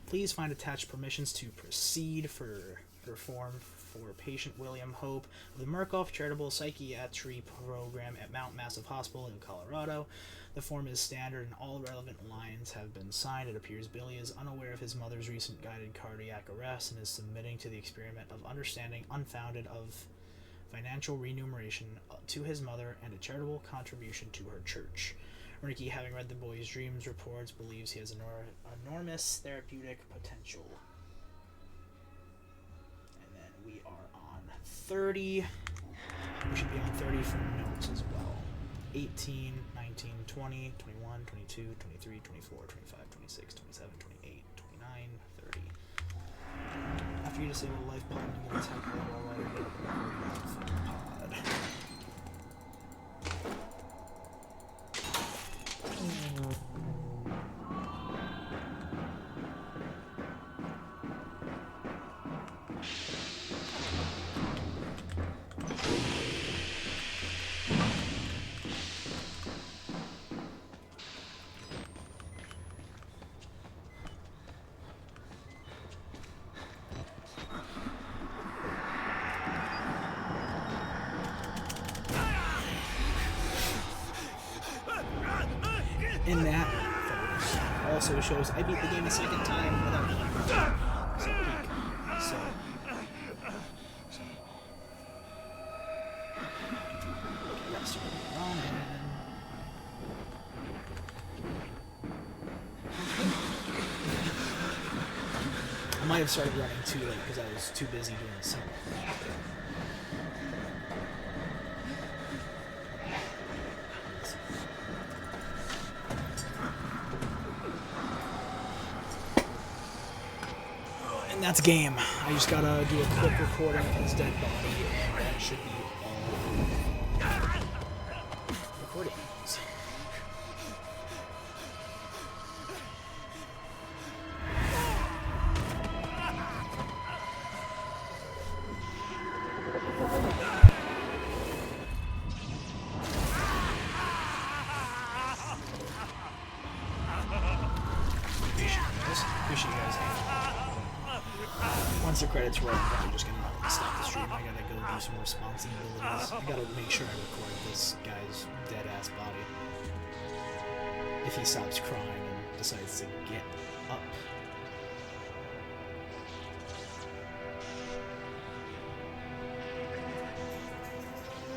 Please find attached permissions to proceed for performed for patient William Hope of the Murkoff Charitable Psychiatry Program at Mount Massive Hospital in Colorado. The form is standard and all relevant lines have been signed. It appears Billy is unaware of his mother's recent guided cardiac arrest and is submitting to the experiment of understanding unfounded of financial remuneration to his mother and a charitable contribution to her church. Ricky, having read the boy's dreams reports, believes he has enormous therapeutic potential. And then we are on 30. We should be on 30 for notes as well. 18, 19, 20, 21, 22, 23, 24, 25, 26, 27, 28, 29, 30. After you disable the life pod, you can attack the wall rider and get the pod. In that also shows I beat the game a second time without dying. So peak. So let's run in. I might have started running too late because I was too busy doing the song. And that's game. I just gotta do a quick recording of his dead body, and that should be all recordings. Appreciate you guys hanging out. Once the credits roll, I'm probably just gonna stop the stream. I gotta go do some responsibilities. I gotta make sure I record this guy's dead ass body. If he stops crying and decides to get up.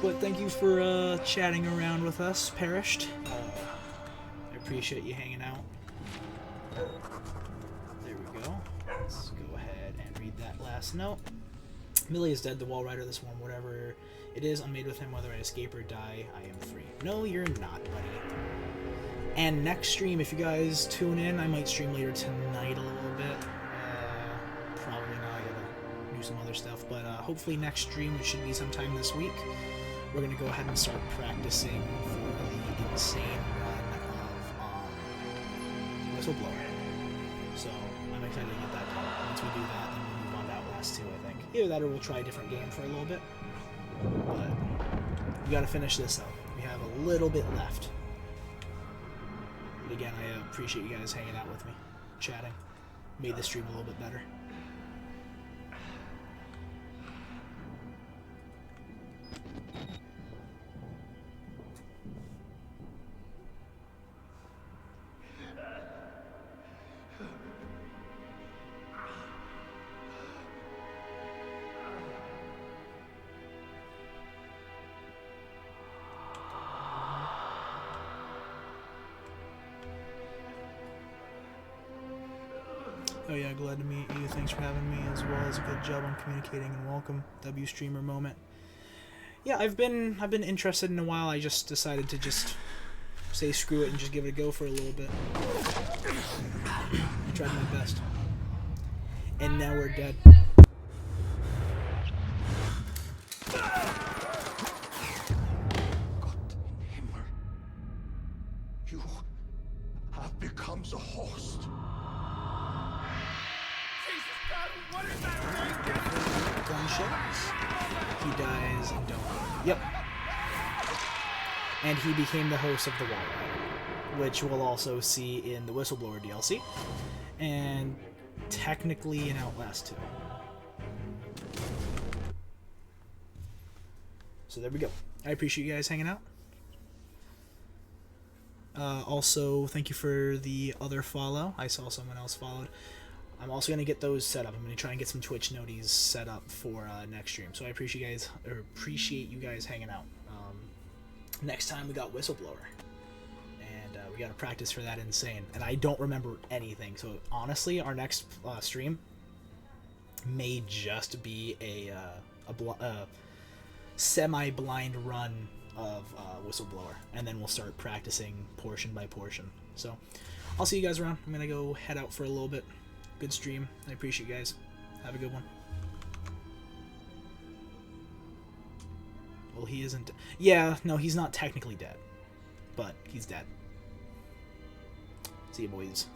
But thank you for chatting around with us, Perished. I appreciate you hanging out. There we go. Let's go ahead and read that last note. Millie is dead, the wall rider, this one, whatever it is, I'm made with him, whether I escape or die, I am free. No, you're not, buddy. And next stream, if you guys tune in, I might stream later tonight a little bit. Probably not, I gotta do some other stuff, but hopefully next stream, which should be sometime this week, we're gonna go ahead and start practicing for the insane run of Whistleblower. So I'm excited to get that done. Once we do that, then we'll move on to Outlast 2, I think. Either that or we'll try a different game for a little bit. But we gotta finish this up. We have a little bit left. But again, I appreciate you guys hanging out with me, chatting. Made the stream a little bit better. Oh yeah, glad to meet you. Thanks for having me, as well as a good job on communicating, and welcome. W streamer moment. Yeah, I've been interested in a while. I just decided to just say screw it and just give it a go for a little bit. I tried my best. And now we're dead. Himmler, you have become the host. Gunshots. He dies and don't. Yep. And he became the host of the Wall Rider, which we'll also see in the Whistleblower DLC, and technically in Outlast 2. So there we go. I appreciate you guys hanging out. Also, thank you for the other follow. I saw someone else followed. I'm also going to get those set up. I'm going to try and get some Twitch noties set up for next stream. So I appreciate you guys hanging out. Next time we got Whistleblower. And we got to practice for that insane. And I don't remember anything. So honestly, our next stream may just be a semi-blind run of Whistleblower, and then we'll start practicing portion by portion. So I'll see you guys around. I'm gonna go head out for a little bit. Good stream. I appreciate you guys. Have a good one. Well, he isn't. Yeah, no, he's not technically dead, but he's dead. See you, boys.